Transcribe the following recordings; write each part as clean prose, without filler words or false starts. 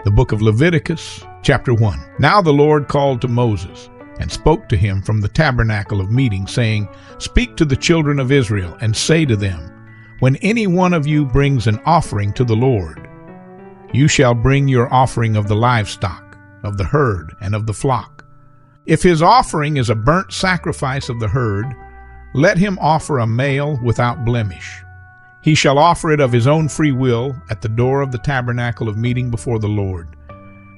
The book of Leviticus, chapter 1. Now the Lord called to Moses, and spoke to him from the tabernacle of meeting, saying, Speak to the children of Israel, and say to them, When any one of you brings an offering to the Lord, you shall bring your offering of the livestock, of the herd, and of the flock. If his offering is a burnt sacrifice of the herd, let him offer a male without blemish. He shall offer it of his own free will at the door of the tabernacle of meeting before the Lord.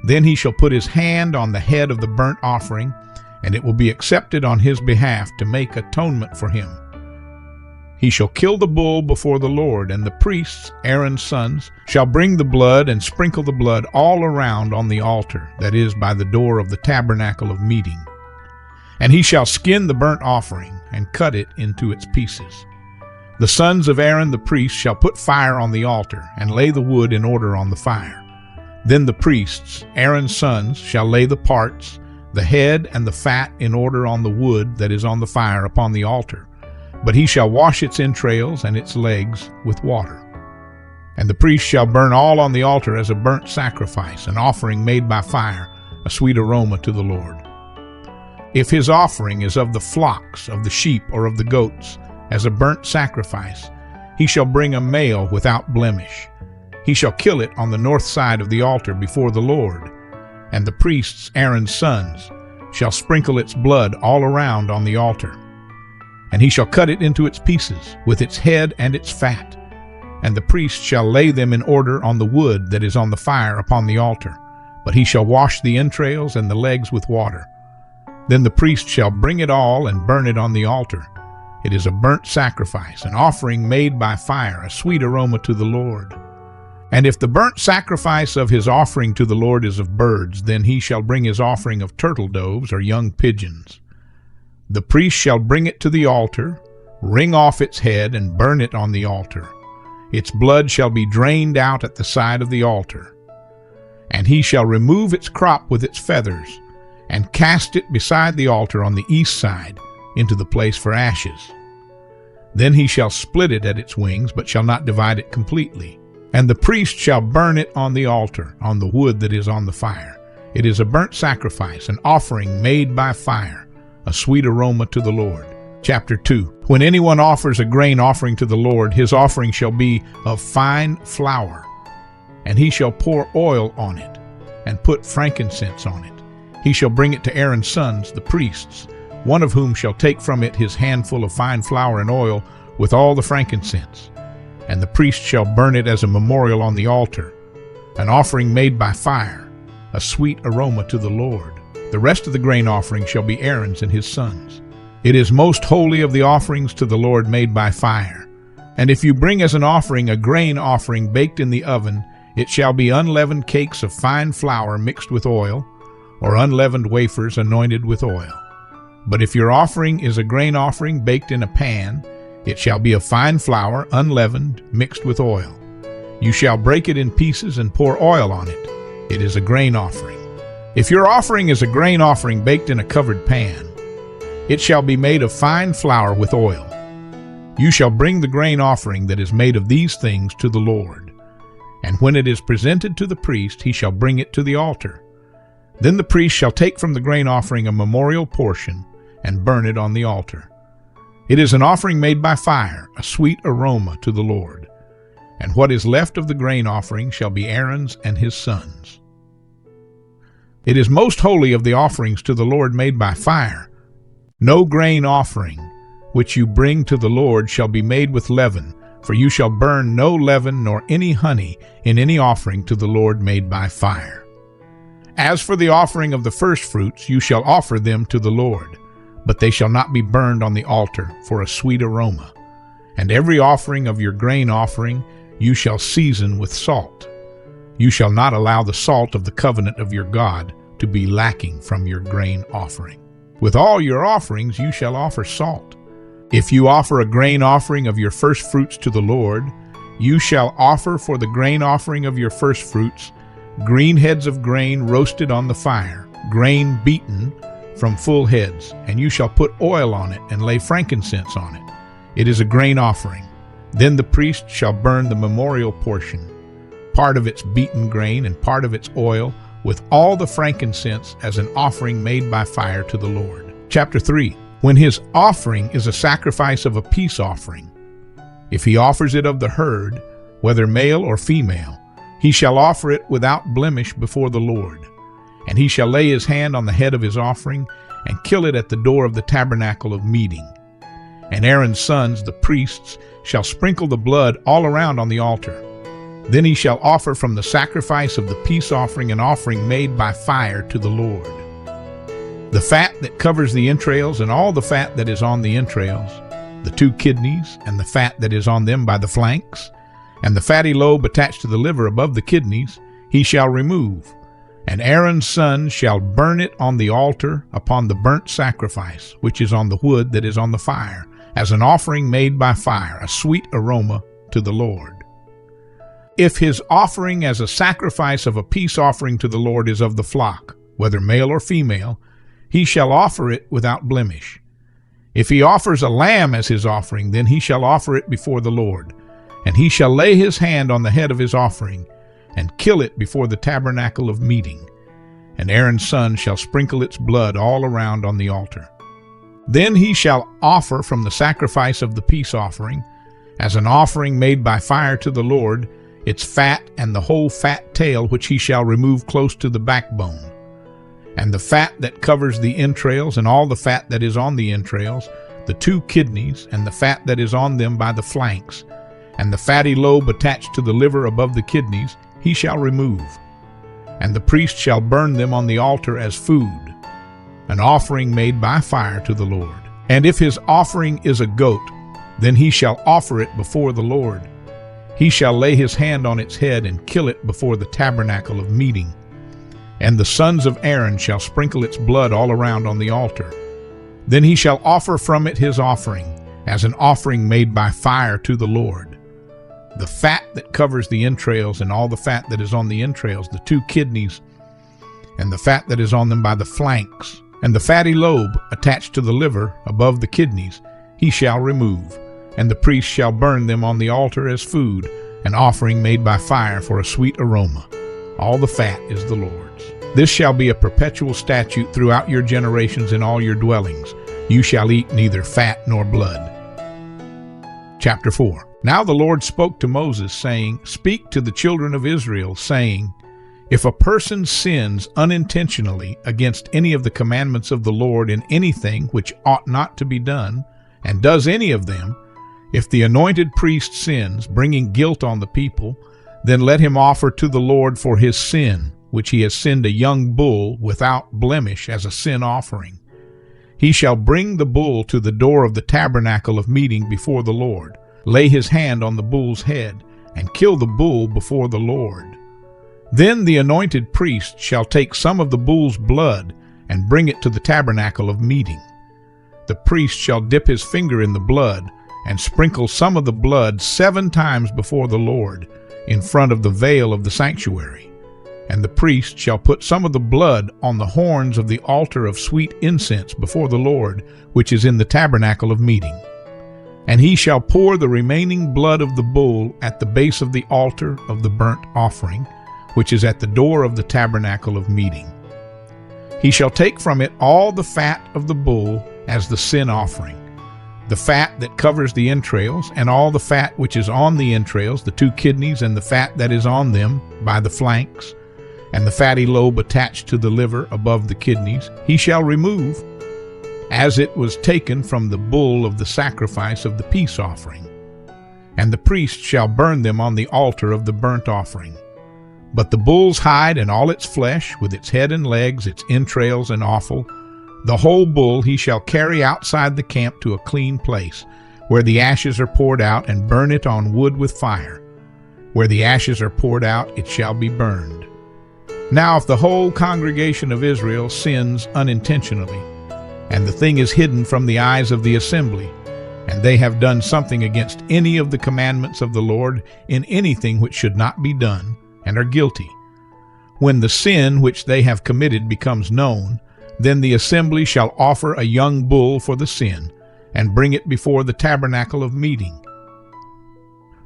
Then he shall put his hand on the head of the burnt offering, and it will be accepted on his behalf to make atonement for him. He shall kill the bull before the Lord, and the priests, Aaron's sons, shall bring the blood and sprinkle the blood all around on the altar, that is, by the door of the tabernacle of meeting. And he shall skin the burnt offering, and cut it into its pieces. The sons of Aaron the priest shall put fire on the altar, and lay the wood in order on the fire. Then the priests, Aaron's sons, shall lay the parts, the head and the fat in order on the wood that is on the fire upon the altar. But he shall wash its entrails and its legs with water. And the priest shall burn all on the altar as a burnt sacrifice, an offering made by fire, a sweet aroma to the Lord. If his offering is of the flocks, of the sheep, or of the goats, as a burnt sacrifice, he shall bring a male without blemish. He shall kill it on the north side of the altar before the Lord. And the priests, Aaron's sons, shall sprinkle its blood all around on the altar. And he shall cut it into its pieces, with its head and its fat. And the priest shall lay them in order on the wood that is on the fire upon the altar. But he shall wash the entrails and the legs with water. Then the priest shall bring it all and burn it on the altar. It is a burnt sacrifice, an offering made by fire, a sweet aroma to the Lord. And if the burnt sacrifice of his offering to the Lord is of birds, then he shall bring his offering of turtle doves or young pigeons. The priest shall bring it to the altar, wring off its head, and burn it on the altar. Its blood shall be drained out at the side of the altar. And he shall remove its crop with its feathers, and cast it beside the altar on the east side, into the place for ashes. Then he shall split it at its wings, but shall not divide it completely. And the priest shall burn it on the altar, on the wood that is on the fire. It is a burnt sacrifice, an offering made by fire, a sweet aroma to the Lord. Chapter 2. When anyone offers a grain offering to the Lord, his offering shall be of fine flour, and he shall pour oil on it, and put frankincense on it. He shall bring it to Aaron's sons, the priests, one of whom shall take from it his handful of fine flour and oil with all the frankincense. And the priest shall burn it as a memorial on the altar, an offering made by fire, a sweet aroma to the Lord. The rest of the grain offering shall be Aaron's and his sons. It is most holy of the offerings to the Lord made by fire. And if you bring as an offering a grain offering baked in the oven, it shall be unleavened cakes of fine flour mixed with oil, or unleavened wafers anointed with oil. But if your offering is a grain offering baked in a pan, it shall be of fine flour, unleavened, mixed with oil. You shall break it in pieces and pour oil on it. It is a grain offering. If your offering is a grain offering baked in a covered pan, it shall be made of fine flour with oil. You shall bring the grain offering that is made of these things to the Lord. And when it is presented to the priest, he shall bring it to the altar. Then the priest shall take from the grain offering a memorial portion, and burn it on the altar. It is an offering made by fire, a sweet aroma to the Lord. And what is left of the grain offering shall be Aaron's and his sons. It is most holy of the offerings to the Lord made by fire. No grain offering which you bring to the Lord shall be made with leaven, for you shall burn no leaven nor any honey in any offering to the Lord made by fire. As for the offering of the firstfruits, you shall offer them to the Lord, but they shall not be burned on the altar for a sweet aroma. And every offering of your grain offering you shall season with salt. You shall not allow the salt of the covenant of your God to be lacking from your grain offering. With all your offerings you shall offer salt. If you offer a grain offering of your firstfruits to the Lord, you shall offer for the grain offering of your firstfruits green heads of grain roasted on the fire, grain beaten from full heads, and you shall put oil on it and lay frankincense on it. It is a grain offering. Then the priest shall burn the memorial portion. part of its beaten grain and part of its oil, with all the frankincense as an offering made by fire to the Lord. Chapter 3. When his offering is a sacrifice of a peace offering, if he offers it of the herd, whether male or female, he shall offer it without blemish before the Lord. And he shall lay his hand on the head of his offering, and kill it at the door of the tabernacle of meeting. And Aaron's sons, the priests, shall sprinkle the blood all around on the altar. Then he shall offer from the sacrifice of the peace offering an offering made by fire to the Lord. The fat that covers the entrails and all the fat that is on the entrails, the 2 kidneys and the fat that is on them by the flanks, and the fatty lobe attached to the liver above the kidneys, he shall remove. And Aaron's sons shall burn it on the altar upon the burnt sacrifice, which is on the wood that is on the fire, as an offering made by fire, a sweet aroma to the Lord. If his offering as a sacrifice of a peace offering to the Lord is of the flock, whether male or female, he shall offer it without blemish. If he offers a lamb as his offering, then he shall offer it before the Lord. And he shall lay his hand on the head of his offering, and kill it before the tabernacle of meeting. And Aaron's son shall sprinkle its blood all around on the altar. Then he shall offer from the sacrifice of the peace offering, as an offering made by fire to the Lord, its fat and the whole fat tail, which he shall remove close to the backbone. And the fat that covers the entrails and all the fat that is on the entrails, the 2 kidneys and the fat that is on them by the flanks, and the fatty lobe attached to the liver above the kidneys, he shall remove. And the priest shall burn them on the altar as food, an offering made by fire to the Lord. And if his offering is a goat, then he shall offer it before the Lord. He shall lay his hand on its head and kill it before the tabernacle of meeting. And the sons of Aaron shall sprinkle its blood all around on the altar. Then he shall offer from it his offering, as an offering made by fire to the Lord. The fat that covers the entrails and all the fat that is on the entrails, the 2 kidneys, and the fat that is on them by the flanks, and the fatty lobe attached to the liver above the kidneys, he shall remove. And the priest shall burn them on the altar as food, an offering made by fire for a sweet aroma. All the fat is the Lord's. This shall be a perpetual statute throughout your generations in all your dwellings. You shall eat neither fat nor blood. Chapter 4. Now the Lord spoke to Moses, saying, Speak to the children of Israel, saying, If a person sins unintentionally against any of the commandments of the Lord in anything which ought not to be done, and does any of them, if the anointed priest sins, bringing guilt on the people, then let him offer to the Lord for his sin, which he has sinned, a young bull without blemish as a sin offering. He shall bring the bull to the door of the tabernacle of meeting before the Lord, lay his hand on the bull's head, and kill the bull before the Lord. Then the anointed priest shall take some of the bull's blood and bring it to the tabernacle of meeting. The priest shall dip his finger in the blood and sprinkle some of the blood 7 times before the Lord in front of the veil of the sanctuary. And the priest shall put some of the blood on the horns of the altar of sweet incense before the Lord, which is in the tabernacle of meeting. And he shall pour the remaining blood of the bull at the base of the altar of the burnt offering, which is at the door of the tabernacle of meeting. He shall take from it all the fat of the bull as the sin offering, the fat that covers the entrails, and all the fat which is on the entrails, the 2 kidneys, and the fat that is on them by the flanks, and the fatty lobe attached to the liver above the kidneys, he shall remove, as it was taken from the bull of the sacrifice of the peace offering. And the priest shall burn them on the altar of the burnt offering. But the bull's hide and all its flesh, with its head and legs, its entrails and offal, the whole bull he shall carry outside the camp to a clean place, where the ashes are poured out, and burn it on wood with fire. Where the ashes are poured out, it shall be burned. Now if the whole congregation of Israel sins unintentionally, and the thing is hidden from the eyes of the assembly, and they have done something against any of the commandments of the Lord in anything which should not be done, and are guilty, when the sin which they have committed becomes known, then the assembly shall offer a young bull for the sin, and bring it before the tabernacle of meeting.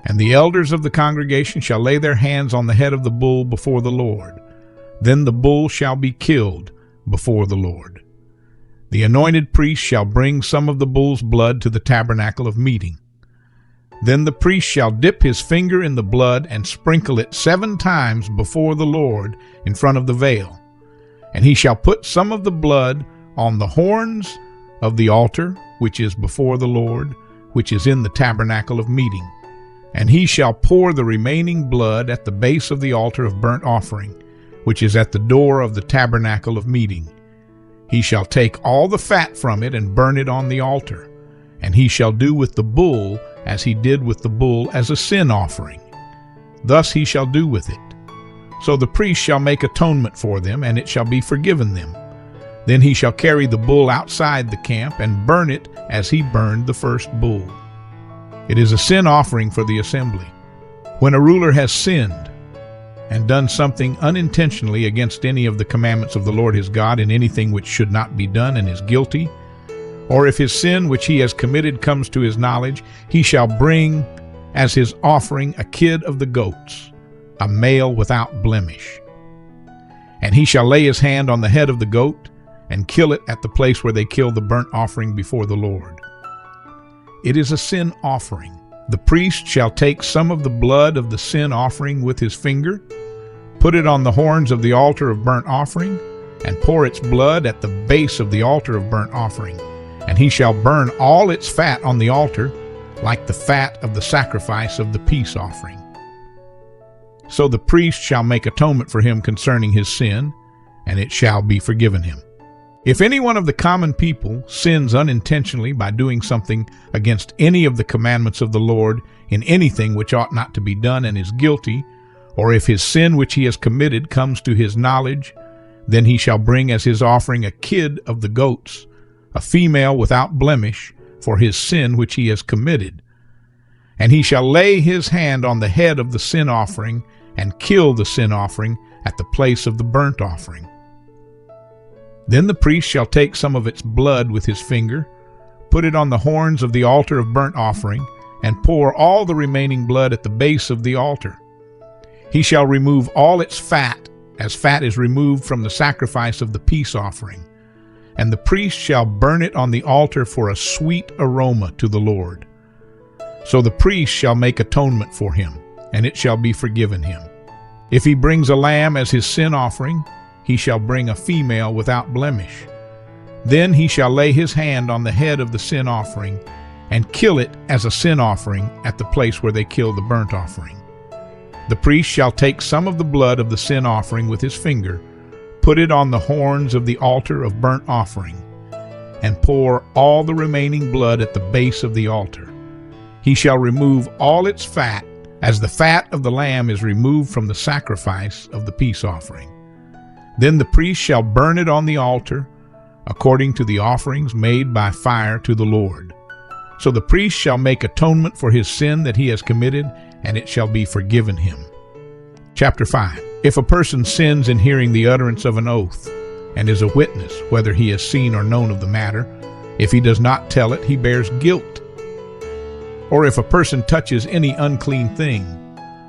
And the elders of the congregation shall lay their hands on the head of the bull before the Lord. Then the bull shall be killed before the Lord. The anointed priest shall bring some of the bull's blood to the tabernacle of meeting. Then the priest shall dip his finger in the blood and sprinkle it 7 times before the Lord in front of the veil. And he shall put some of the blood on the horns of the altar, which is before the Lord, which is in the tabernacle of meeting. And he shall pour the remaining blood at the base of the altar of burnt offering, which is at the door of the tabernacle of meeting. He shall take all the fat from it and burn it on the altar. And he shall do with the bull as he did with the bull as a sin offering. Thus he shall do with it. So the priest shall make atonement for them, and it shall be forgiven them. Then he shall carry the bull outside the camp and burn it as he burned the first bull. It is a sin offering for the assembly. When a ruler has sinned and done something unintentionally against any of the commandments of the Lord his God in anything which should not be done and is guilty, or if his sin which he has committed comes to his knowledge, he shall bring as his offering a kid of the goats, a male without blemish. And he shall lay his hand on the head of the goat and kill it at the place where they kill the burnt offering before the Lord. It is a sin offering. The priest shall take some of the blood of the sin offering with his finger, put it on the horns of the altar of burnt offering, and pour its blood at the base of the altar of burnt offering. And he shall burn all its fat on the altar, like the fat of the sacrifice of the peace offering. So the priest shall make atonement for him concerning his sin, and it shall be forgiven him. If any one of the common people sins unintentionally by doing something against any of the commandments of the Lord in anything which ought not to be done and is guilty, or if his sin which he has committed comes to his knowledge, then he shall bring as his offering a kid of the goats, a female without blemish, for his sin which he has committed. And he shall lay his hand on the head of the sin offering and kill the sin offering at the place of the burnt offering. Then the priest shall take some of its blood with his finger, put it on the horns of the altar of burnt offering, and pour all the remaining blood at the base of the altar. He shall remove all its fat, as fat is removed from the sacrifice of the peace offering. And the priest shall burn it on the altar for a sweet aroma to the Lord. So the priest shall make atonement for him, and it shall be forgiven him. If he brings a lamb as his sin offering, he shall bring a female without blemish. Then he shall lay his hand on the head of the sin offering and kill it as a sin offering at the place where they kill the burnt offering. The priest shall take some of the blood of the sin offering with his finger, put it on the horns of the altar of burnt offering, and pour all the remaining blood at the base of the altar. He shall remove all its fat, as the fat of the lamb is removed from the sacrifice of the peace offering. Then the priest shall burn it on the altar, according to the offerings made by fire to the Lord. So the priest shall make atonement for his sin that he has committed, and it shall be forgiven him. Chapter 5. If a person sins in hearing the utterance of an oath, and is a witness, whether he has seen or known of the matter, if he does not tell it, he bears guilt. Or if a person touches any unclean thing,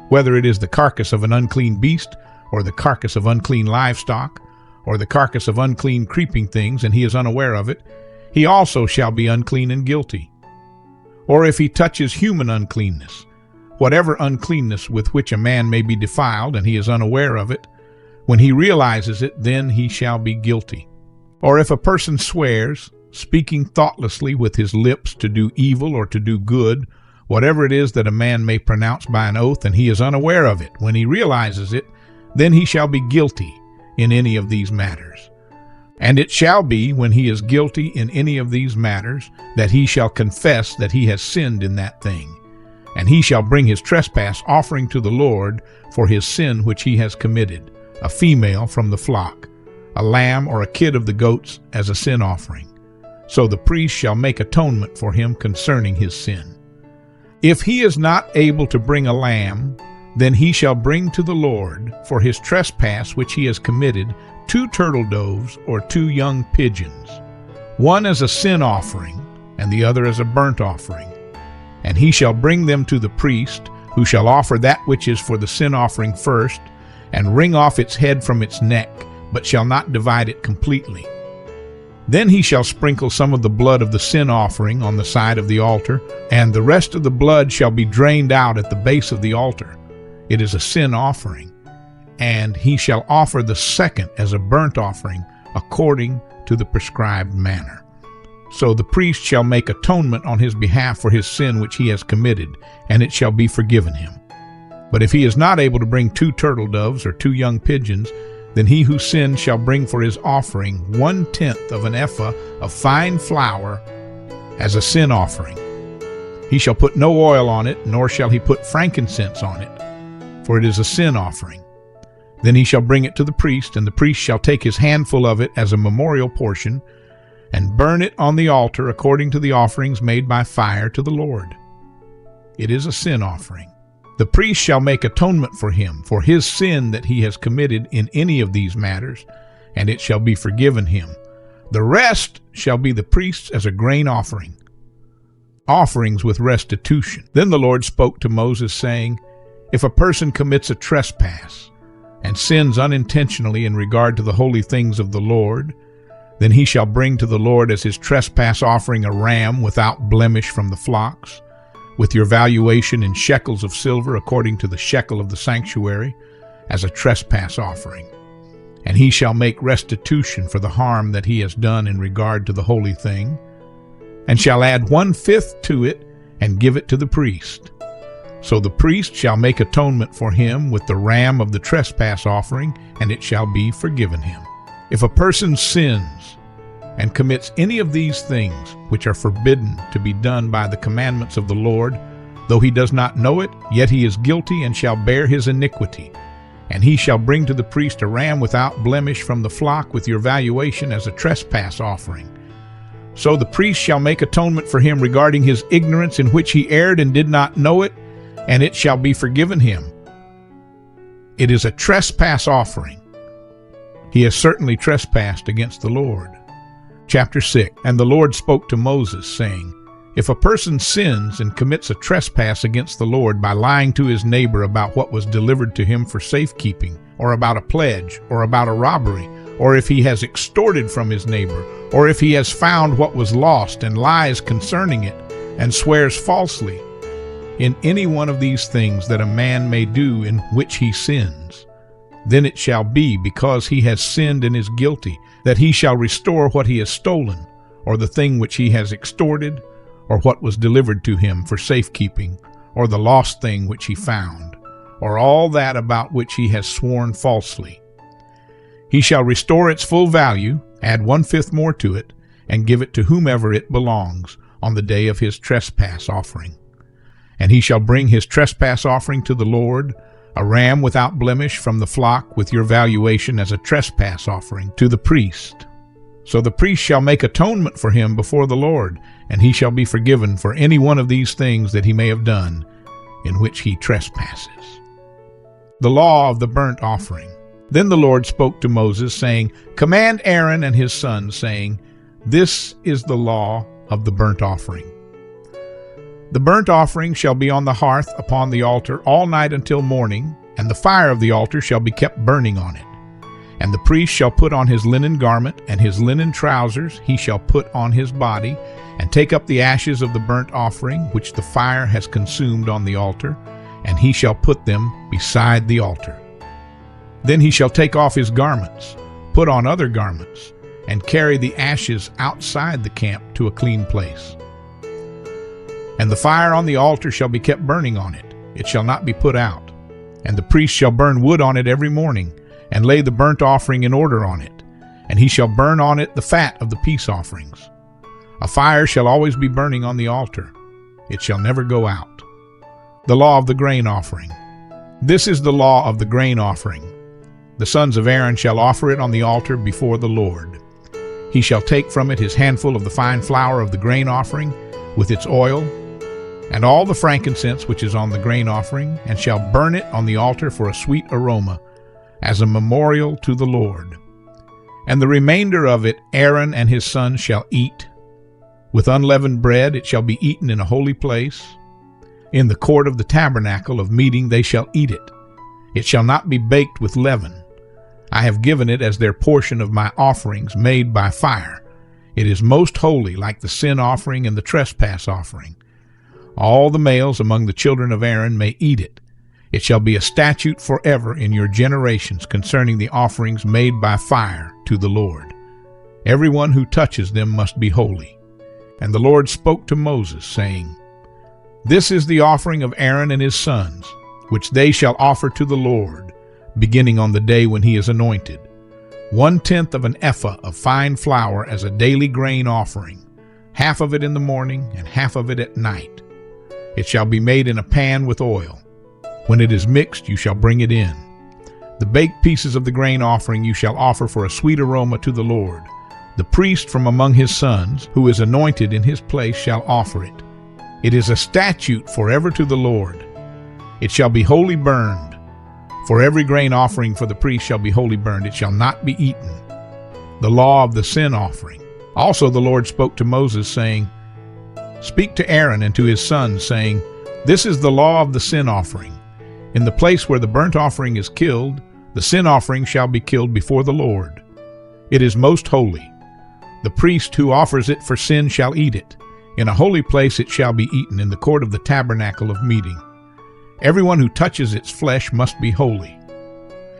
whether it is the carcass of an unclean beast, or the carcass of unclean livestock, or the carcass of unclean creeping things, and he is unaware of it, he also shall be unclean and guilty. Or if he touches human uncleanness, whatever uncleanness with which a man may be defiled, and he is unaware of it, when he realizes it, then he shall be guilty. Or if a person swears, speaking thoughtlessly with his lips to do evil or to do good, whatever it is that a man may pronounce by an oath, and he is unaware of it, when he realizes it, then he shall be guilty in any of these matters. And it shall be, when he is guilty in any of these matters, that he shall confess that he has sinned in that thing. And he shall bring his trespass offering to the Lord for his sin which he has committed, a female from the flock, a lamb or a kid of the goats as a sin offering. So the priest shall make atonement for him concerning his sin. If he is not able to bring a lamb, then he shall bring to the Lord for his trespass which he has committed 2 turtle doves or 2 young pigeons, one as a sin offering and the other as a burnt offering. And he shall bring them to the priest, who shall offer that which is for the sin offering first, and wring off its head from its neck, but shall not divide it completely. Then he shall sprinkle some of the blood of the sin offering on the side of the altar, and the rest of the blood shall be drained out at the base of the altar. It is a sin offering. And he shall offer the second as a burnt offering, according to the prescribed manner. So the priest shall make atonement on his behalf for his sin which he has committed, and it shall be forgiven him. But if he is not able to bring 2 turtle doves or 2 young pigeons, then he who sinned shall bring for his offering 1/10 of an ephah of fine flour as a sin offering. He shall put no oil on it, nor shall he put frankincense on it, for it is a sin offering. Then he shall bring it to the priest, and the priest shall take his handful of it as a memorial portion, and burn it on the altar according to the offerings made by fire to the Lord. It is a sin offering. The priest shall make atonement for him for his sin that he has committed in any of these matters, and it shall be forgiven him. The rest shall be the priest's as a grain offering, offerings with restitution. Then the Lord spoke to Moses, saying, If a person commits a trespass, and sins unintentionally in regard to the holy things of the Lord, then he shall bring to the Lord as his trespass offering a ram without blemish from the flocks, with your valuation in shekels of silver according to the shekel of the sanctuary, as a trespass offering. And he shall make restitution for the harm that he has done in regard to the holy thing, and shall add 1/5 to it, and give it to the priest. So the priest shall make atonement for him with the ram of the trespass offering, and it shall be forgiven him. If a person sins and commits any of these things which are forbidden to be done by the commandments of the Lord, though he does not know it, yet he is guilty and shall bear his iniquity. And he shall bring to the priest a ram without blemish from the flock with your valuation as a trespass offering. So the priest shall make atonement for him regarding his ignorance in which he erred and did not know it, and it shall be forgiven him. It is a trespass offering. He has certainly trespassed against the Lord. Chapter 6. And the Lord spoke to Moses, saying, If a person sins and commits a trespass against the Lord by lying to his neighbor about what was delivered to him for safekeeping, or about a pledge, or about a robbery, or if he has extorted from his neighbor, or if he has found what was lost and lies concerning it, and swears falsely, in any one of these things that a man may do in which he sins, then it shall be, because he has sinned and is guilty, that he shall restore what he has stolen, or the thing which he has extorted, or what was delivered to him for safekeeping, or the lost thing which he found, or all that about which he has sworn falsely. He shall restore its full value, add 1/5 more to it, and give it to whomever it belongs on the day of his trespass offering. And he shall bring his trespass offering to the Lord, a ram without blemish from the flock with your valuation as a trespass offering to the priest. So the priest shall make atonement for him before the Lord, and he shall be forgiven for any one of these things that he may have done in which he trespasses. The law of the burnt offering. Then the Lord spoke to Moses, saying, Command Aaron and his sons, saying, This is the law of the burnt offering. The burnt offering shall be on the hearth upon the altar all night until morning, and the fire of the altar shall be kept burning on it. And the priest shall put on his linen garment, and his linen trousers he shall put on his body, and take up the ashes of the burnt offering, which the fire has consumed on the altar, and he shall put them beside the altar. Then he shall take off his garments, put on other garments, and carry the ashes outside the camp to a clean place. And the fire on the altar shall be kept burning on it, it shall not be put out. And the priest shall burn wood on it every morning, and lay the burnt offering in order on it, and he shall burn on it the fat of the peace offerings. A fire shall always be burning on the altar, it shall never go out. The law of the grain offering. This is the law of the grain offering. The sons of Aaron shall offer it on the altar before the Lord. He shall take from it his handful of the fine flour of the grain offering, with its oil, and all the frankincense which is on the grain offering, and shall burn it on the altar for a sweet aroma, as a memorial to the Lord. And the remainder of it Aaron and his sons shall eat. With unleavened bread it shall be eaten in a holy place. In the court of the tabernacle of meeting they shall eat it. It shall not be baked with leaven. I have given it as their portion of my offerings made by fire. It is most holy, like the sin offering and the trespass offering. All the males among the children of Aaron may eat it. It shall be a statute forever in your generations concerning the offerings made by fire to the Lord. Everyone who touches them must be holy. And the Lord spoke to Moses, saying, This is the offering of Aaron and his sons, which they shall offer to the Lord, beginning on the day when he is anointed. 1/10 of an ephah of fine flour as a daily grain offering, half of it in the morning and half of it at night. It shall be made in a pan with oil. When it is mixed, you shall bring it in. The baked pieces of the grain offering you shall offer for a sweet aroma to the Lord. The priest from among his sons, who is anointed in his place, shall offer it. It is a statute forever to the Lord. It shall be wholly burned. For every grain offering for the priest shall be wholly burned. It shall not be eaten. The law of the sin offering. Also the Lord spoke to Moses, saying, Speak to Aaron and to his sons, saying, This is the law of the sin offering. In the place where the burnt offering is killed, the sin offering shall be killed before the Lord. It is most holy. The priest who offers it for sin shall eat it. In a holy place it shall be eaten, in the court of the tabernacle of meeting. Everyone who touches its flesh must be holy.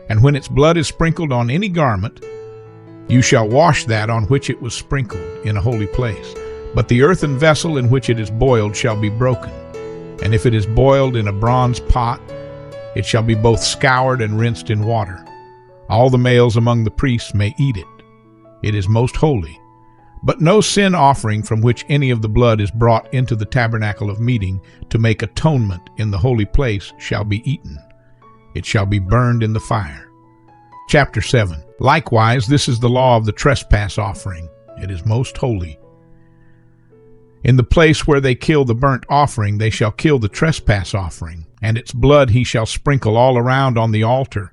And when its blood is sprinkled on any garment, you shall wash that on which it was sprinkled in a holy place. But the earthen vessel in which it is boiled shall be broken. And if it is boiled in a bronze pot, it shall be both scoured and rinsed in water. All the males among the priests may eat it. It is most holy. But no sin offering from which any of the blood is brought into the tabernacle of meeting to make atonement in the holy place shall be eaten. It shall be burned in the fire. Chapter 7. Likewise, this is the law of the trespass offering. It is most holy. In the place where they kill the burnt offering, they shall kill the trespass offering, and its blood he shall sprinkle all around on the altar.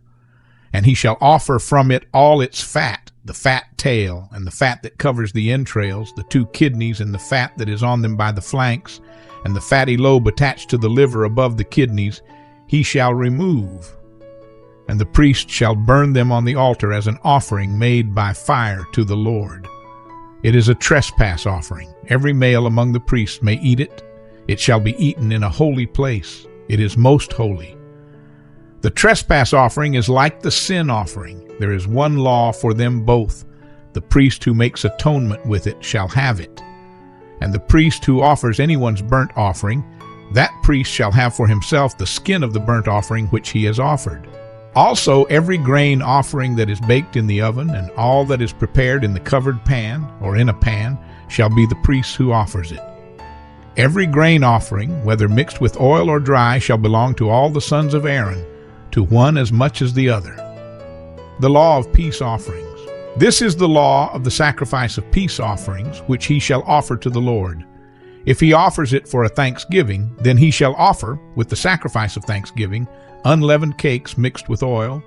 And he shall offer from it all its fat, the fat tail, and the fat that covers the entrails, the 2 kidneys, and the fat that is on them by the flanks, and the fatty lobe attached to the liver above the kidneys, he shall remove. And the priest shall burn them on the altar as an offering made by fire to the Lord. It is a trespass offering. Every male among the priests may eat it. It shall be eaten in a holy place. It is most holy. The trespass offering is like the sin offering. There is one law for them both. The priest who makes atonement with it shall have it. And the priest who offers anyone's burnt offering, that priest shall have for himself the skin of the burnt offering which he has offered. Also every grain offering that is baked in the oven, and all that is prepared in the covered pan, or in a pan, shall be the priest who offers it. Every grain offering, whether mixed with oil or dry, shall belong to all the sons of Aaron, to one as much as the other. The law of peace offerings. This is the law of the sacrifice of peace offerings, which he shall offer to the Lord. If he offers it for a thanksgiving, then he shall offer, with the sacrifice of thanksgiving, unleavened cakes mixed with oil,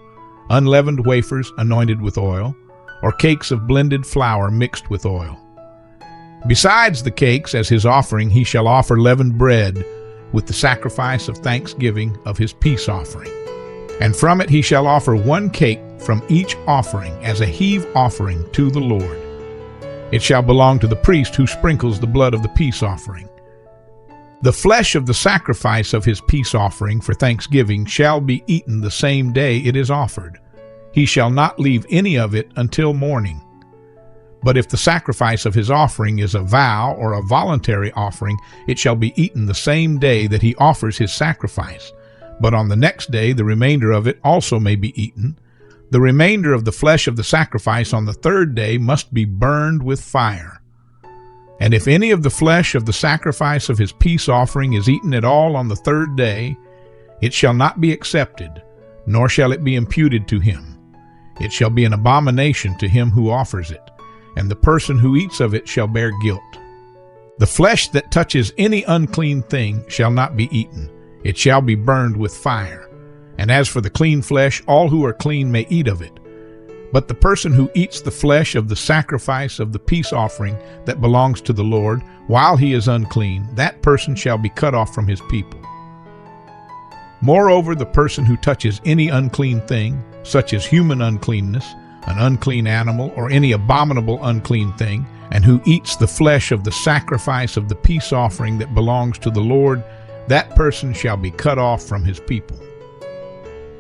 unleavened wafers anointed with oil, or cakes of blended flour mixed with oil. Besides the cakes, as his offering, he shall offer leavened bread with the sacrifice of thanksgiving of his peace offering. And from it he shall offer 1 cake from each offering as a heave offering to the Lord. It shall belong to the priest who sprinkles the blood of the peace offering. The flesh of the sacrifice of his peace offering for thanksgiving shall be eaten the same day it is offered. He shall not leave any of it until morning. But if the sacrifice of his offering is a vow or a voluntary offering, it shall be eaten the same day that he offers his sacrifice. But on the next day the remainder of it also may be eaten. The remainder of the flesh of the sacrifice on the 3rd day must be burned with fire. And if any of the flesh of the sacrifice of his peace offering is eaten at all on the 3rd day, it shall not be accepted, nor shall it be imputed to him. It shall be an abomination to him who offers it, and the person who eats of it shall bear guilt. The flesh that touches any unclean thing shall not be eaten. It shall be burned with fire. And as for the clean flesh, all who are clean may eat of it. But the person who eats the flesh of the sacrifice of the peace offering that belongs to the Lord, while he is unclean, that person shall be cut off from his people. Moreover, the person who touches any unclean thing, such as human uncleanness, an unclean animal, or any abominable unclean thing, and who eats the flesh of the sacrifice of the peace offering that belongs to the Lord, that person shall be cut off from his people.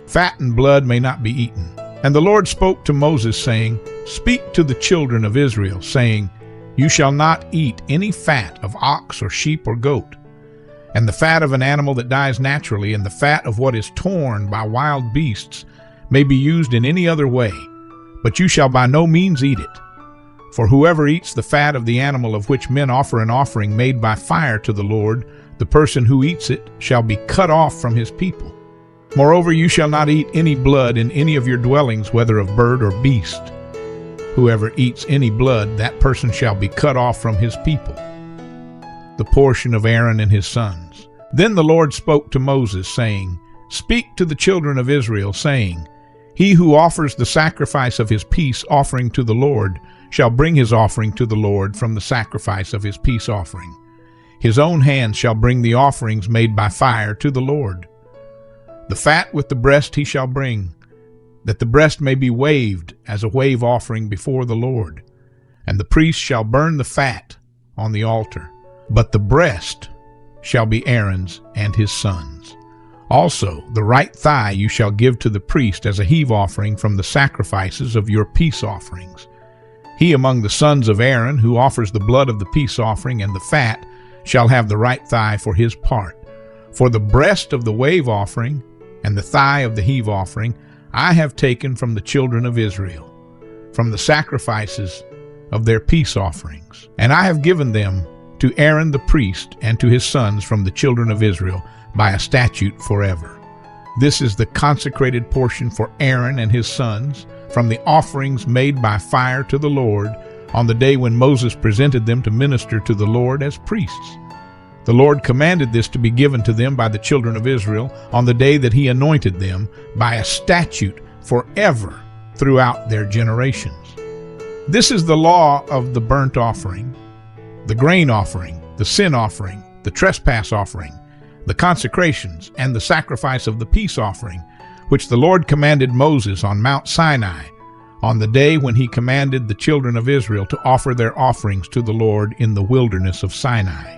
Fat and blood may not be eaten. And the Lord spoke to Moses, saying, Speak to the children of Israel, saying, You shall not eat any fat of ox or sheep or goat, and the fat of an animal that dies naturally, and the fat of what is torn by wild beasts may be used in any other way, but you shall by no means eat it. For whoever eats the fat of the animal of which men offer an offering made by fire to the Lord, the person who eats it shall be cut off from his people. Moreover, you shall not eat any blood in any of your dwellings, whether of bird or beast. Whoever eats any blood, that person shall be cut off from his people. The portion of Aaron and his sons. Then the Lord spoke to Moses, saying, Speak to the children of Israel, saying, He who offers the sacrifice of his peace offering to the Lord shall bring his offering to the Lord from the sacrifice of his peace offering. His own hands shall bring the offerings made by fire to the Lord. The fat with the breast he shall bring, that the breast may be waved as a wave offering before the Lord. And the priest shall burn the fat on the altar, but the breast shall be Aaron's and his sons. Also the right thigh you shall give to the priest as a heave offering from the sacrifices of your peace offerings. He among the sons of Aaron who offers the blood of the peace offering and the fat shall have the right thigh for his part. For the breast of the wave offering and the thigh of the heave offering I have taken from the children of Israel, from the sacrifices of their peace offerings. And I have given them to Aaron the priest and to his sons from the children of Israel by a statute forever. This is the consecrated portion for Aaron and his sons from the offerings made by fire to the Lord on the day when Moses presented them to minister to the Lord as priests. The Lord commanded this to be given to them by the children of Israel on the day that he anointed them by a statute forever throughout their generations. This is the law of the burnt offering, the grain offering, the sin offering, the trespass offering, the consecrations, and the sacrifice of the peace offering, which the Lord commanded Moses on Mount Sinai, on the day when he commanded the children of Israel to offer their offerings to the Lord in the wilderness of Sinai.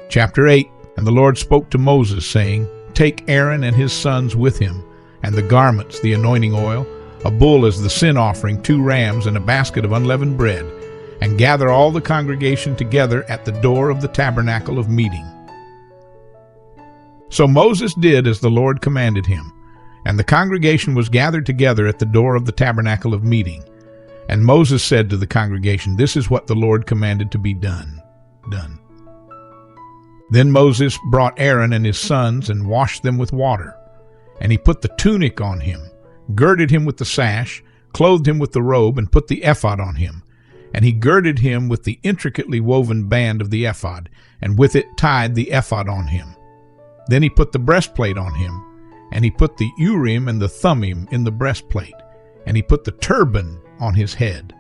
Chapter 8. And the Lord spoke to Moses, saying, Take Aaron and his sons with him, and the garments, the anointing oil, a bull as the sin offering, 2 rams, and a basket of unleavened bread, and gather all the congregation together at the door of the tabernacle of meeting. So Moses did as the Lord commanded him, and the congregation was gathered together at the door of the tabernacle of meeting. And Moses said to the congregation, This is what the Lord commanded to be done. Then Moses brought Aaron and his sons and washed them with water. And he put the tunic on him, girded him with the sash, clothed him with the robe, and put the ephod on him. And he girded him with the intricately woven band of the ephod, and with it tied the ephod on him. Then he put the breastplate on him, and he put the Urim and the Thummim in the breastplate, and he put the turban on his head.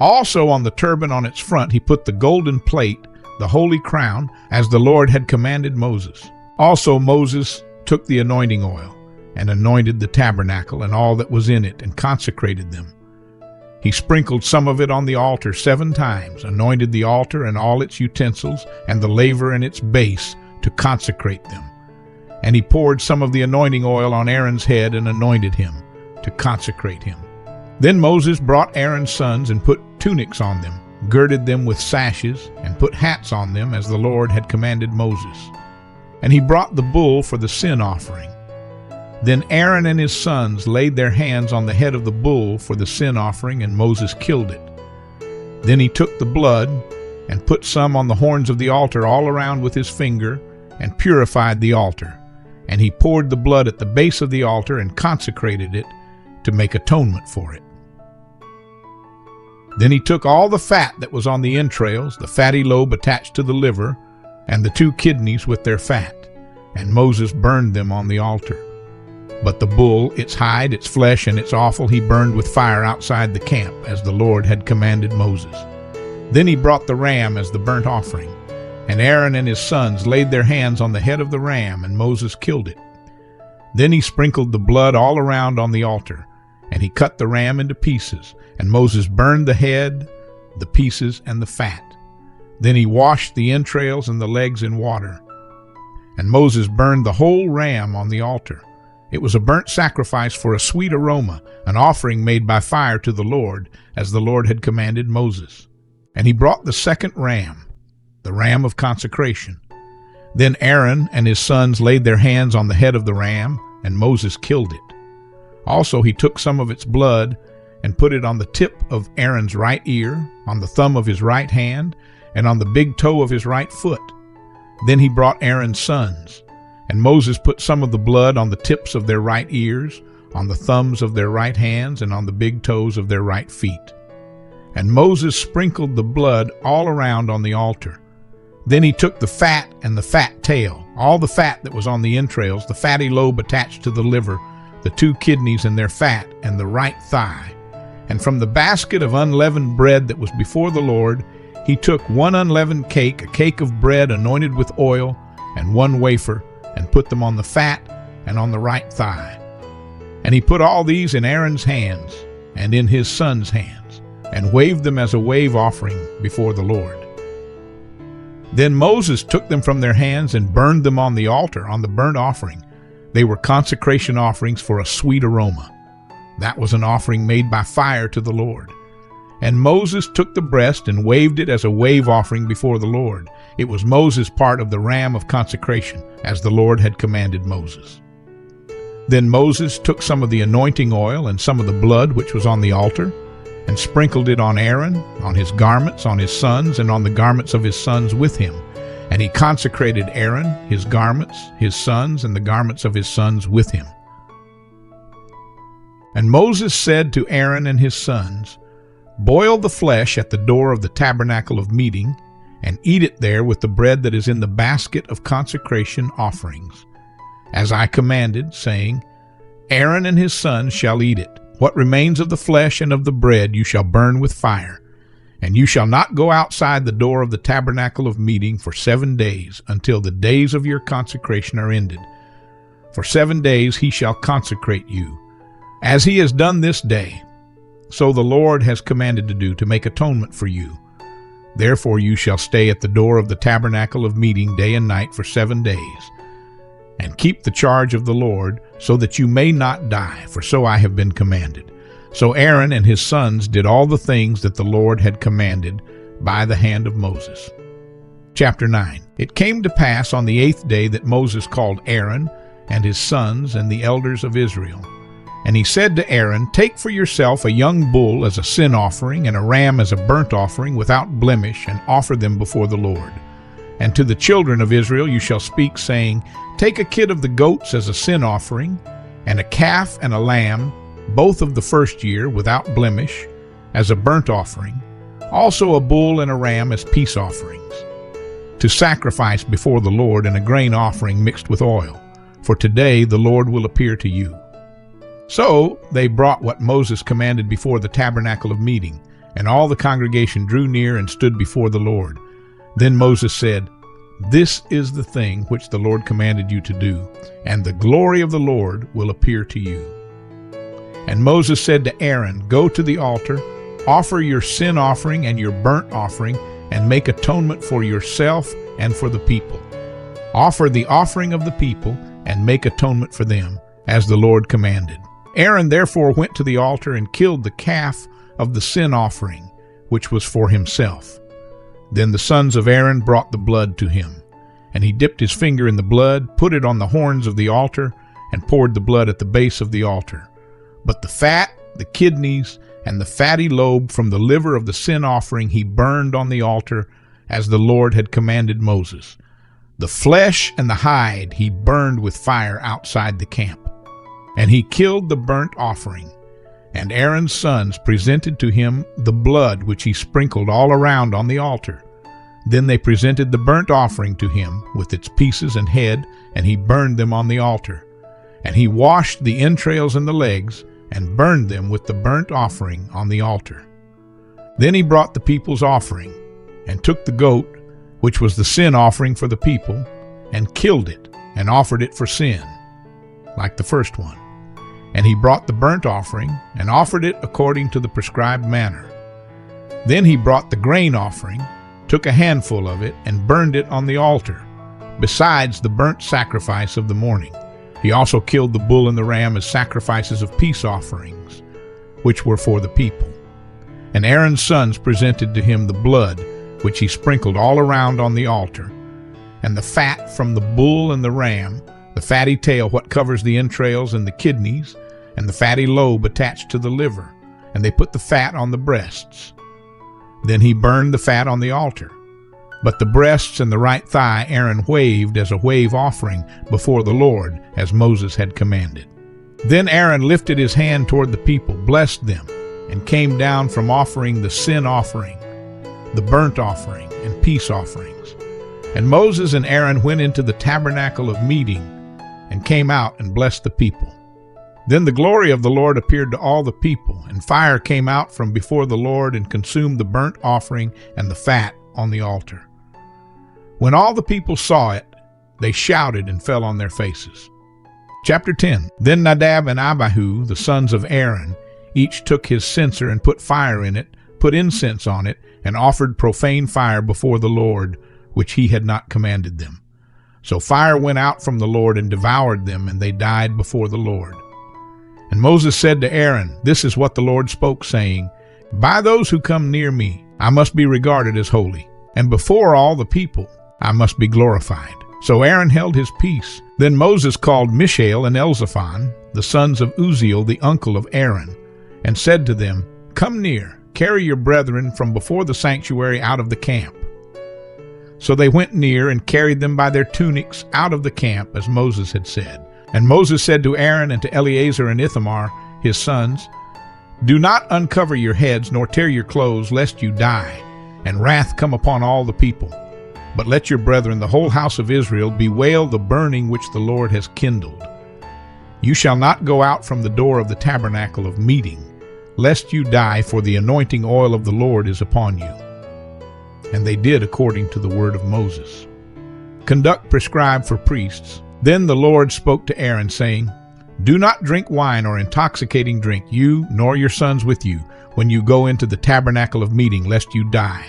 Also on the turban on its front he put the golden plate, the holy crown, as the Lord had commanded Moses. Also Moses took the anointing oil, and anointed the tabernacle and all that was in it, and consecrated them. He sprinkled some of it on the altar 7 times, anointed the altar and all its utensils, and the laver and its base, to consecrate them. And he poured some of the anointing oil on Aaron's head and anointed him, to consecrate him. Then Moses brought Aaron's sons and put tunics on them, girded them with sashes, and put hats on them as the Lord had commanded Moses. And he brought the bull for the sin offering. Then Aaron and his sons laid their hands on the head of the bull for the sin offering, and Moses killed it. Then he took the blood and put some on the horns of the altar all around with his finger, and purified the altar. And he poured the blood at the base of the altar and consecrated it to make atonement for it. Then he took all the fat that was on the entrails, the fatty lobe attached to the liver, and the 2 kidneys with their fat, and Moses burned them on the altar. But the bull, its hide, its flesh, and its offal he burned with fire outside the camp, as the Lord had commanded Moses. Then he brought the ram as the burnt offering, and Aaron and his sons laid their hands on the head of the ram, and Moses killed it. Then he sprinkled the blood all around on the altar, and he cut the ram into pieces, and Moses burned the head, the pieces, and the fat. Then he washed the entrails and the legs in water. And Moses burned the whole ram on the altar. It was a burnt sacrifice for a sweet aroma, an offering made by fire to the Lord, as the Lord had commanded Moses. And he brought the second ram, the ram of consecration. Then Aaron and his sons laid their hands on the head of the ram, and Moses killed it. Also he took some of its blood and put it on the tip of Aaron's right ear, on the thumb of his right hand, and on the big toe of his right foot. Then he brought Aaron's sons, and Moses put some of the blood on the tips of their right ears, on the thumbs of their right hands, and on the big toes of their right feet. And Moses sprinkled the blood all around on the altar. Then he took the fat and the fat tail, all the fat that was on the entrails, the fatty lobe attached to the liver, the 2 kidneys and their fat, and the right thigh. And from the basket of unleavened bread that was before the Lord, he took 1 unleavened cake, a cake of bread anointed with oil, and 1 wafer, and put them on the fat and on the right thigh. And he put all these in Aaron's hands and in his sons' hands, and waved them as a wave offering before the Lord. Then Moses took them from their hands and burned them on the altar on the burnt offering. They were consecration offerings for a sweet aroma. That was an offering made by fire to the Lord. And Moses took the breast and waved it as a wave offering before the Lord. It was Moses' part of the ram of consecration, as the Lord had commanded Moses. Then Moses took some of the anointing oil and some of the blood which was on the altar, and sprinkled it on Aaron, on his garments, on his sons, and on the garments of his sons with him. And he consecrated Aaron, his garments, his sons, and the garments of his sons with him. And Moses said to Aaron and his sons, "Boil the flesh at the door of the tabernacle of meeting, and eat it there with the bread that is in the basket of consecration offerings, as I commanded, saying, Aaron and his sons shall eat it. What remains of the flesh and of the bread you shall burn with fire. And you shall not go outside the door of the tabernacle of meeting for 7 days, until the days of your consecration are ended. For 7 days he shall consecrate you, as he has done this day. So the Lord has commanded to do, to make atonement for you. Therefore you shall stay at the door of the tabernacle of meeting day and night for 7 days, and keep the charge of the Lord, so that you may not die, for so I have been commanded." So Aaron and his sons did all the things that the Lord had commanded by the hand of Moses. Chapter 9. It came to pass on the 8th day that Moses called Aaron and his sons and the elders of Israel. And he said to Aaron, "Take for yourself a young bull as a sin offering, and a ram as a burnt offering without blemish, and offer them before the Lord. And to the children of Israel you shall speak, saying, Take a kid of the goats as a sin offering, and a calf and a lamb, both of the first year, without blemish, as a burnt offering, also a bull and a ram as peace offerings, to sacrifice before the Lord, and a grain offering mixed with oil. For today the Lord will appear to you." So they brought what Moses commanded before the tabernacle of meeting, and all the congregation drew near and stood before the Lord. Then Moses said, "This is the thing which the Lord commanded you to do, and the glory of the Lord will appear to you." And Moses said to Aaron, "Go to the altar, offer your sin offering and your burnt offering, and make atonement for yourself and for the people. Offer the offering of the people, and make atonement for them, as the Lord commanded." Aaron therefore went to the altar and killed the calf of the sin offering, which was for himself. Then the sons of Aaron brought the blood to him, and he dipped his finger in the blood, put it on the horns of the altar, and poured the blood at the base of the altar. But the fat, the kidneys, and the fatty lobe from the liver of the sin offering he burned on the altar, as the Lord had commanded Moses. The flesh and the hide he burned with fire outside the camp. And he killed the burnt offering, and Aaron's sons presented to him the blood which he sprinkled all around on the altar. Then they presented the burnt offering to him with its pieces and head, and he burned them on the altar. And he washed the entrails and the legs, and burned them with the burnt offering on the altar. Then he brought the people's offering, and took the goat, which was the sin offering for the people, and killed it, and offered it for sin. like the first one. And he brought the burnt offering and offered it according to the prescribed manner. Then he brought the grain offering, took a handful of it, and burned it on the altar, besides the burnt sacrifice of the morning. He also killed the bull and the ram as sacrifices of peace offerings, which were for the people. And Aaron's sons presented to him the blood, which he sprinkled all around on the altar, and the fat from the bull and the ram, the fatty tail, what covers the entrails and the kidneys, and the fatty lobe attached to the liver, and they put the fat on the breasts. Then he burned the fat on the altar. But the breasts and the right thigh Aaron waved as a wave offering before the Lord, as Moses had commanded. Then Aaron lifted his hand toward the people, blessed them, and came down from offering the sin offering, the burnt offering, and peace offerings. And Moses and Aaron went into the tabernacle of meeting, and came out and blessed the people. Then the glory of the Lord appeared to all the people, and fire came out from before the Lord and consumed the burnt offering and the fat on the altar. When all the people saw it, they shouted and fell on their faces. Chapter 10. Then Nadab and Abihu, the sons of Aaron, each took his censer and put fire in it, put incense on it, and offered profane fire before the Lord, which he had not commanded them. So fire went out from the Lord and devoured them, and they died before the Lord. And Moses said to Aaron, "This is what the Lord spoke, saying, By those who come near me, I must be regarded as holy, and before all the people, I must be glorified." So Aaron held his peace. Then Moses called Mishael and Elzaphan, the sons of Uzziel, the uncle of Aaron, and said to them, "Come near, carry your brethren from before the sanctuary out of the camp." So they went near and carried them by their tunics out of the camp, as Moses had said. And Moses said to Aaron and to Eleazar and Ithamar, his sons, "Do not uncover your heads, nor tear your clothes, lest you die, and wrath come upon all the people. But let your brethren, the whole house of Israel, bewail the burning which the Lord has kindled. You shall not go out from the door of the tabernacle of meeting, lest you die, for the anointing oil of the Lord is upon you." And they did according to the word of Moses. Conduct prescribed for priests. Then the Lord spoke to Aaron, saying, "Do not drink wine or intoxicating drink, you nor your sons with you, when you go into the tabernacle of meeting, lest you die.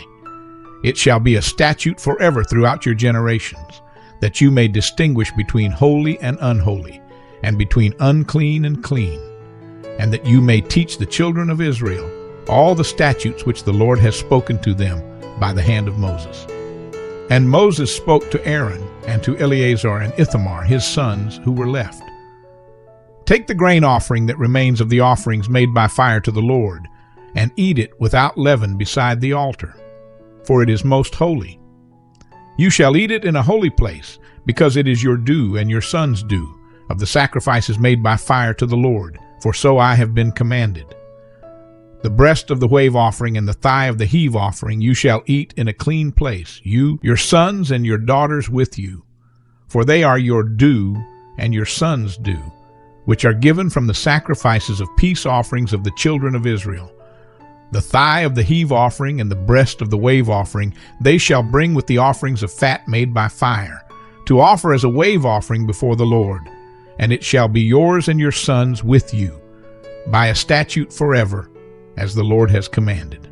It shall be a statute forever throughout your generations, that you may distinguish between holy and unholy, and between unclean and clean, and that you may teach the children of Israel all the statutes which the Lord has spoken to them by the hand of Moses." And Moses spoke to Aaron and to Eleazar and Ithamar, his sons, who were left. "Take the grain offering that remains of the offerings made by fire to the Lord, and eat it without leaven beside the altar, for it is most holy. You shall eat it in a holy place, because it is your due and your sons' due, of the sacrifices made by fire to the Lord, for so I have been commanded. The breast of the wave offering and the thigh of the heave offering you shall eat in a clean place, you, your sons, and your daughters with you, for they are your due and your sons' due, which are given from the sacrifices of peace offerings of the children of Israel. The thigh of the heave offering and the breast of the wave offering they shall bring with the offerings of fat made by fire, to offer as a wave offering before the Lord, and it shall be yours and your sons with you, by a statute forever, as the Lord has commanded."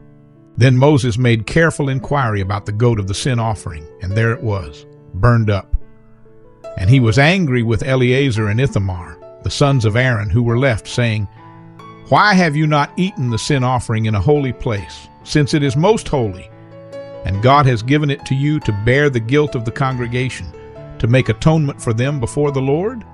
Then Moses made careful inquiry about the goat of the sin offering, and there it was, burned up. And he was angry with Eleazar and Ithamar, the sons of Aaron, who were left, saying, "Why have you not eaten the sin offering in a holy place, since it is most holy? And God has given it to you to bear the guilt of the congregation, to make atonement for them before the Lord?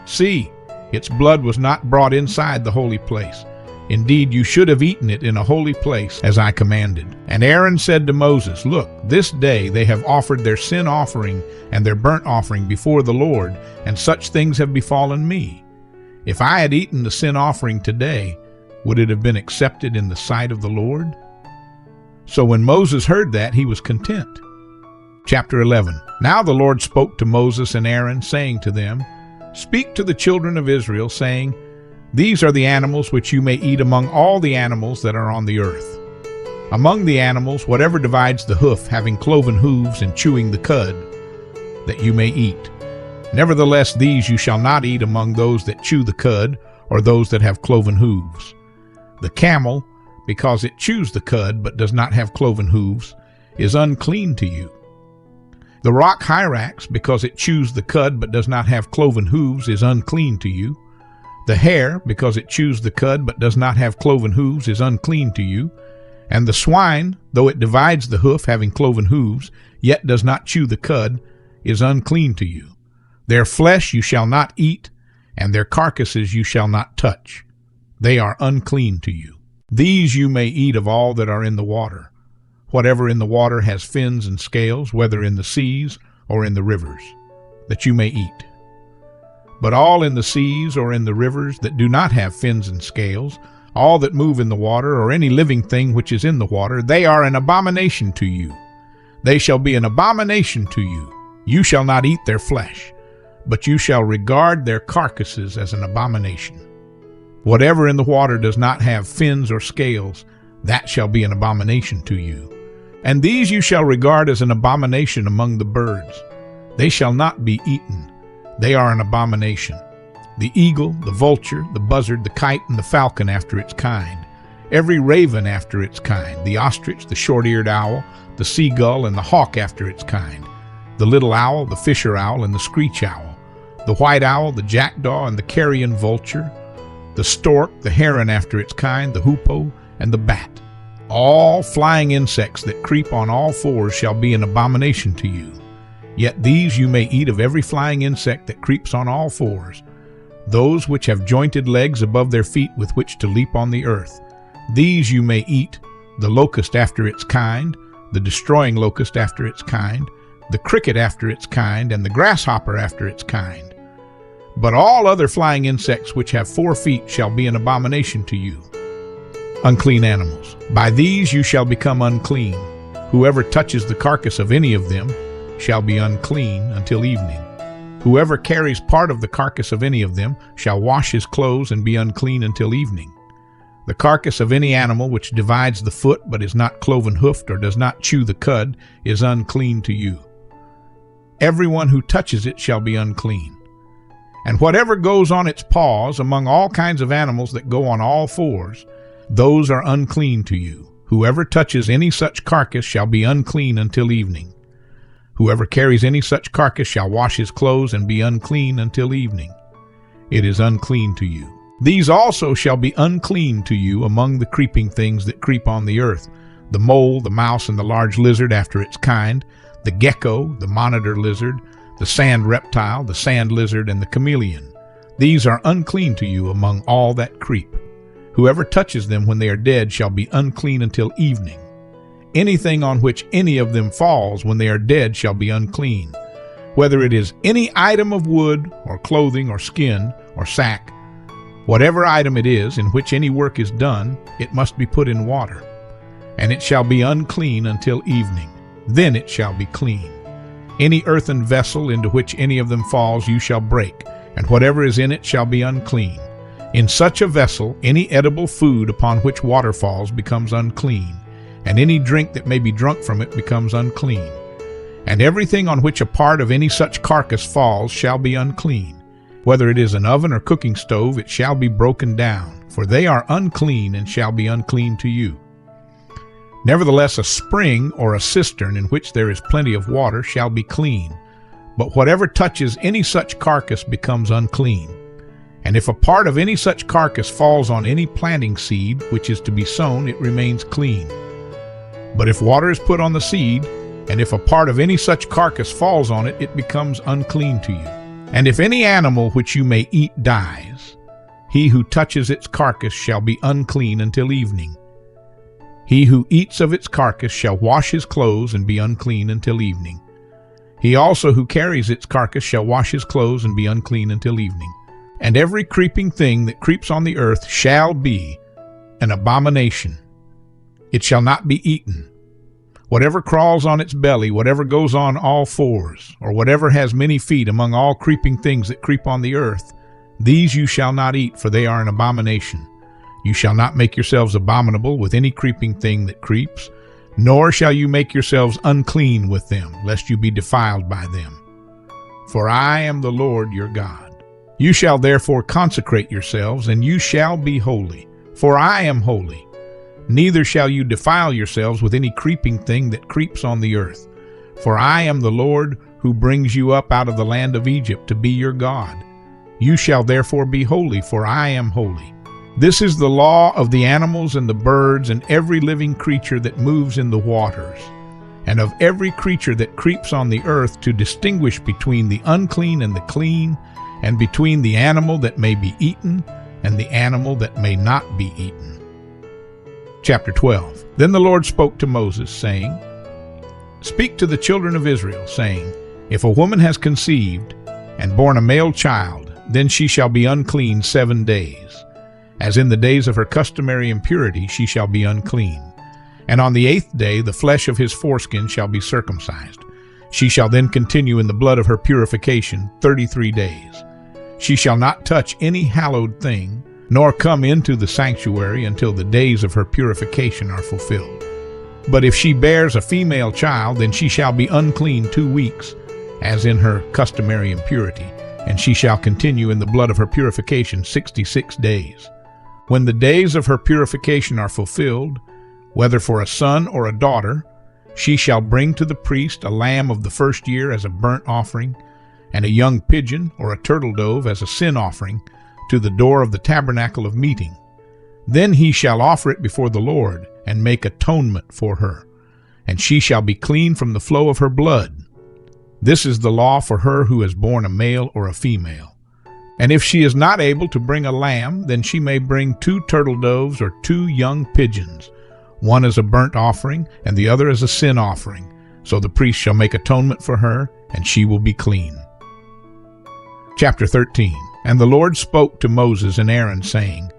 See, its blood was not brought inside the holy place. Indeed, you should have eaten it in a holy place, as I commanded." And Aaron said to Moses, "Look, this day they have offered their sin offering and their burnt offering before the Lord, and such things have befallen me. If I had eaten the sin offering today, would it have been accepted in the sight of the Lord?" So when Moses heard that, he was content. Chapter 11. Now the Lord spoke to Moses and Aaron, saying to them, "Speak to the children of Israel, saying, These are the animals which you may eat among all the animals that are on the earth. Among the animals, whatever divides the hoof, having cloven hooves and chewing the cud, that you may eat. Nevertheless, these you shall not eat among those that chew the cud, or those that have cloven hooves. The camel, because it chews the cud but does not have cloven hooves, is unclean to you. The rock hyrax, because it chews the cud but does not have cloven hooves, is unclean to you. The hare, because it chews the cud but does not have cloven hooves, is unclean to you. And the swine, though it divides the hoof, having cloven hooves, yet does not chew the cud, is unclean to you. Their flesh you shall not eat, and their carcasses you shall not touch. They are unclean to you. These you may eat of all that are in the water. Whatever in the water has fins and scales, whether in the seas or in the rivers, that you may eat. But all in the seas or in the rivers that do not have fins and scales, all that move in the water, or any living thing which is in the water, they are an abomination to you. They shall be an abomination to you. You shall not eat their flesh, but you shall regard their carcasses as an abomination. Whatever in the water does not have fins or scales, that shall be an abomination to you. And these you shall regard as an abomination among the birds. They shall not be eaten. They are an abomination. The eagle, the vulture, the buzzard, the kite, and the falcon after its kind, every raven after its kind, the ostrich, the short-eared owl, the seagull, and the hawk after its kind, the little owl, the fisher owl, and the screech owl, the white owl, the jackdaw, and the carrion vulture, the stork, the heron after its kind, the hoopoe, and the bat. All flying insects that creep on all fours shall be an abomination to you. Yet these you may eat of every flying insect that creeps on all fours, those which have jointed legs above their feet with which to leap on the earth. These you may eat, the locust after its kind, the destroying locust after its kind, the cricket after its kind, and the grasshopper after its kind. But all other flying insects which have 4 feet shall be an abomination to you. Unclean animals. By these you shall become unclean. Whoever touches the carcass of any of them shall be unclean until evening. Whoever carries part of the carcass of any of them shall wash his clothes and be unclean until evening. The carcass of any animal which divides the foot but is not cloven-hoofed or does not chew the cud is unclean to you. Everyone who touches it shall be unclean. And whatever goes on its paws among all kinds of animals that go on all fours, those are unclean to you. Whoever touches any such carcass shall be unclean until evening. Whoever carries any such carcass shall wash his clothes and be unclean until evening. It is unclean to you. These also shall be unclean to you among the creeping things that creep on the earth, the mole, the mouse, and the large lizard after its kind, the gecko, the monitor lizard, the sand reptile, the sand lizard, and the chameleon. These are unclean to you among all that creep. Whoever touches them when they are dead shall be unclean until evening. Anything on which any of them falls when they are dead shall be unclean. Whether it is any item of wood, or clothing, or skin, or sack, whatever item it is in which any work is done, it must be put in water, and it shall be unclean until evening. Then it shall be clean. Any earthen vessel into which any of them falls you shall break, and whatever is in it shall be unclean. In such a vessel any edible food upon which water falls becomes unclean, and any drink that may be drunk from it becomes unclean. And everything on which a part of any such carcass falls shall be unclean. Whether it is an oven or cooking stove, it shall be broken down, for they are unclean and shall be unclean to you. Nevertheless, a spring or a cistern in which there is plenty of water shall be clean, but whatever touches any such carcass becomes unclean. And if a part of any such carcass falls on any planting seed which is to be sown, it remains clean. But if water is put on the seed, and if a part of any such carcass falls on it, it becomes unclean to you. And if any animal which you may eat dies, he who touches its carcass shall be unclean until evening. He who eats of its carcass shall wash his clothes and be unclean until evening. He also who carries its carcass shall wash his clothes and be unclean until evening. And every creeping thing that creeps on the earth shall be an abomination. It shall not be eaten. Whatever crawls on its belly, whatever goes on all fours, or whatever has many feet among all creeping things that creep on the earth, these you shall not eat, for they are an abomination. You shall not make yourselves abominable with any creeping thing that creeps, nor shall you make yourselves unclean with them, lest you be defiled by them. for I am the Lord your God. You shall therefore consecrate yourselves, and you shall be holy, for I am holy. Neither shall you defile yourselves with any creeping thing that creeps on the earth, for I am the Lord who brings you up out of the land of Egypt to be your God. You shall therefore be holy, for I am holy. This is the law of the animals and the birds and every living creature that moves in the waters, and of every creature that creeps on the earth, to distinguish between the unclean and the clean, and between the animal that may be eaten and the animal that may not be eaten. Chapter 12. Then the Lord spoke to Moses, saying, Speak to the children of Israel, saying, If a woman has conceived and borne a male child, then she shall be unclean 7 days. As in the days of her customary impurity she shall be unclean. And on the 8th day the flesh of his foreskin shall be circumcised. She shall then continue in the blood of her purification 33 days. She shall not touch any hallowed thing, nor come into the sanctuary until the days of her purification are fulfilled. But if she bears a female child, then she shall be unclean 2 weeks, as in her customary impurity, and she shall continue in the blood of her purification 66 days. When the days of her purification are fulfilled, whether for a son or a daughter, she shall bring to the priest a lamb of the first year as a burnt offering, and a young pigeon or a turtle dove as a sin offering to the door of the tabernacle of meeting. Then he shall offer it before the Lord and make atonement for her, and she shall be clean from the flow of her blood. This is the law for her who has borne a male or a female. And if she is not able to bring a lamb, then she may bring 2 turtle doves or 2 young pigeons, one as a burnt offering and the other as a sin offering. So the priest shall make atonement for her, and she will be clean. Chapter 13. And the Lord spoke to Moses and Aaron, saying,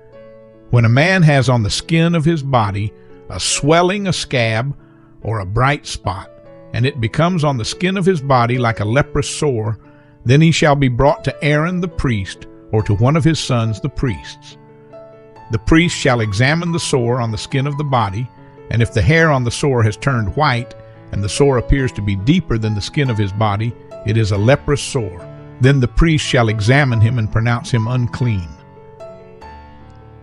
When a man has on the skin of his body a swelling, a scab, or a bright spot, and it becomes on the skin of his body like a leprous sore, then he shall be brought to Aaron the priest, or to one of his sons the priests. The priest shall examine the sore on the skin of the body, and if the hair on the sore has turned white, and the sore appears to be deeper than the skin of his body, it is a leprous sore. Then the priest shall examine him and pronounce him unclean.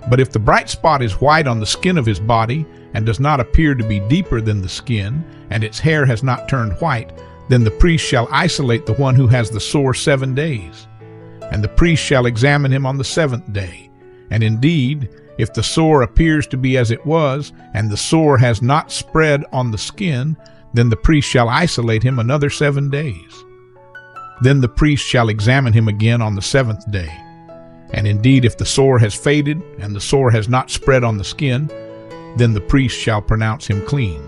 But if the bright spot is white on the skin of his body, and does not appear to be deeper than the skin, and its hair has not turned white, then the priest shall isolate the one who has the sore 7 days. And the priest shall examine him on the 7th day. And indeed, if the sore appears to be as it was, and the sore has not spread on the skin, then the priest shall isolate him another 7 days. Then the priest shall examine him again on the 7th day. And indeed, if the sore has faded, and the sore has not spread on the skin, then the priest shall pronounce him clean.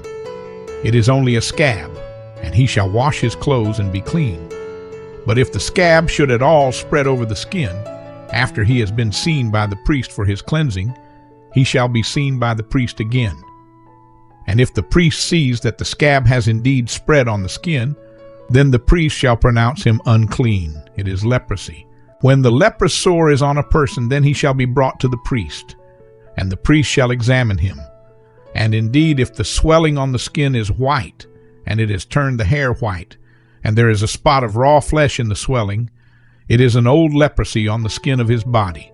It is only a scab, and he shall wash his clothes and be clean. But if the scab should at all spread over the skin, after he has been seen by the priest for his cleansing, he shall be seen by the priest again. And if the priest sees that the scab has indeed spread on the skin, then the priest shall pronounce him unclean. It is leprosy. When the leprous sore is on a person, then he shall be brought to the priest, and the priest shall examine him. And indeed, if the swelling on the skin is white, and it has turned the hair white, and there is a spot of raw flesh in the swelling, it is an old leprosy on the skin of his body.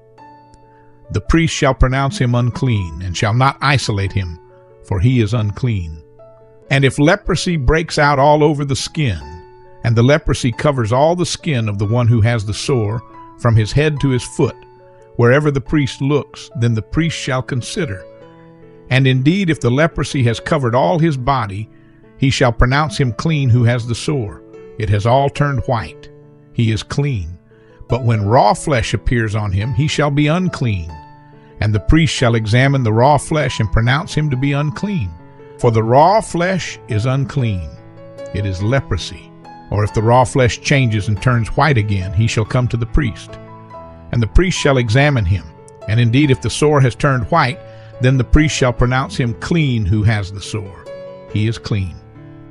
The priest shall pronounce him unclean, and shall not isolate him, for he is unclean. And if leprosy breaks out all over the skin, and the leprosy covers all the skin of the one who has the sore, from his head to his foot, wherever the priest looks, then the priest shall consider. And indeed, if the leprosy has covered all his body, he shall pronounce him clean who has the sore. It has all turned white. He is clean. But when raw flesh appears on him, he shall be unclean. And the priest shall examine the raw flesh and pronounce him to be unclean. For the raw flesh is unclean. It is leprosy. Or if the raw flesh changes and turns white again, he shall come to the priest. And the priest shall examine him. And indeed, if the sore has turned white, then the priest shall pronounce him clean who has the sore. He is clean.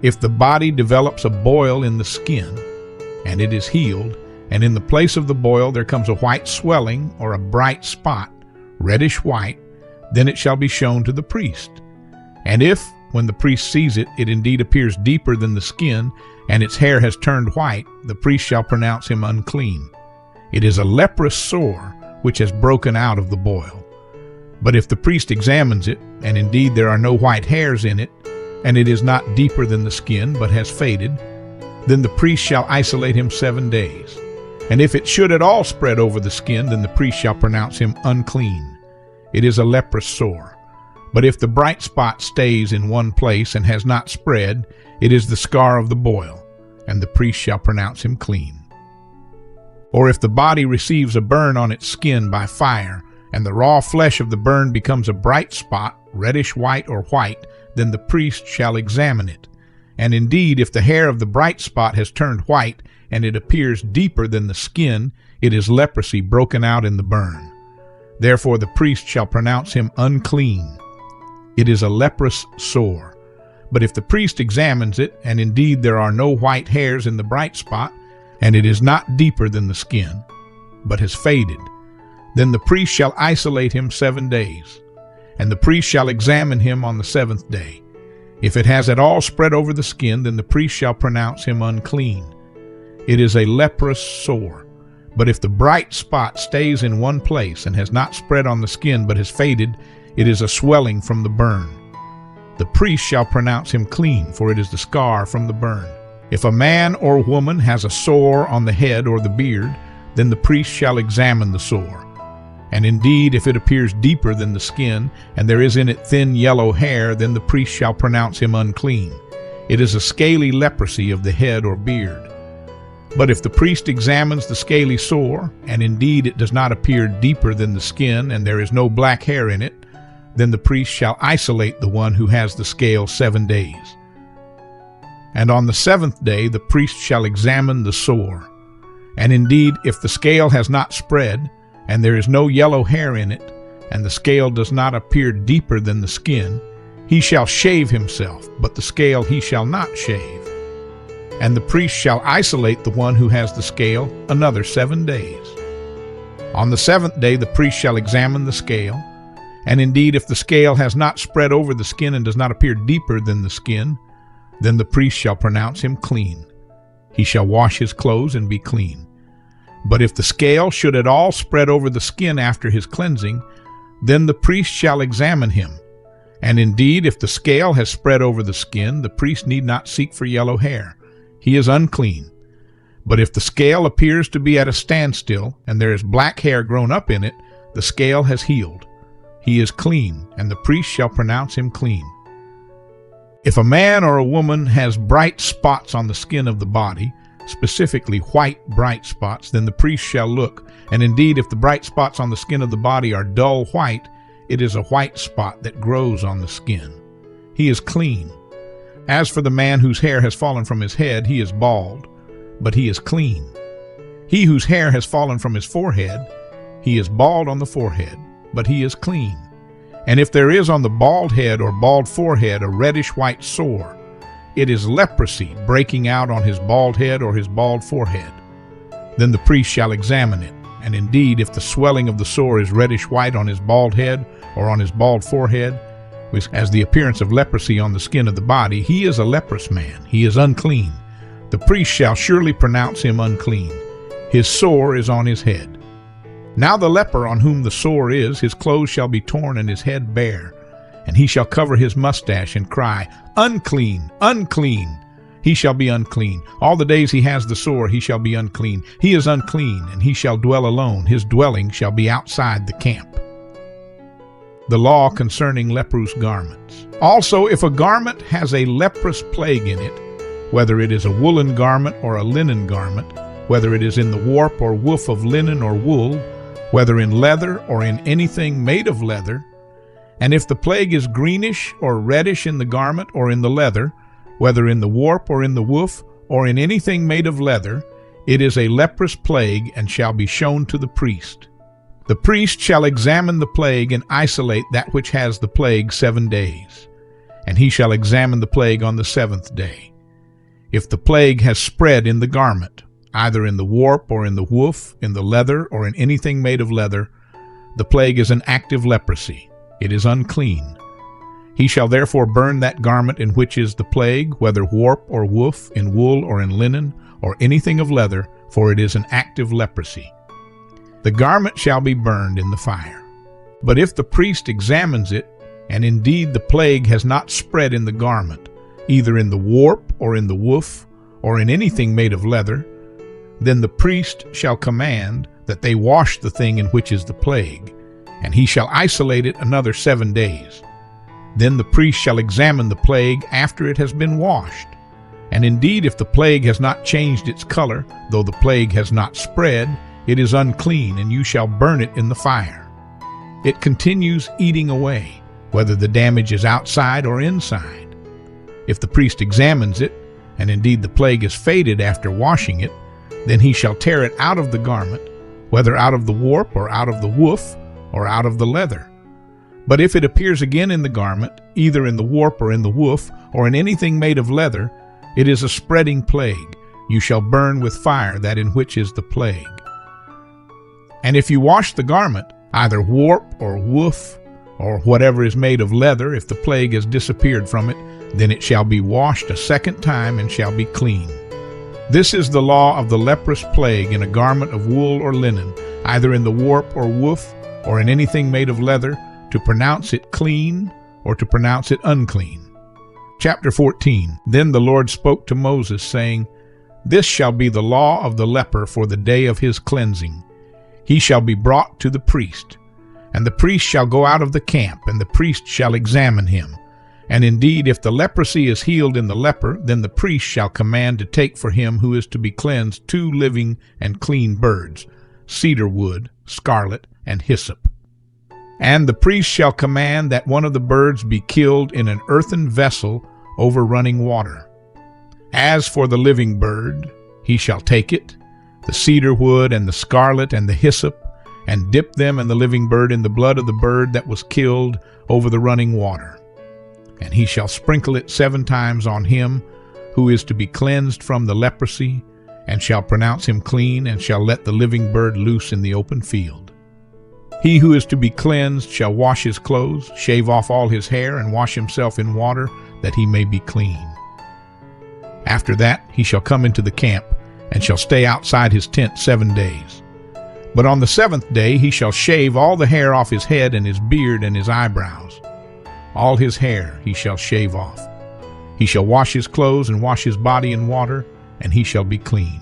If the body develops a boil in the skin, and it is healed, and in the place of the boil there comes a white swelling or a bright spot, reddish white, then it shall be shown to the priest. And if, when the priest sees it, it indeed appears deeper than the skin, and its hair has turned white, the priest shall pronounce him unclean. It is a leprous sore which has broken out of the boil. But if the priest examines it, and indeed there are no white hairs in it, and it is not deeper than the skin, but has faded, then the priest shall isolate him 7 days. And if it should at all spread over the skin, then the priest shall pronounce him unclean. It is a leprous sore. But if the bright spot stays in one place and has not spread, it is the scar of the boil, and the priest shall pronounce him clean. Or if the body receives a burn on its skin by fire, and the raw flesh of the burn becomes a bright spot, reddish white or white, then the priest shall examine it. And indeed, if the hair of the bright spot has turned white, and it appears deeper than the skin, it is leprosy broken out in the burn. Therefore the priest shall pronounce him unclean. It is a leprous sore. But if the priest examines it, and indeed there are no white hairs in the bright spot, and it is not deeper than the skin, but has faded, then the priest shall isolate him 7 days, and the priest shall examine him on the 7th day. If it has at all spread over the skin, then the priest shall pronounce him unclean. It is a leprous sore. But if the bright spot stays in one place and has not spread on the skin but has faded, it is a swelling from the burn. The priest shall pronounce him clean, for it is the scar from the burn. If a man or woman has a sore on the head or the beard, then the priest shall examine the sore. And indeed, if it appears deeper than the skin, and there is in it thin yellow hair, then the priest shall pronounce him unclean. It is a scaly leprosy of the head or beard. But if the priest examines the scaly sore, and indeed it does not appear deeper than the skin, and there is no black hair in it, then the priest shall isolate the one who has the scale 7 days. And on the 7th day the priest shall examine the sore. And indeed, if the scale has not spread, and there is no yellow hair in it, and the scale does not appear deeper than the skin, he shall shave himself, but the scale he shall not shave. And the priest shall isolate the one who has the scale another 7 days. On the 7th day the priest shall examine the scale, and indeed if the scale has not spread over the skin and does not appear deeper than the skin, then the priest shall pronounce him clean. He shall wash his clothes and be clean. But if the scale should at all spread over the skin after his cleansing, then the priest shall examine him. And indeed, if the scale has spread over the skin, the priest need not seek for yellow hair. He is unclean. But if the scale appears to be at a standstill, and there is black hair grown up in it, the scale has healed. He is clean, and the priest shall pronounce him clean. If a man or a woman has bright spots on the skin of the body, specifically white bright spots, then the priest shall look, and indeed if the bright spots on the skin of the body are dull white, it is a white spot that grows on the skin. He is clean. As for the man whose hair has fallen from his head, he is bald, but he is clean. He whose hair has fallen from his forehead, he is bald on the forehead, but he is clean. And if there is on the bald head or bald forehead a reddish white sore, it is leprosy breaking out on his bald head or his bald forehead. Then the priest shall examine it, and indeed if the swelling of the sore is reddish white on his bald head or on his bald forehead, which has the appearance of leprosy on the skin of the body, he is a leprous man. He is unclean. The priest shall surely pronounce him unclean. His sore is on his head. Now the leper on whom the sore is, his clothes shall be torn and his head bare, and he shall cover his mustache and cry, Unclean, unclean. He shall be unclean. All the days he has the sore, he shall be unclean. He is unclean, and he shall dwell alone. His dwelling shall be outside the camp. The law concerning leprous garments. Also, if a garment has a leprous plague in it, whether it is a woolen garment or a linen garment, whether it is in the warp or woof of linen or wool, whether in leather or in anything made of leather, and if the plague is greenish or reddish in the garment or in the leather, whether in the warp or in the woof or in anything made of leather, it is a leprous plague and shall be shown to the priest. The priest shall examine the plague and isolate that which has the plague 7 days, and he shall examine the plague on the 7th day. If the plague has spread in the garment, either in the warp or in the woof, in the leather or in anything made of leather, the plague is an active leprosy. It is unclean. He shall therefore burn that garment in which is the plague, whether warp or woof, in wool or in linen, or anything of leather, for it is an active leprosy. The garment shall be burned in the fire. But if the priest examines it, and indeed the plague has not spread in the garment, either in the warp or in the woof, or in anything made of leather, then the priest shall command that they wash the thing in which is the plague, and he shall isolate it another 7 days. Then the priest shall examine the plague after it has been washed. And indeed, if the plague has not changed its color, though the plague has not spread, it is unclean, and you shall burn it in the fire. It continues eating away, whether the damage is outside or inside. If the priest examines it, and indeed the plague is faded after washing it, then he shall tear it out of the garment, whether out of the warp or out of the woof or out of the leather. But if it appears again in the garment, either in the warp or in the woof, or in anything made of leather, it is a spreading plague. You shall burn with fire that in which is the plague. And if you wash the garment, either warp or woof, or whatever is made of leather, if the plague has disappeared from it, then it shall be washed a second time and shall be clean. This is the law of the leprous plague in a garment of wool or linen, either in the warp or woof, or in anything made of leather, to pronounce it clean or to pronounce it unclean. Chapter 14. Then the Lord spoke to Moses, saying, This shall be the law of the leper for the day of his cleansing. He shall be brought to the priest, and the priest shall go out of the camp, and the priest shall examine him. And indeed, if the leprosy is healed in the leper, then the priest shall command to take for him who is to be cleansed 2 living and clean birds, cedar wood, scarlet, and hyssop. And the priest shall command that one of the birds be killed in an earthen vessel over running water. As for the living bird, he shall take it, the cedar wood and the scarlet and the hyssop, and dip them and the living bird in the blood of the bird that was killed over the running water. And he shall sprinkle it 7 times on him who is to be cleansed from the leprosy, and shall pronounce him clean, and shall let the living bird loose in the open field. He who is to be cleansed shall wash his clothes, shave off all his hair, and wash himself in water, that he may be clean. After that he shall come into the camp, and shall stay outside his tent 7 days. But on the 7th day he shall shave all the hair off his head, and his beard, and his eyebrows. All his hair he shall shave off. He shall wash his clothes, and wash his body in water, and he shall be clean.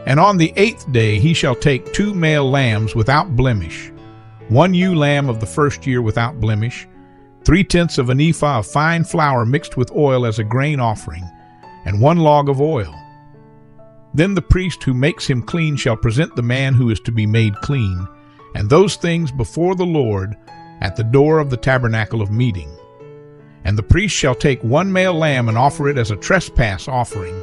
And on the 8th day he shall take 2 male lambs without blemish, 1 ewe lamb of the 1st year without blemish, 3/10 of an ephah of fine flour mixed with oil as a grain offering, and 1 log of oil. Then the priest who makes him clean shall present the man who is to be made clean, and those things before the Lord at the door of the tabernacle of meeting. And the priest shall take 1 male lamb and offer it as a trespass offering,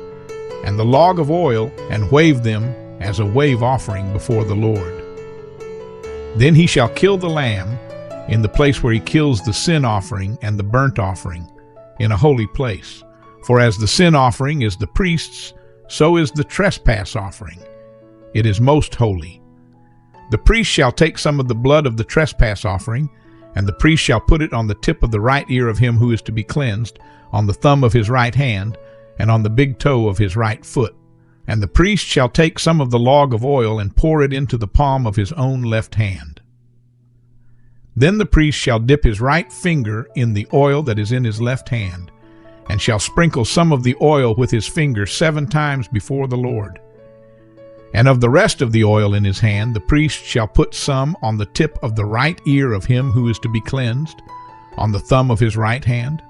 and the log of oil, and wave them as a wave offering before the Lord. Then he shall kill the lamb in the place where he kills the sin offering and the burnt offering, in a holy place. For as the sin offering is the priest's, so is the trespass offering. It is most holy. The priest shall take some of the blood of the trespass offering, and the priest shall put it on the tip of the right ear of him who is to be cleansed, on the thumb of his right hand, and on the big toe of his right foot. And the priest shall take some of the log of oil and pour it into the palm of his own left hand. Then the priest shall dip his right finger in the oil that is in his left hand, and shall sprinkle some of the oil with his finger 7 times before the Lord. And of the rest of the oil in his hand the priest shall put some on the tip of the right ear of him who is to be cleansed, on the thumb of his right hand,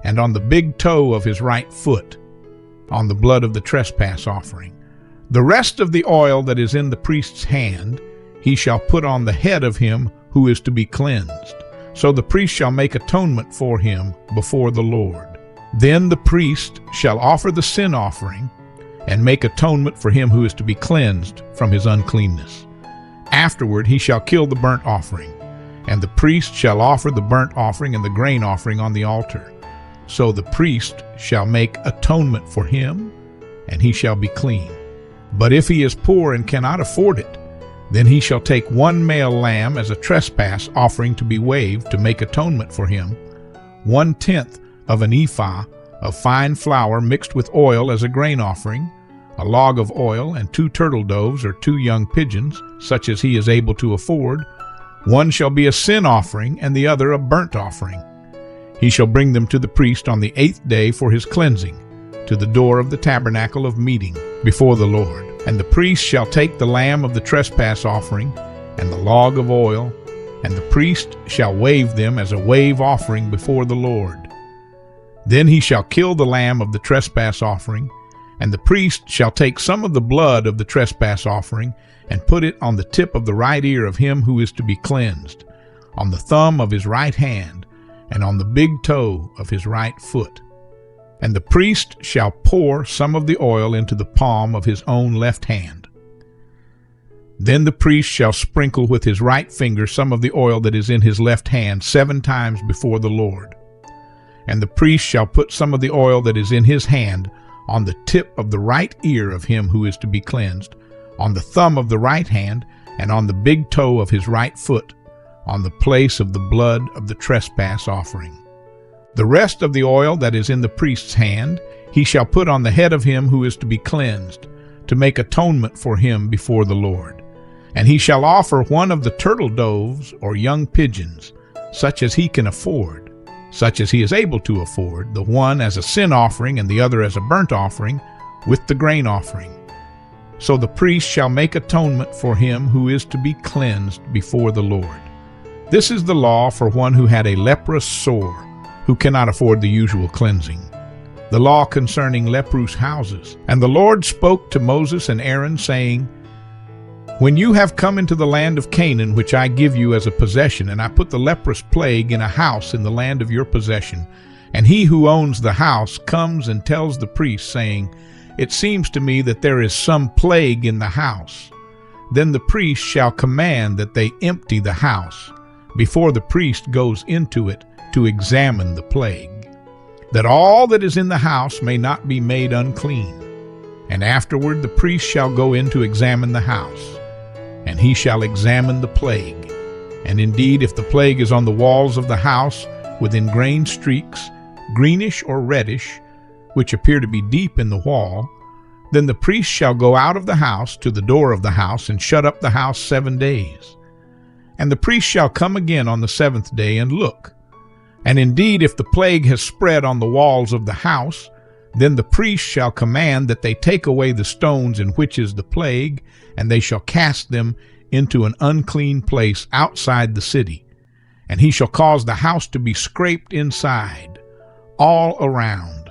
and on the big toe of his right foot, on the blood of the trespass offering. The rest of the oil that is in the priest's hand he shall put on the head of him who is to be cleansed. So the priest shall make atonement for him before the Lord. Then the priest shall offer the sin offering, and make atonement for him who is to be cleansed from his uncleanness. Afterward he shall kill the burnt offering, and the priest shall offer the burnt offering and the grain offering on the altar. So the priest shall make atonement for him, and he shall be clean. But if he is poor and cannot afford it, then he shall take 1 male lamb as a trespass offering to be waved to make atonement for him, 1/10 of an ephah of fine flour mixed with oil as a grain offering, a log of oil, and 2 turtle doves or 2 young pigeons, such as he is able to afford. One shall be a sin offering, and the other a burnt offering. He shall bring them to the priest on the 8th day for his cleansing, to the door of the tabernacle of meeting before the Lord. And the priest shall take the lamb of the trespass offering, and the log of oil, and the priest shall wave them as a wave offering before the Lord. Then he shall kill the lamb of the trespass offering, and the priest shall take some of the blood of the trespass offering and put it on the tip of the right ear of him who is to be cleansed, on the thumb of his right hand, and on the big toe of his right foot. And the priest shall pour some of the oil into the palm of his own left hand. Then the priest shall sprinkle with his right finger some of the oil that is in his left hand 7 times before the Lord. And the priest shall put some of the oil that is in his hand on the tip of the right ear of him who is to be cleansed, on the thumb of the right hand, and on the big toe of his right foot, on the place of the blood of the trespass offering. The rest of the oil that is in the priest's hand he shall put on the head of him who is to be cleansed, to make atonement for him before the Lord. And he shall offer one of the turtle doves or young pigeons, such as he can afford, such as he is able to afford, the one as a sin offering and the other as a burnt offering, with the grain offering. So the priest shall make atonement for him who is to be cleansed before the Lord. This is the law for one who had a leprous sore, who cannot afford the usual cleansing. The law concerning leprous houses. And the Lord spoke to Moses and Aaron, saying, When you have come into the land of Canaan, which I give you as a possession, and I put the leprous plague in a house in the land of your possession, and he who owns the house comes and tells the priest, saying, It seems to me that there is some plague in the house. Then the priest shall command that they empty the house, before the priest goes into it to examine the plague, that all that is in the house may not be made unclean. And afterward the priest shall go in to examine the house, and he shall examine the plague. And indeed, if the plague is on the walls of the house with ingrained streaks, greenish or reddish, which appear to be deep in the wall, then the priest shall go out of the house to the door of the house and shut up the house 7 days. And the priest shall come again on the 7th day and look. And indeed, if the plague has spread on the walls of the house, then the priest shall command that they take away the stones in which is the plague, and they shall cast them into an unclean place outside the city. And he shall cause the house to be scraped inside, all around.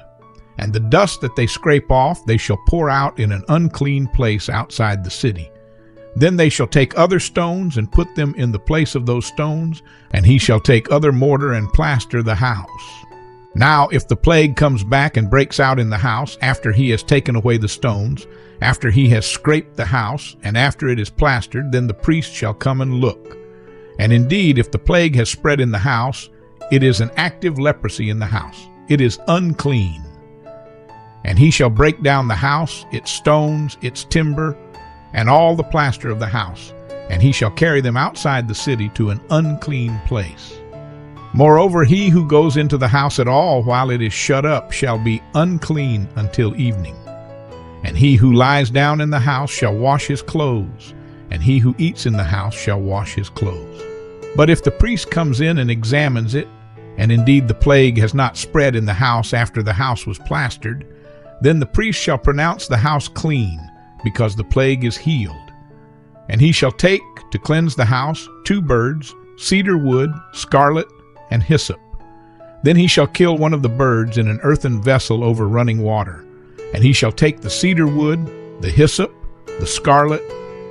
And the dust that they scrape off they shall pour out in an unclean place outside the city. Then they shall take other stones and put them in the place of those stones, and he shall take other mortar and plaster the house. Now if the plague comes back and breaks out in the house, after he has taken away the stones, after he has scraped the house, and after it is plastered, then the priest shall come and look. And indeed, if the plague has spread in the house, it is an active leprosy in the house. It is unclean. And he shall break down the house, its stones, its timber, and all the plaster of the house, and he shall carry them outside the city to an unclean place. Moreover, he who goes into the house at all while it is shut up shall be unclean until evening. And he who lies down in the house shall wash his clothes, and he who eats in the house shall wash his clothes. But if the priest comes in and examines it, and indeed the plague has not spread in the house after the house was plastered, then the priest shall pronounce the house clean, because the plague is healed. And he shall take, to cleanse the house, 2 birds, cedar wood, scarlet, and hyssop. Then he shall kill one of the birds in an earthen vessel over running water. And he shall take the cedar wood, the hyssop, the scarlet,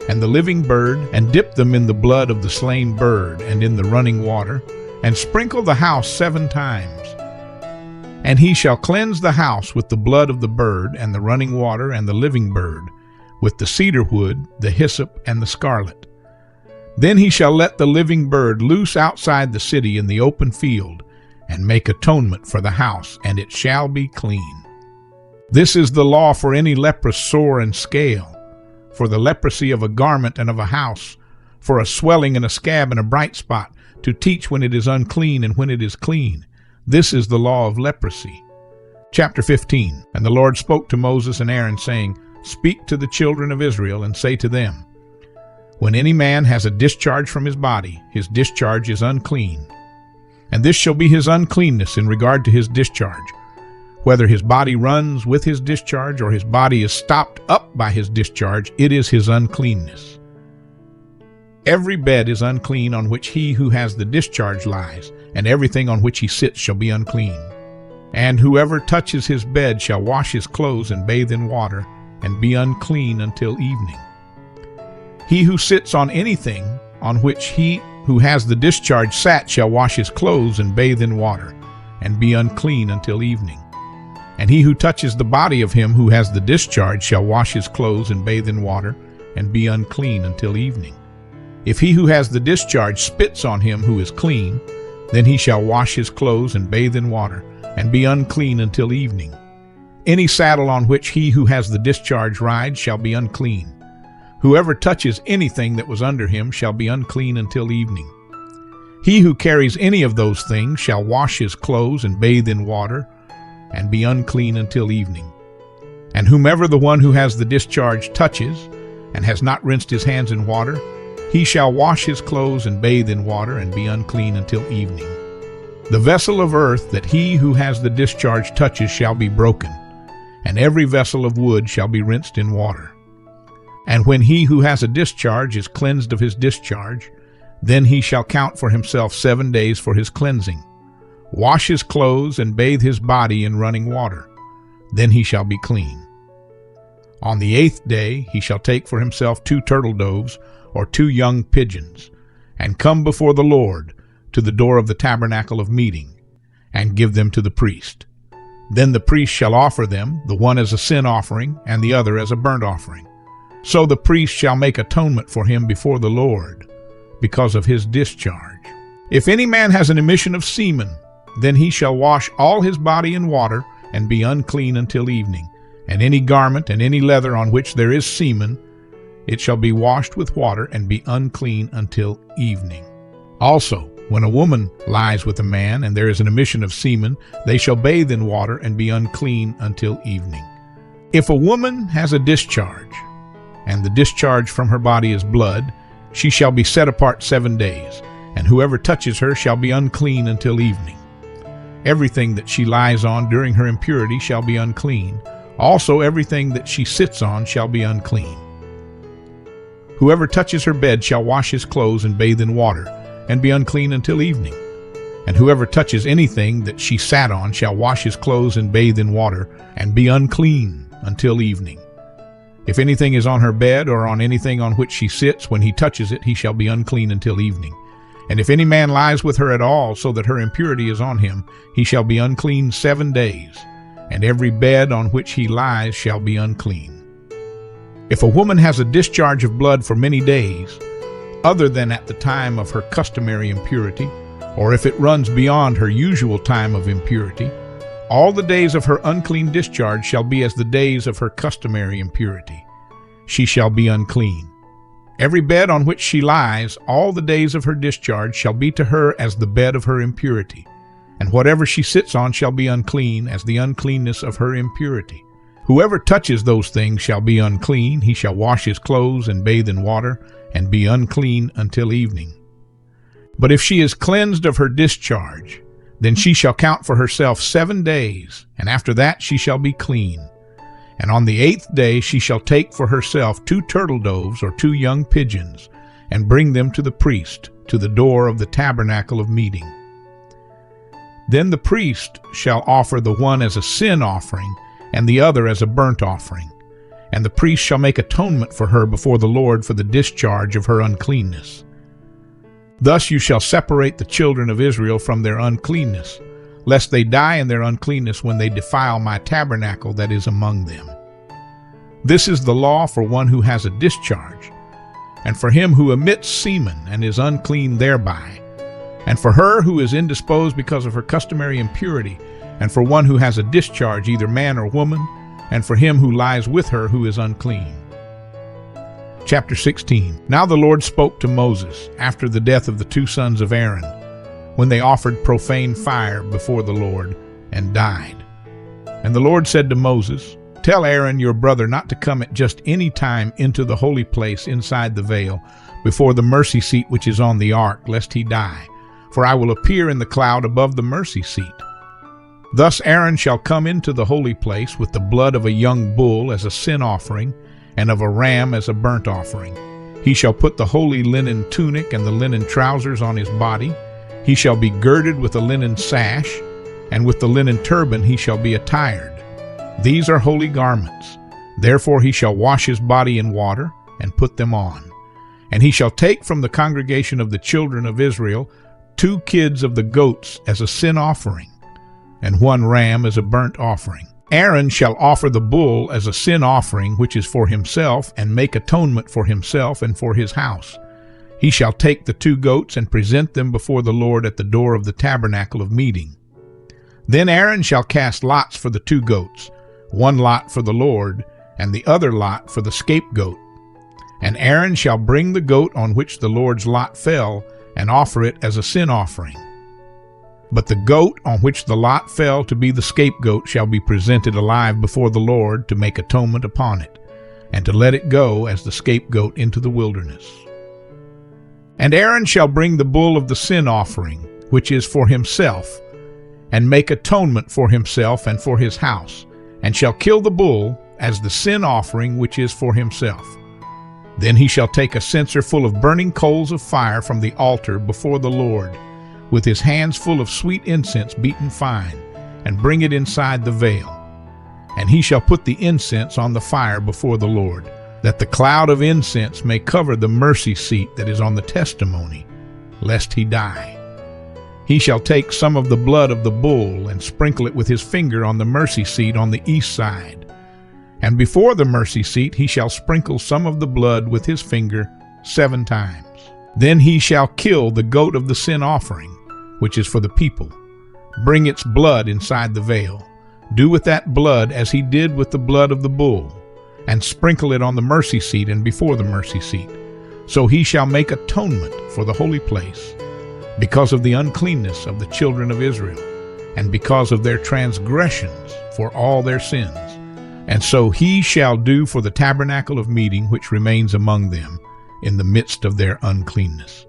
and the living bird, and dip them in the blood of the slain bird and in the running water, and sprinkle the house 7 times. And he shall cleanse the house with the blood of the bird, and the running water, and the living bird, with the cedar wood, the hyssop, and the scarlet. Then he shall let the living bird loose outside the city in the open field, and make atonement for the house, and it shall be clean. This is the law for any leprous sore and scale, for the leprosy of a garment and of a house, for a swelling and a scab and a bright spot, to teach when it is unclean and when it is clean, This is the law of leprosy. Chapter 15. And the Lord spoke to Moses and Aaron, saying, Speak to the children of Israel, and say to them, When any man has a discharge from his body, his discharge is unclean. And this shall be his uncleanness in regard to his discharge. Whether his body runs with his discharge, or his body is stopped up by his discharge, it is his uncleanness. Every bed is unclean on which he who has the discharge lies, and everything on which he sits shall be unclean. And whoever touches his bed shall wash his clothes and bathe in water, and be unclean until evening. He who sits on anything on which he who has the discharge sat shall wash his clothes and bathe in water, and be unclean until evening. And he who touches the body of him who has the discharge shall wash his clothes and bathe in water, and be unclean until evening. If he who has the discharge spits on him who is clean, then he shall wash his clothes and bathe in water, and be unclean until evening. Any saddle on which he who has the discharge rides shall be unclean. Whoever touches anything that was under him shall be unclean until evening. He who carries any of those things shall wash his clothes and bathe in water, and be unclean until evening. And whomever the one who has the discharge touches, and has not rinsed his hands in water, he shall wash his clothes and bathe in water, and be unclean until evening. The vessel of earth that he who has the discharge touches shall be broken, and every vessel of wood shall be rinsed in water. And when he who has a discharge is cleansed of his discharge, then he shall count for himself 7 days for his cleansing, wash his clothes, and bathe his body in running water. Then he shall be clean. On the 8th day he shall take for himself 2 turtle doves, or 2 young pigeons, and come before the Lord to the door of the tabernacle of meeting, and give them to the priest. Then the priest shall offer them, the one as a sin offering, and the other as a burnt offering. So the priest shall make atonement for him before the Lord, because of his discharge. If any man has an emission of semen, then he shall wash all his body in water, and be unclean until evening. And any garment and any leather on which there is semen, it shall be washed with water, and be unclean until evening. Also, when a woman lies with a man, and there is an emission of semen, they shall bathe in water, and be unclean until evening. If a woman has a discharge, and the discharge from her body is blood, she shall be set apart 7 days, and whoever touches her shall be unclean until evening. Everything that she lies on during her impurity shall be unclean. Also everything that she sits on shall be unclean. Whoever touches her bed shall wash his clothes and bathe in water, and be unclean until evening. And whoever touches anything that she sat on shall wash his clothes and bathe in water, and be unclean until evening. If anything is on her bed, or on anything on which she sits, when he touches it, he shall be unclean until evening. And if any man lies with her at all, so that her impurity is on him, he shall be unclean 7 days, and every bed on which he lies shall be unclean. If a woman has a discharge of blood for many days, other than at the time of her customary impurity, or if it runs beyond her usual time of impurity, all the days of her unclean discharge shall be as the days of her customary impurity. She shall be unclean. Every bed on which she lies, all the days of her discharge, shall be to her as the bed of her impurity, and whatever she sits on shall be unclean as the uncleanness of her impurity. Whoever touches those things shall be unclean. He shall wash his clothes and bathe in water, and be unclean until evening. But if she is cleansed of her discharge, then she shall count for herself 7 days, and after that she shall be clean. And on the 8th day she shall take for herself 2 turtle doves, or 2 young pigeons, and bring them to the priest, to the door of the tabernacle of meeting. Then the priest shall offer the one as a sin offering, and the other as a burnt offering. And the priest shall make atonement for her before the Lord for the discharge of her uncleanness. Thus you shall separate the children of Israel from their uncleanness, lest they die in their uncleanness when they defile my tabernacle that is among them. This is the law for one who has a discharge, and for him who emits semen and is unclean thereby, and for her who is indisposed because of her customary impurity, and for one who has a discharge, either man or woman, and for him who lies with her who is unclean. Chapter 16. Now the Lord spoke to Moses after the death of the 2 sons of Aaron, when they offered profane fire before the Lord, and died. And the Lord said to Moses, Tell Aaron your brother not to come at just any time into the holy place inside the veil, before the mercy seat which is on the ark, lest he die. For I will appear in the cloud above the mercy seat. Thus Aaron shall come into the holy place with the blood of a young bull as a sin offering, and of a ram as a burnt offering. He shall put the holy linen tunic and the linen trousers on his body. He shall be girded with a linen sash, and with the linen turban he shall be attired. These are holy garments. Therefore he shall wash his body in water, and put them on. And he shall take from the congregation of the children of Israel 2 kids of the goats as a sin offering, and 1 ram as a burnt offering. Aaron shall offer the bull as a sin offering, which is for himself, and make atonement for himself and for his house. He shall take the 2 goats and present them before the Lord at the door of the tabernacle of meeting. Then Aaron shall cast lots for the 2 goats, 1 lot for the Lord, and the other lot for the scapegoat. And Aaron shall bring the goat on which the Lord's lot fell, and offer it as a sin offering. But the goat on which the lot fell to be the scapegoat shall be presented alive before the Lord to make atonement upon it, and to let it go as the scapegoat into the wilderness. And Aaron shall bring the bull of the sin offering, which is for himself, and make atonement for himself and for his house, and shall kill the bull as the sin offering which is for himself. Then he shall take a censer full of burning coals of fire from the altar before the Lord, with his hands full of sweet incense beaten fine, and bring it inside the veil. And he shall put the incense on the fire before the Lord, that the cloud of incense may cover the mercy seat that is on the testimony, lest he die. He shall take some of the blood of the bull and sprinkle it with his finger on the mercy seat on the east side. And before the mercy seat he shall sprinkle some of the blood with his finger 7 times. Then he shall kill the goat of the sin offering, which is for the people. Bring its blood inside the veil. Do with that blood as he did with the blood of the bull, and sprinkle it on the mercy seat and before the mercy seat. So he shall make atonement for the holy place, because of the uncleanness of the children of Israel, and because of their transgressions for all their sins. And so he shall do for the tabernacle of meeting which remains among them in the midst of their uncleanness.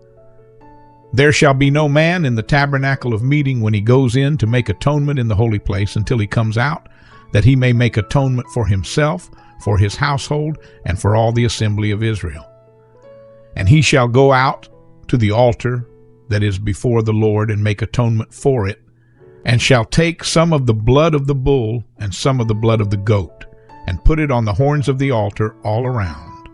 There shall be no man in the tabernacle of meeting when he goes in to make atonement in the holy place until he comes out, that he may make atonement for himself, for his household, and for all the assembly of Israel. And he shall go out to the altar that is before the Lord and make atonement for it, and shall take some of the blood of the bull and some of the blood of the goat, and put it on the horns of the altar all around.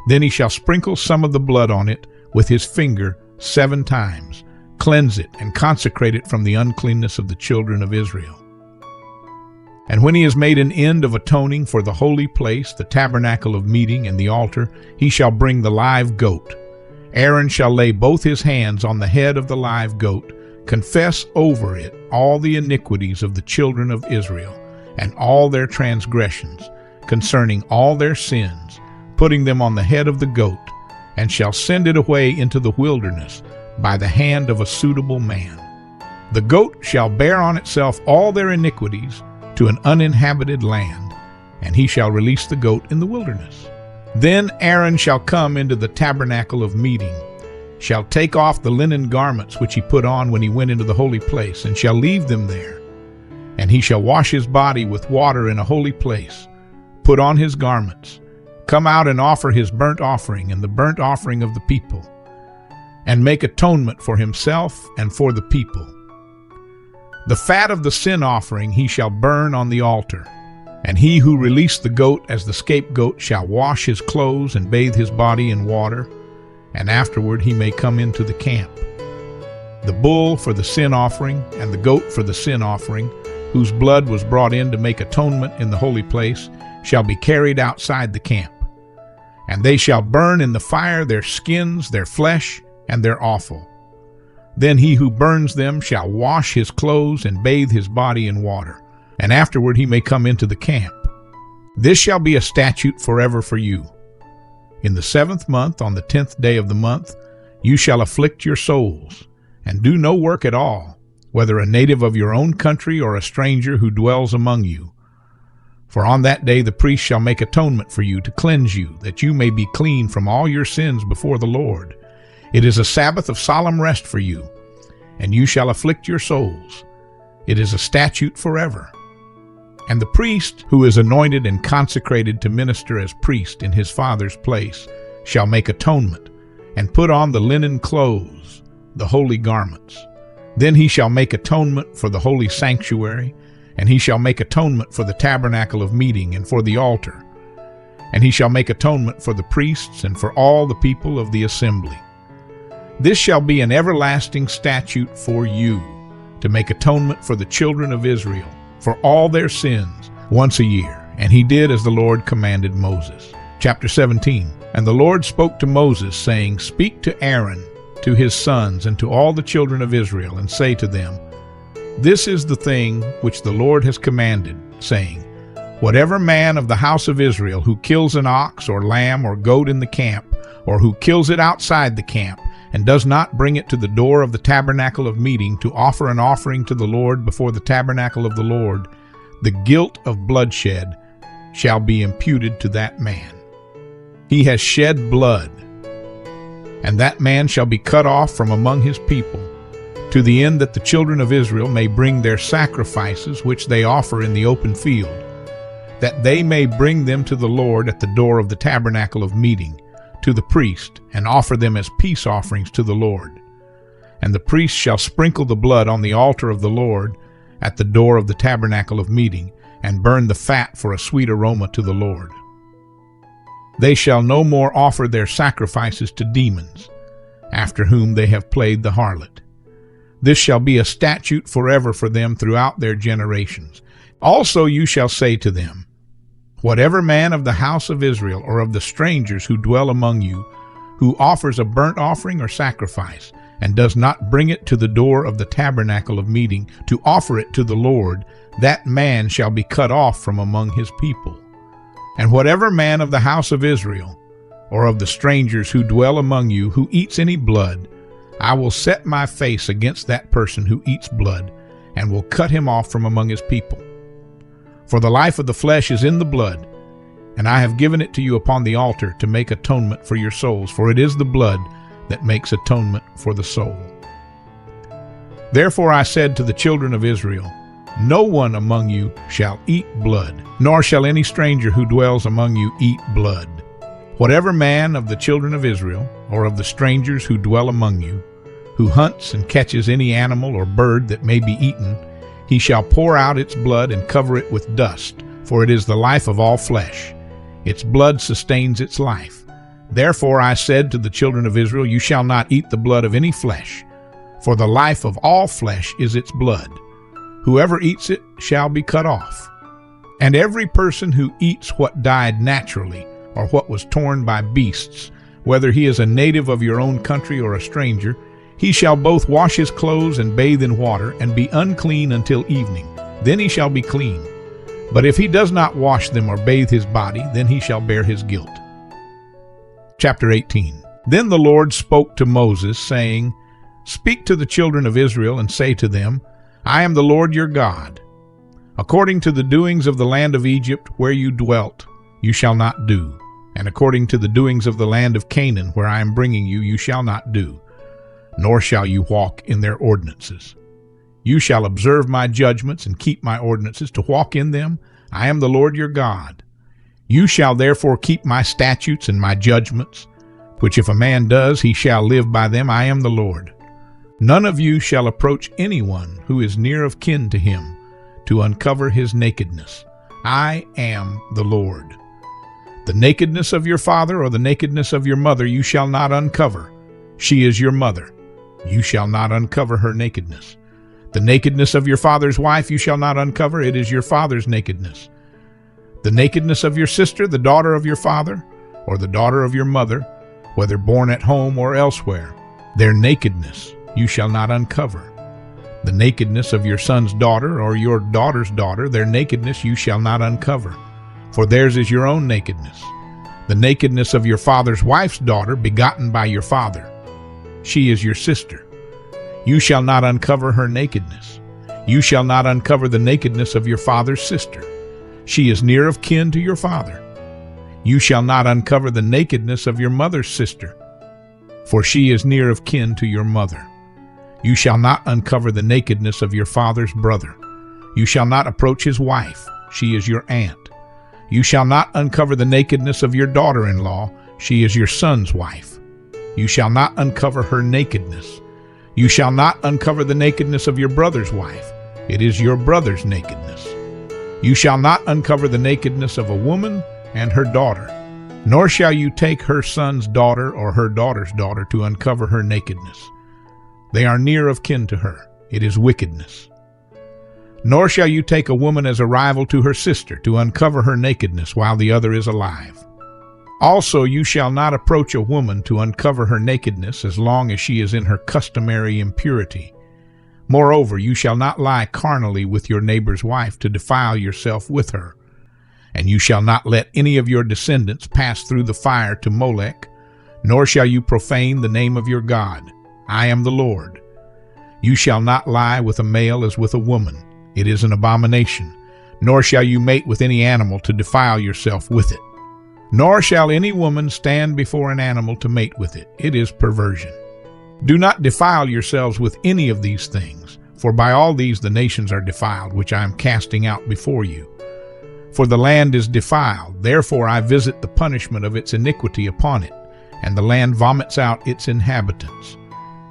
Then he shall sprinkle some of the blood on it with his finger 7 times, cleanse it, and consecrate it from the uncleanness of the children of Israel. And when he has made an end of atoning for the holy place, the tabernacle of meeting, and the altar, he shall bring the live goat. Aaron shall lay both his hands on the head of the live goat, confess over it all the iniquities of the children of Israel, and all their transgressions, concerning all their sins, putting them on the head of the goat, and shall send it away into the wilderness by the hand of a suitable man. The goat shall bear on itself all their iniquities to an uninhabited land, and he shall release the goat in the wilderness. Then Aaron shall come into the tabernacle of meeting, shall take off the linen garments which he put on when he went into the holy place, and shall leave them there. And he shall wash his body with water in a holy place, put on his garments, come out and offer his burnt offering and the burnt offering of the people, and make atonement for himself and for the people. The fat of the sin offering he shall burn on the altar, and he who released the goat as the scapegoat shall wash his clothes and bathe his body in water, and afterward he may come into the camp. The bull for the sin offering and the goat for the sin offering, whose blood was brought in to make atonement in the holy place, shall be carried outside the camp. And they shall burn in the fire their skins, their flesh, and their offal. Then he who burns them shall wash his clothes and bathe his body in water, and afterward he may come into the camp. This shall be a statute forever for you. In the 7th month, on the 10th day of the month, you shall afflict your souls. and do no work at all, whether a native of your own country or a stranger who dwells among you. For on that day the priest shall make atonement for you to cleanse you, that you may be clean from all your sins before the Lord. It is a Sabbath of solemn rest for you, and you shall afflict your souls. It is a statute forever. And the priest who is anointed and consecrated to minister as priest in his father's place shall make atonement, and put on the linen clothes, the holy garments. Then he shall make atonement for the holy sanctuary, and he shall make atonement for the tabernacle of meeting and for the altar. And he shall make atonement for the priests and for all the people of the assembly. This shall be an everlasting statute for you, to make atonement for the children of Israel, for all their sins, once a year. And he did as the Lord commanded Moses. Chapter 17. And the Lord spoke to Moses, saying, Speak to Aaron, to his sons, and to all the children of Israel, and say to them, This is the thing which the Lord has commanded, saying, Whatever man of the house of Israel who kills an ox or lamb or goat in the camp, or who kills it outside the camp, and does not bring it to the door of the tabernacle of meeting to offer an offering to the Lord before the tabernacle of the Lord, the guilt of bloodshed shall be imputed to that man. He has shed blood, and that man shall be cut off from among his people, to the end that the children of Israel may bring their sacrifices which they offer in the open field, that they may bring them to the Lord at the door of the tabernacle of meeting, to the priest, and offer them as peace offerings to the Lord. And the priest shall sprinkle the blood on the altar of the Lord at the door of the tabernacle of meeting, and burn the fat for a sweet aroma to the Lord. They shall no more offer their sacrifices to demons, after whom they have played the harlot. This shall be a statute forever for them throughout their generations. Also you shall say to them, Whatever man of the house of Israel or of the strangers who dwell among you, who offers a burnt offering or sacrifice, and does not bring it to the door of the tabernacle of meeting to offer it to the Lord, that man shall be cut off from among his people. And whatever man of the house of Israel, or of the strangers who dwell among you, who eats any blood, I will set my face against that person who eats blood, and will cut him off from among his people. For the life of the flesh is in the blood, and I have given it to you upon the altar to make atonement for your souls, for it is the blood that makes atonement for the soul. Therefore I said to the children of Israel, No one among you shall eat blood, nor shall any stranger who dwells among you eat blood. Whatever man of the children of Israel, or of the strangers who dwell among you, who hunts and catches any animal or bird that may be eaten, he shall pour out its blood and cover it with dust, for it is the life of all flesh. Its blood sustains its life. Therefore I said to the children of Israel, You shall not eat the blood of any flesh, for the life of all flesh is its blood. Whoever eats it shall be cut off. And every person who eats what died naturally, or what was torn by beasts, whether he is a native of your own country or a stranger, he shall both wash his clothes and bathe in water, and be unclean until evening. Then he shall be clean. But if he does not wash them or bathe his body, then he shall bear his guilt. Chapter 18. Then the Lord spoke to Moses, saying, Speak to the children of Israel, and say to them, I am the Lord your God. According to the doings of the land of Egypt, where you dwelt, you shall not do. And according to the doings of the land of Canaan, where I am bringing you, you shall not do. Nor shall you walk in their ordinances. You shall observe my judgments and keep my ordinances to walk in them. I am the Lord your God. You shall therefore keep my statutes and my judgments, which if a man does, he shall live by them. I am the Lord. None of you shall approach anyone who is near of kin to him to uncover his nakedness. I am the Lord. The nakedness of your father or the nakedness of your mother you shall not uncover. She is your mother. You shall not uncover her nakedness. The nakedness of your father's wife you shall not uncover. It is your father's nakedness. The nakedness of your sister, the daughter of your father, or the daughter of your mother, whether born at home or elsewhere, their nakedness you shall not uncover. The nakedness of your son's daughter or your daughter's daughter, their nakedness you shall not uncover, for theirs is your own nakedness. The nakedness of your father's wife's daughter, begotten by your father, she is your sister. You shall not uncover her nakedness. You shall not uncover the nakedness of your father's sister. She is near of kin to your father. You shall not uncover the nakedness of your mother's sister, for she is near of kin to your mother. You shall not uncover the nakedness of your father's brother. You shall not approach his wife. She is your aunt. You shall not uncover the nakedness of your daughter-in-law. She is your son's wife. You shall not uncover her nakedness. You shall not uncover the nakedness of your brother's wife. It is your brother's nakedness. You shall not uncover the nakedness of a woman and her daughter, nor shall you take her son's daughter or her daughter's daughter to uncover her nakedness. They are near of kin to her. It is wickedness. Nor shall you take a woman as a rival to her sister to uncover her nakedness while the other is alive. Also, you shall not approach a woman to uncover her nakedness as long as she is in her customary impurity. Moreover, you shall not lie carnally with your neighbor's wife to defile yourself with her. And you shall not let any of your descendants pass through the fire to Molech, nor shall you profane the name of your God. I am the Lord. You shall not lie with a male as with a woman. It is an abomination. Nor shall you mate with any animal to defile yourself with it. Nor shall any woman stand before an animal to mate with it. It is perversion. Do not defile yourselves with any of these things, for by all these the nations are defiled, which I am casting out before you. For the land is defiled, therefore I visit the punishment of its iniquity upon it, and the land vomits out its inhabitants.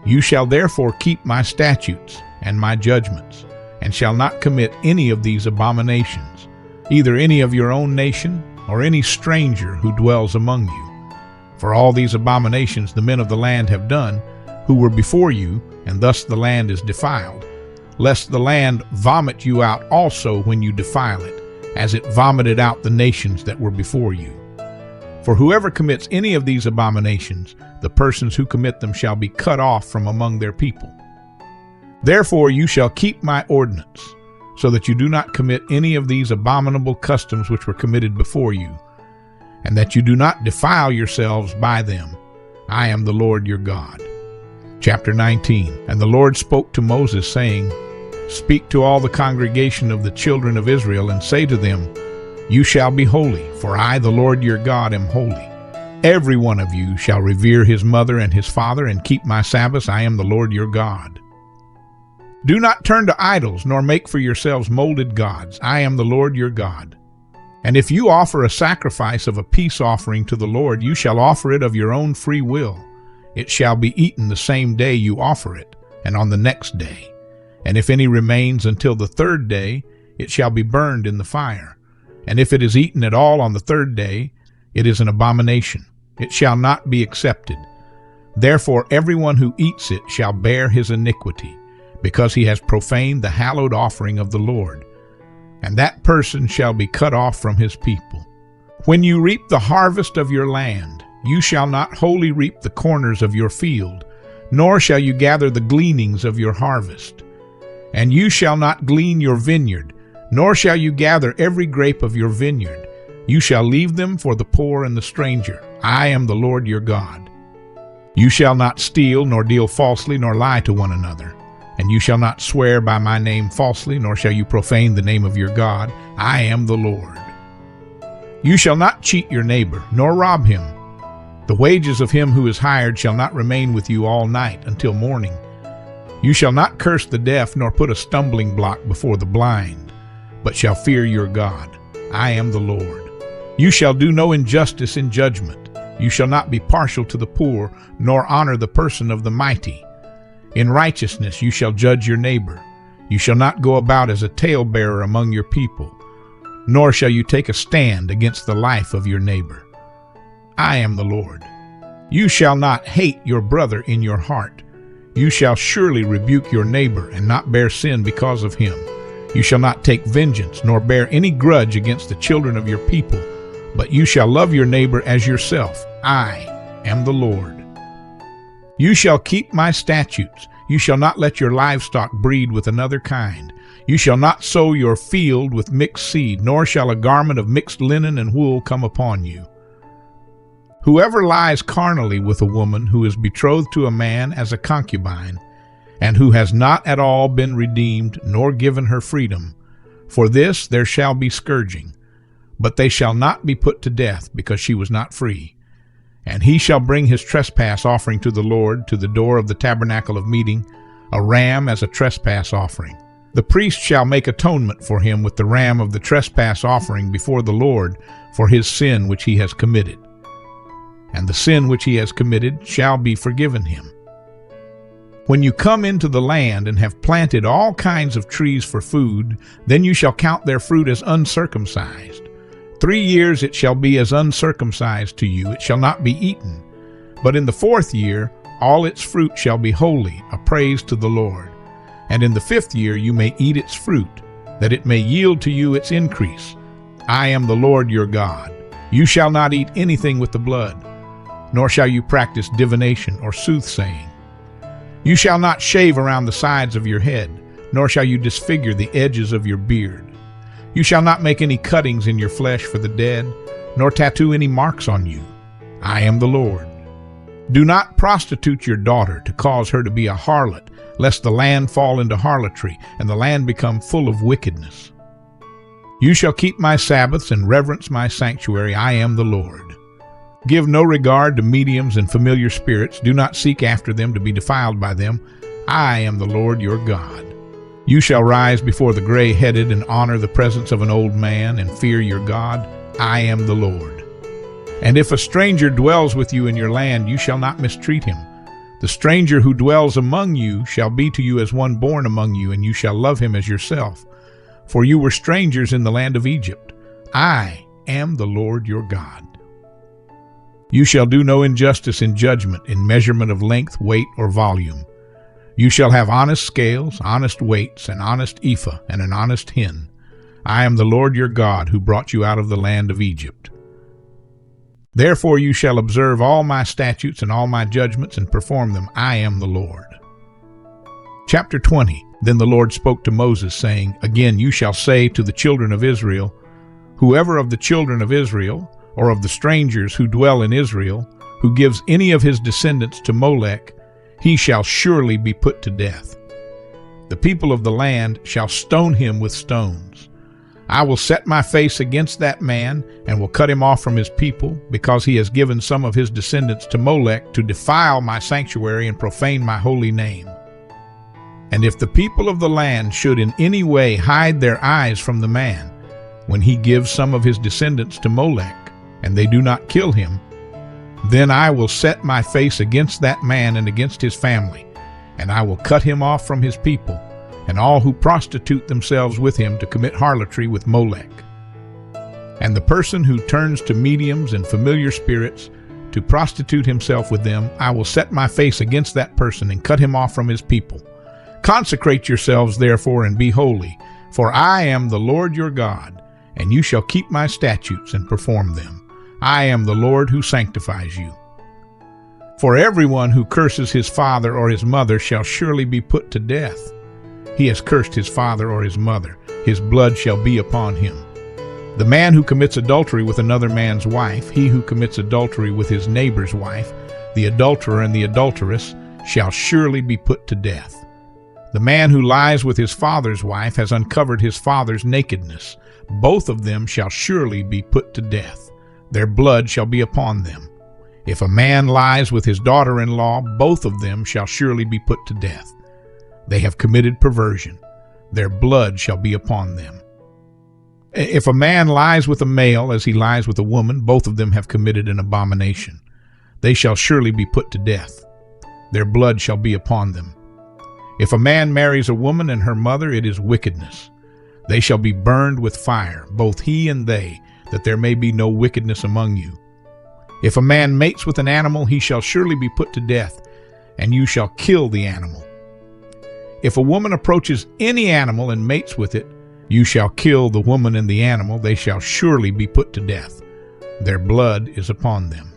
You shall therefore keep my statutes and my judgments, and shall not commit any of these abominations, either any of your own nation, or any stranger who dwells among you. For all these abominations the men of the land have done, who were before you, and thus the land is defiled, lest the land vomit you out also when you defile it, as it vomited out the nations that were before you. For whoever commits any of these abominations, the persons who commit them shall be cut off from among their people. Therefore you shall keep my ordinance, so that you do not commit any of these abominable customs which were committed before you, and that you do not defile yourselves by them. I am the Lord your God. Chapter 19. And the Lord spoke to Moses, saying, Speak to all the congregation of the children of Israel, and say to them, You shall be holy, for I, the Lord your God, am holy. Every one of you shall revere his mother and his father, and keep my Sabbaths. I am the Lord your God. Do not turn to idols, nor make for yourselves molded gods. I am the Lord your God. And if you offer a sacrifice of a peace offering to the Lord, you shall offer it of your own free will. It shall be eaten the same day you offer it, and on the next day. And if any remains until the third day, it shall be burned in the fire. And if it is eaten at all on the third day, it is an abomination. It shall not be accepted. Therefore everyone who eats it shall bear his iniquity, because he has profaned the hallowed offering of the Lord. And that person shall be cut off from his people. When you reap the harvest of your land, you shall not wholly reap the corners of your field, nor shall you gather the gleanings of your harvest. And you shall not glean your vineyard, nor shall you gather every grape of your vineyard. You shall leave them for the poor and the stranger. I am the Lord your God. You shall not steal, nor deal falsely, nor lie to one another. And you shall not swear by my name falsely, nor shall you profane the name of your God. I am the Lord. You shall not cheat your neighbor, nor rob him. The wages of him who is hired shall not remain with you all night until morning. You shall not curse the deaf, nor put a stumbling block before the blind, but shall fear your God. I am the Lord. You shall do no injustice in judgment. You shall not be partial to the poor, nor honor the person of the mighty. In righteousness you shall judge your neighbor. You shall not go about as a talebearer among your people, nor shall you take a stand against the life of your neighbor. I am the Lord. You shall not hate your brother in your heart. You shall surely rebuke your neighbor and not bear sin because of him. You shall not take vengeance, nor bear any grudge against the children of your people, but you shall love your neighbor as yourself. I am the Lord. You shall keep my statutes. You shall not let your livestock breed with another kind. You shall not sow your field with mixed seed, nor shall a garment of mixed linen and wool come upon you. Whoever lies carnally with a woman who is betrothed to a man as a concubine, and who has not at all been redeemed, nor given her freedom. For this there shall be scourging, but they shall not be put to death, because she was not free. And he shall bring his trespass offering to the Lord to the door of the tabernacle of meeting, a ram as a trespass offering. The priest shall make atonement for him with the ram of the trespass offering before the Lord for his sin which he has committed. And the sin which he has committed shall be forgiven him. When you come into the land and have planted all kinds of trees for food, then you shall count their fruit as uncircumcised. 3 years it shall be as uncircumcised to you, it shall not be eaten. But in the 4th year all its fruit shall be holy, a praise to the Lord. And in the 5th year you may eat its fruit, that it may yield to you its increase. I am the Lord your God. You shall not eat anything with the blood, nor shall you practice divination or soothsaying. You shall not shave around the sides of your head, nor shall you disfigure the edges of your beard. You shall not make any cuttings in your flesh for the dead, nor tattoo any marks on you. I am the Lord. Do not prostitute your daughter to cause her to be a harlot, lest the land fall into harlotry, and the land become full of wickedness. You shall keep my Sabbaths and reverence my sanctuary. I am the Lord. Give no regard to mediums and familiar spirits. Do not seek after them to be defiled by them. I am the Lord your God. You shall rise before the gray-headed and honor the presence of an old man and fear your God. I am the Lord. And if a stranger dwells with you in your land, you shall not mistreat him. The stranger who dwells among you shall be to you as one born among you, and you shall love him as yourself. For you were strangers in the land of Egypt. I am the Lord your God. You shall do no injustice in judgment, in measurement of length, weight, or volume. You shall have honest scales, honest weights, an honest ephah, and an honest hin. I am the Lord your God, who brought you out of the land of Egypt. Therefore you shall observe all my statutes and all my judgments, and perform them. I am the Lord. Chapter 20. Then the Lord spoke to Moses, saying, Again you shall say to the children of Israel, Whoever of the children of Israel, or of the strangers who dwell in Israel, who gives any of his descendants to Molech, he shall surely be put to death. The people of the land shall stone him with stones. I will set my face against that man, and will cut him off from his people, because he has given some of his descendants to Molech to defile my sanctuary and profane my holy name. And if the people of the land should in any way hide their eyes from the man, when he gives some of his descendants to Molech, and they do not kill him, then I will set my face against that man and against his family, and I will cut him off from his people, and all who prostitute themselves with him to commit harlotry with Molech. And the person who turns to mediums and familiar spirits to prostitute himself with them, I will set my face against that person and cut him off from his people. Consecrate yourselves therefore and be holy, for I am the Lord your God, and you shall keep my statutes and perform them. I am the Lord who sanctifies you. For everyone who curses his father or his mother shall surely be put to death. He has cursed his father or his mother. His blood shall be upon him. The man who commits adultery with another man's wife, he who commits adultery with his neighbor's wife, the adulterer and the adulteress, shall surely be put to death. The man who lies with his father's wife has uncovered his father's nakedness. Both of them shall surely be put to death. Their blood shall be upon them. If a man lies with his daughter-in-law, both of them shall surely be put to death. They have committed perversion. Their blood shall be upon them. If a man lies with a male as he lies with a woman, both of them have committed an abomination. They shall surely be put to death. Their blood shall be upon them. If a man marries a woman and her mother, it is wickedness. They shall be burned with fire, both he and they, that there may be no wickedness among you. If a man mates with an animal, he shall surely be put to death, and you shall kill the animal. If a woman approaches any animal and mates with it, you shall kill the woman and the animal. They shall surely be put to death. Their blood is upon them.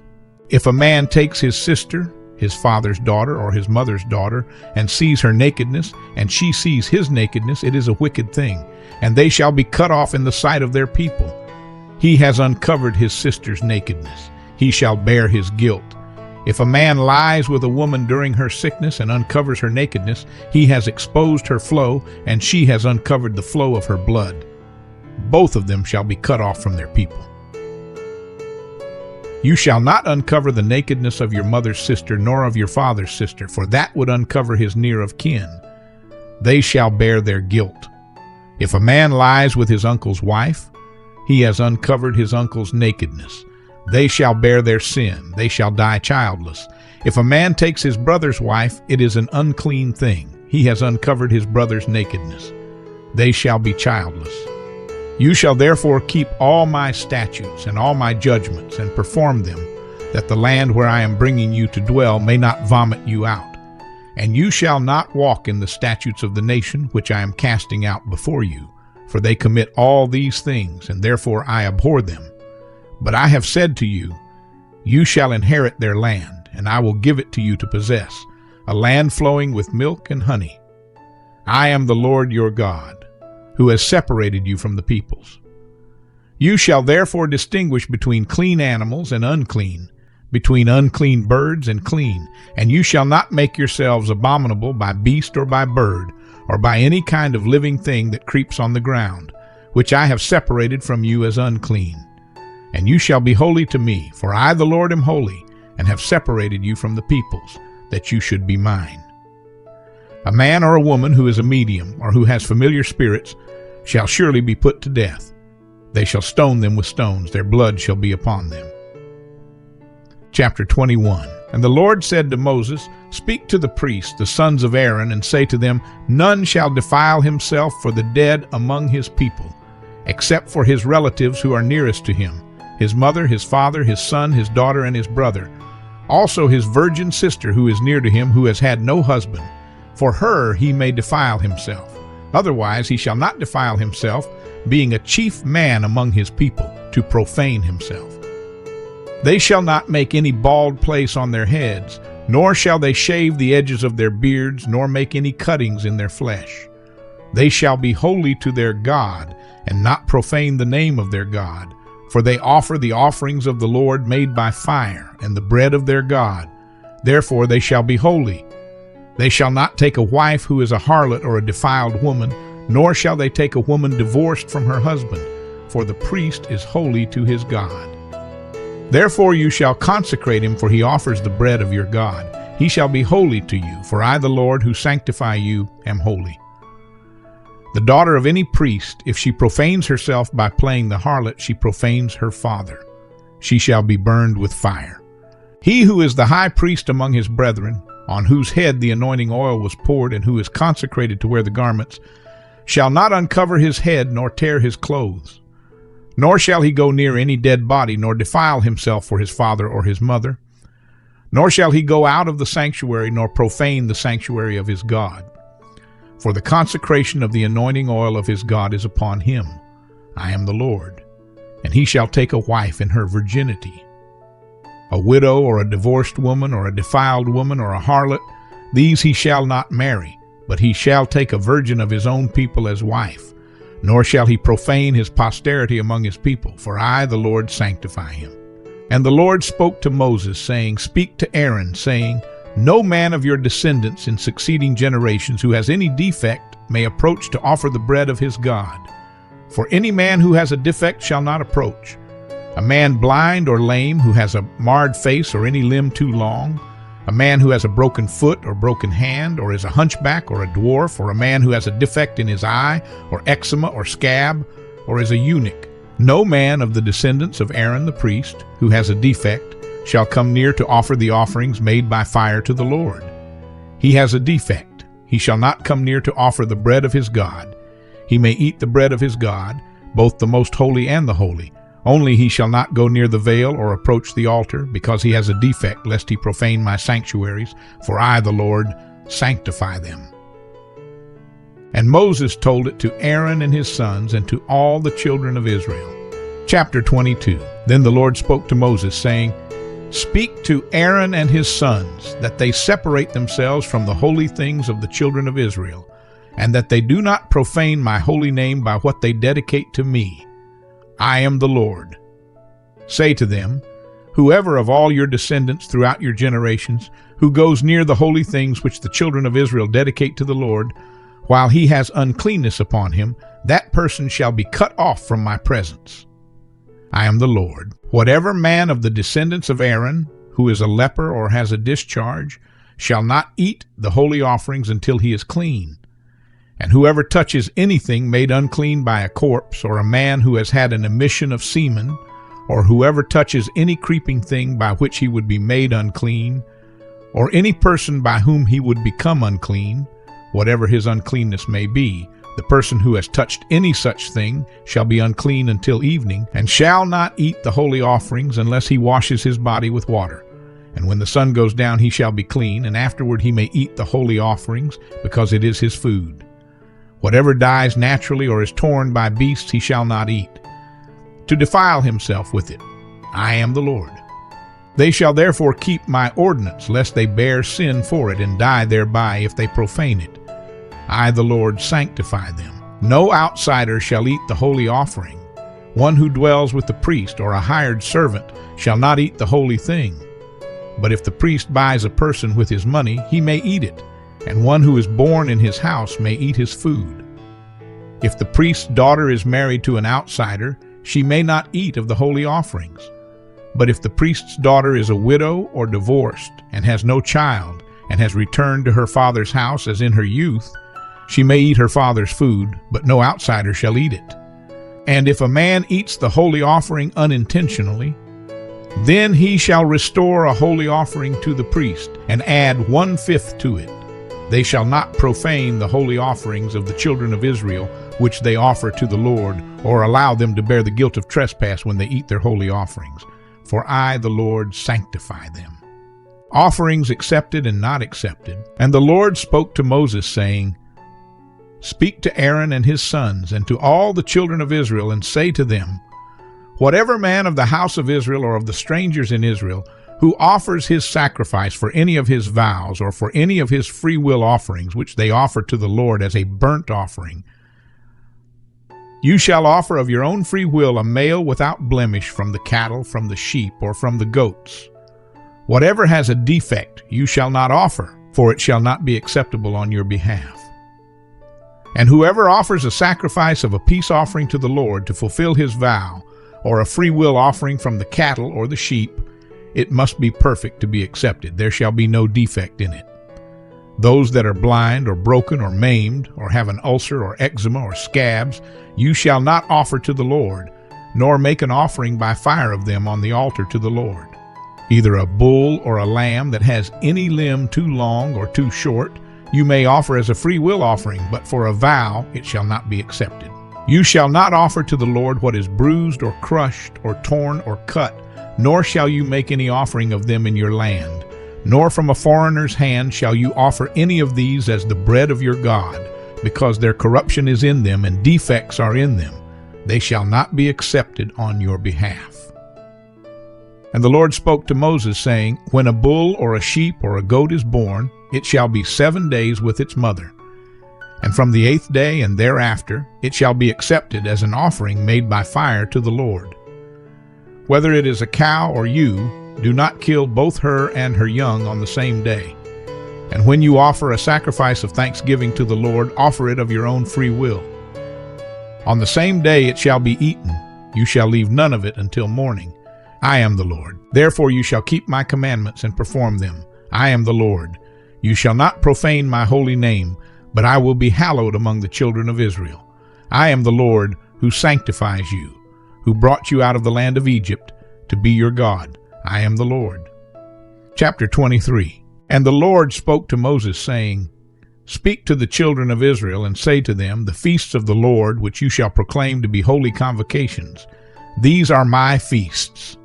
If a man takes his sister, his father's daughter or his mother's daughter, and sees her nakedness, and she sees his nakedness, it is a wicked thing, and they shall be cut off in the sight of their people. He has uncovered his sister's nakedness. He shall bear his guilt. If a man lies with a woman during her sickness and uncovers her nakedness, he has exposed her flow, and she has uncovered the flow of her blood. Both of them shall be cut off from their people. You shall not uncover the nakedness of your mother's sister, nor of your father's sister, for that would uncover his near of kin. They shall bear their guilt. If a man lies with his uncle's wife, he has uncovered his uncle's nakedness. They shall bear their sin. They shall die childless. If a man takes his brother's wife, it is an unclean thing. He has uncovered his brother's nakedness. They shall be childless. You shall therefore keep all my statutes and all my judgments and perform them, that the land where I am bringing you to dwell may not vomit you out. And you shall not walk in the statutes of the nation which I am casting out before you, for they commit all these things, and therefore I abhor them. But I have said to you, you shall inherit their land, and I will give it to you to possess, a land flowing with milk and honey. I am the Lord your God, who has separated you from the peoples. You shall therefore distinguish between clean animals and unclean, between unclean birds and clean, and you shall not make yourselves abominable by beast or by bird, or by any kind of living thing that creeps on the ground, which I have separated from you as unclean. And you shall be holy to me, for I the Lord am holy, and have separated you from the peoples, that you should be mine. A man or a woman who is a medium, or who has familiar spirits, shall surely be put to death. They shall stone them with stones, their blood shall be upon them. Chapter 21. And the Lord said to Moses, Speak to the priests, the sons of Aaron, and say to them, None shall defile himself for the dead among his people, except for his relatives who are nearest to him, his mother, his father, his son, his daughter, and his brother. Also his virgin sister who is near to him, who has had no husband. For her he may defile himself. Otherwise he shall not defile himself, being a chief man among his people, to profane himself. They shall not make any bald place on their heads, nor shall they shave the edges of their beards, nor make any cuttings in their flesh. They shall be holy to their God, and not profane the name of their God. For they offer the offerings of the Lord made by fire, and the bread of their God. Therefore they shall be holy. They shall not take a wife who is a harlot or a defiled woman, nor shall they take a woman divorced from her husband, for the priest is holy to his God. Therefore you shall consecrate him, for he offers the bread of your God. He shall be holy to you, for I the Lord who sanctify you am holy. The daughter of any priest, if she profanes herself by playing the harlot, she profanes her father. She shall be burned with fire. He who is the high priest among his brethren, on whose head the anointing oil was poured, and who is consecrated to wear the garments, shall not uncover his head nor tear his clothes. Nor shall he go near any dead body, nor defile himself for his father or his mother. Nor shall he go out of the sanctuary, nor profane the sanctuary of his God. For the consecration of the anointing oil of his God is upon him. I am the Lord. And he shall take a wife in her virginity. A widow or a divorced woman or a defiled woman or a harlot, these he shall not marry, but he shall take a virgin of his own people as wife. Nor shall he profane his posterity among his people, for I, the Lord, sanctify him. And the Lord spoke to Moses, saying, Speak to Aaron, saying, No man of your descendants in succeeding generations who has any defect may approach to offer the bread of his God. For any man who has a defect shall not approach. A man blind or lame who has a marred face or any limb too long, a man who has a broken foot or broken hand, or is a hunchback or a dwarf, or a man who has a defect in his eye, or eczema or scab, or is a eunuch. No man of the descendants of Aaron the priest, who has a defect, shall come near to offer the offerings made by fire to the Lord. He has a defect. He shall not come near to offer the bread of his God. He may eat the bread of his God, both the most holy and the holy. Only he shall not go near the veil or approach the altar, because he has a defect, lest he profane my sanctuaries, for I, the Lord, sanctify them. And Moses told it to Aaron and his sons, and to all the children of Israel. Chapter 22. Then the Lord spoke to Moses, saying, Speak to Aaron and his sons, that they separate themselves from the holy things of the children of Israel, and that they do not profane my holy name by what they dedicate to me. I am the Lord. Say to them, Whoever of all your descendants throughout your generations, who goes near the holy things which the children of Israel dedicate to the Lord, while he has uncleanness upon him, that person shall be cut off from my presence. I am the Lord. Whatever man of the descendants of Aaron, who is a leper or has a discharge, shall not eat the holy offerings until he is clean. And whoever touches anything made unclean by a corpse, or a man who has had an emission of semen, or whoever touches any creeping thing by which he would be made unclean, or any person by whom he would become unclean, whatever his uncleanness may be, the person who has touched any such thing shall be unclean until evening, and shall not eat the holy offerings unless he washes his body with water. And when the sun goes down he shall be clean, and afterward he may eat the holy offerings, because it is his food. Whatever dies naturally or is torn by beasts he shall not eat, to defile himself with it. I am the Lord. They shall therefore keep my ordinance, lest they bear sin for it and die thereby if they profane it. I, the Lord, sanctify them. No outsider shall eat the holy offering. One who dwells with the priest or a hired servant shall not eat the holy thing. But if the priest buys a person with his money, he may eat it, and one who is born in his house may eat his food. If the priest's daughter is married to an outsider, she may not eat of the holy offerings. But if the priest's daughter is a widow or divorced, and has no child, and has returned to her father's house as in her youth, she may eat her father's food, but no outsider shall eat it. And if a man eats the holy offering unintentionally, then he shall restore a holy offering to the priest, and add 1/5 to it. They shall not profane the holy offerings of the children of Israel, which they offer to the Lord, or allow them to bear the guilt of trespass when they eat their holy offerings. For I, the Lord, sanctify them. Offerings accepted and not accepted. And the Lord spoke to Moses, saying, Speak to Aaron and his sons, and to all the children of Israel, and say to them, Whatever man of the house of Israel or of the strangers in Israel, who offers his sacrifice for any of his vows, or for any of his free will offerings, which they offer to the Lord as a burnt offering, you shall offer of your own free will a male without blemish from the cattle, from the sheep, or from the goats. Whatever has a defect you shall not offer, for it shall not be acceptable on your behalf. And whoever offers a sacrifice of a peace offering to the Lord to fulfill his vow, or a free will offering from the cattle or the sheep, it must be perfect to be accepted. There shall be no defect in it. Those that are blind or broken or maimed, or have an ulcer or eczema or scabs, you shall not offer to the Lord, nor make an offering by fire of them on the altar to the Lord. Either a bull or a lamb that has any limb too long or too short, you may offer as a free will offering, but for a vow it shall not be accepted. You shall not offer to the Lord what is bruised or crushed or torn or cut, nor shall you make any offering of them in your land. Nor from a foreigner's hand shall you offer any of these as the bread of your God, because their corruption is in them and defects are in them. They shall not be accepted on your behalf. And the Lord spoke to Moses, saying, When a bull or a sheep or a goat is born, it shall be 7 days with its mother. And from the 8th day and thereafter it shall be accepted as an offering made by fire to the Lord. Whether it is a cow or ewe, do not kill both her and her young on the same day. And when you offer a sacrifice of thanksgiving to the Lord, offer it of your own free will. On the same day it shall be eaten. You shall leave none of it until morning. I am the Lord. Therefore you shall keep my commandments and perform them. I am the Lord. You shall not profane my holy name, but I will be hallowed among the children of Israel. I am the Lord who sanctifies you, who brought you out of the land of Egypt to be your God. I am the Lord. Chapter 23. And the Lord spoke to Moses, saying, Speak to the children of Israel, and say to them, The feasts of the Lord, which you shall proclaim to be holy convocations, these are my feasts.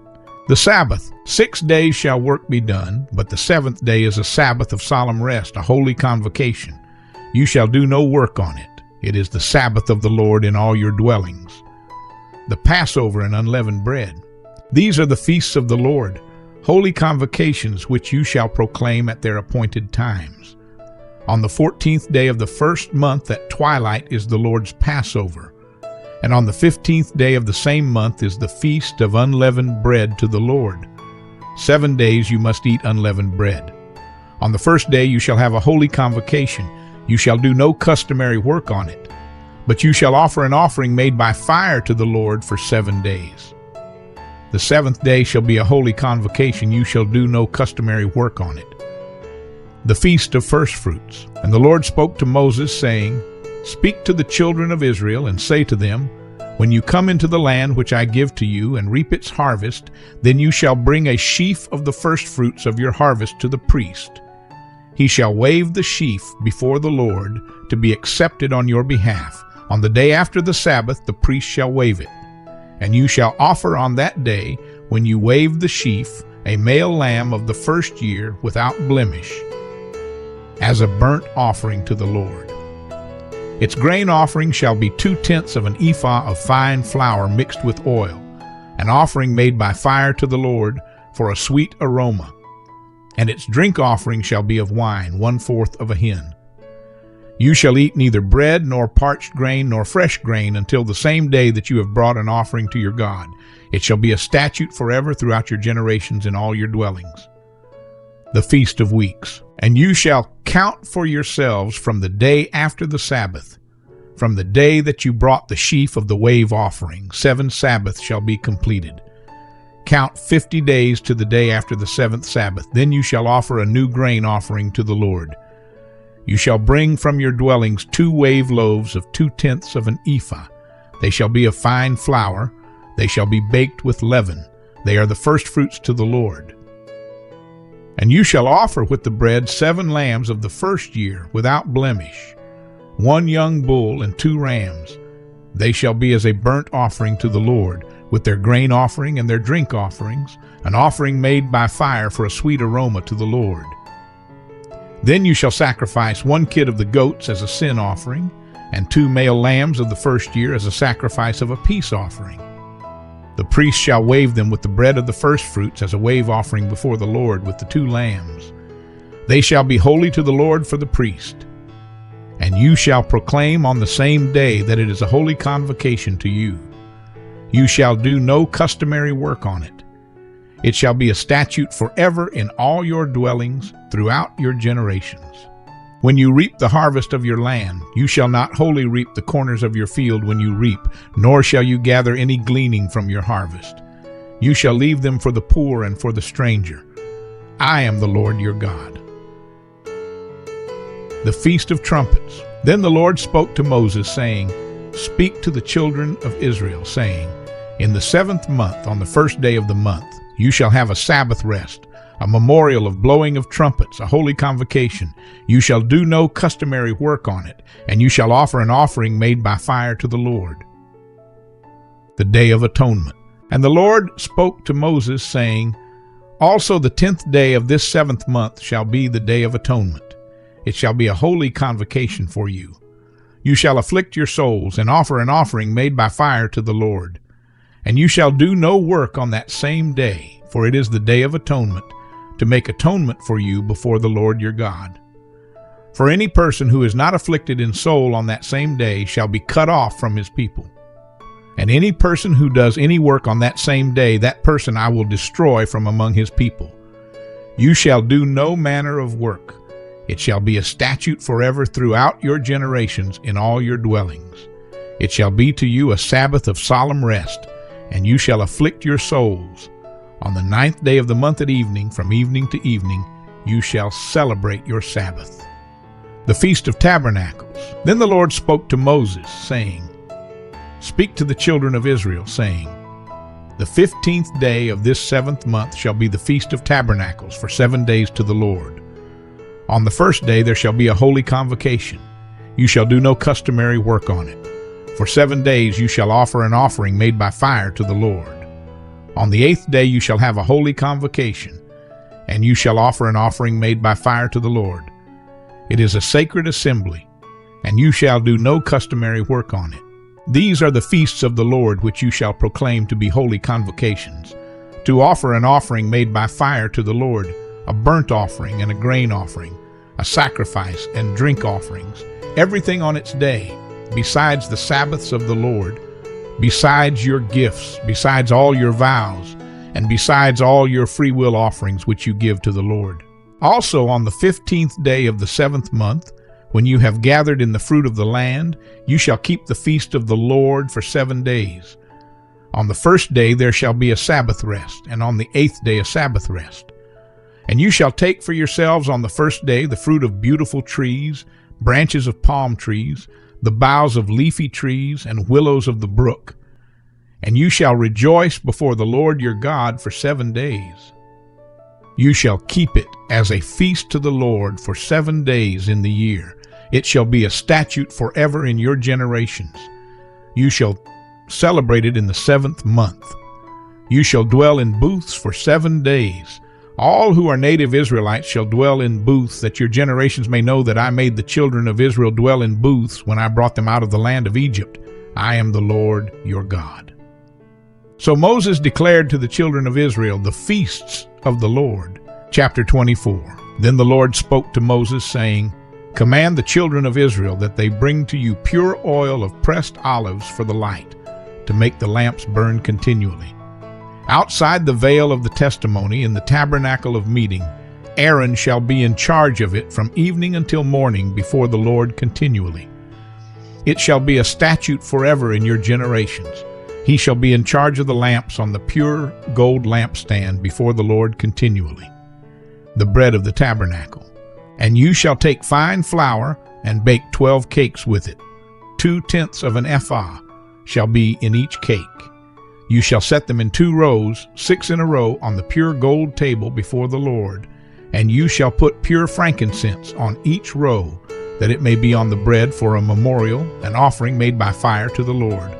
The Sabbath, 6 days shall work be done, but the 7th day is a Sabbath of solemn rest, a holy convocation. You shall do no work on it. It is the Sabbath of the Lord in all your dwellings. The Passover and unleavened bread. These are the feasts of the Lord, holy convocations which you shall proclaim at their appointed times. On the 14th day of the first month at twilight is the Lord's Passover, and on the 15th day of the same month is the feast of unleavened bread to the Lord. 7 days you must eat unleavened bread. On the first day you shall have a holy convocation. You shall do no customary work on it, but you shall offer an offering made by fire to the Lord for 7 days. The 7th day shall be a holy convocation. You shall do no customary work on it. The feast of firstfruits. And the Lord spoke to Moses, saying, Speak to the children of Israel, and say to them, When you come into the land which I give to you, and reap its harvest, then you shall bring a sheaf of the firstfruits of your harvest to the priest. He shall wave the sheaf before the Lord to be accepted on your behalf. On the day after the Sabbath the priest shall wave it. And you shall offer on that day, when you wave the sheaf, a male lamb of the first year without blemish, as a burnt offering to the Lord. Its grain offering shall be 2/10 of an ephah of fine flour mixed with oil, an offering made by fire to the Lord for a sweet aroma. And its drink offering shall be of wine, 1/4 of a hin. You shall eat neither bread nor parched grain nor fresh grain until the same day that you have brought an offering to your God. It shall be a statute forever throughout your generations in all your dwellings. The Feast of Weeks. And you shall count for yourselves from the day after the Sabbath, from the day that you brought the sheaf of the wave offering. 7 Sabbaths shall be completed. Count 50 days to the day after the 7th Sabbath. Then you shall offer a new grain offering to the Lord. You shall bring from your dwellings 2 wave loaves of 2/10 of an ephah. They shall be of fine flour. They shall be baked with leaven. They are the firstfruits to the Lord. And you shall offer with the bread 7 lambs of the first year without blemish, 1 young bull and 2 rams. They shall be as a burnt offering to the Lord, with their grain offering and their drink offerings, an offering made by fire for a sweet aroma to the Lord. Then you shall sacrifice 1 kid of the goats as a sin offering, and 2 male lambs of the first year as a sacrifice of a peace offering. The priest shall wave them with the bread of the firstfruits as a wave offering before the Lord with the 2 lambs. They shall be holy to the Lord for the priest. And you shall proclaim on the same day that it is a holy convocation to you. You shall do no customary work on it. It shall be a statute forever in all your dwellings throughout your generations. When you reap the harvest of your land, you shall not wholly reap the corners of your field when you reap, nor shall you gather any gleaning from your harvest. You shall leave them for the poor and for the stranger. I am the Lord your God. The Feast of Trumpets. Then the Lord spoke to Moses, saying, Speak to the children of Israel, saying, In the 7th month, on the first day of the month, you shall have a Sabbath rest, a memorial of blowing of trumpets, a holy convocation. You shall do no customary work on it, and you shall offer an offering made by fire to the Lord. The Day of Atonement. And the Lord spoke to Moses, saying, Also the 10th day of this 7th month shall be the Day of Atonement. It shall be a holy convocation for you. You shall afflict your souls, and offer an offering made by fire to the Lord. And you shall do no work on that same day, for it is the Day of Atonement, to make atonement for you before the Lord your God. For any person who is not afflicted in soul on that same day shall be cut off from his people. And any person who does any work on that same day, that person I will destroy from among his people. You shall do no manner of work. It shall be a statute forever throughout your generations in all your dwellings. It shall be to you a Sabbath of solemn rest, and you shall afflict your souls. On the 9th day of the month at evening, from evening to evening, you shall celebrate your Sabbath. The Feast of Tabernacles. Then the Lord spoke to Moses, saying, Speak to the children of Israel, saying, The 15th day of this 7th month shall be the Feast of Tabernacles for 7 days to the Lord. On the first day there shall be a holy convocation. You shall do no customary work on it. For 7 days you shall offer an offering made by fire to the Lord. On the 8th day you shall have a holy convocation, and you shall offer an offering made by fire to the Lord. It is a sacred assembly, and you shall do no customary work on it. These are the feasts of the Lord which you shall proclaim to be holy convocations, to offer an offering made by fire to the Lord, a burnt offering and a grain offering, a sacrifice and drink offerings, everything on its day, besides the Sabbaths of the Lord, besides your gifts, besides all your vows, and besides all your freewill offerings which you give to the Lord. Also on the 15th day of the 7th month, when you have gathered in the fruit of the land, you shall keep the feast of the Lord for 7 days. On the 1st day there shall be a Sabbath rest, and on the 8th day a Sabbath rest. And you shall take for yourselves on the 1st day the fruit of beautiful trees, branches of palm trees, the boughs of leafy trees, and willows of the brook. And you shall rejoice before the Lord your God for 7 days. You shall keep it as a feast to the Lord for 7 days in the year. It shall be a statute forever in your generations. You shall celebrate it in the 7th month. You shall dwell in booths for 7 days. All who are native Israelites shall dwell in booths, that your generations may know that I made the children of Israel dwell in booths when I brought them out of the land of Egypt. I am the Lord your God. So Moses declared to the children of Israel the feasts of the Lord. Chapter 24. Then the Lord spoke to Moses, saying, Command the children of Israel that they bring to you pure oil of pressed olives for the light, to make the lamps burn continually. Outside the veil of the testimony in the tabernacle of meeting, Aaron shall be in charge of it from evening until morning before the Lord continually. It shall be a statute forever in your generations. He shall be in charge of the lamps on the pure gold lampstand before the Lord continually, the bread of the tabernacle. And you shall take fine flour and bake 12 cakes with it. 2/10 of an ephah shall be in each cake. You shall set them in 2 rows, 6 in a row, on the pure gold table before the Lord. And you shall put pure frankincense on each row, that it may be on the bread for a memorial, an offering made by fire to the Lord.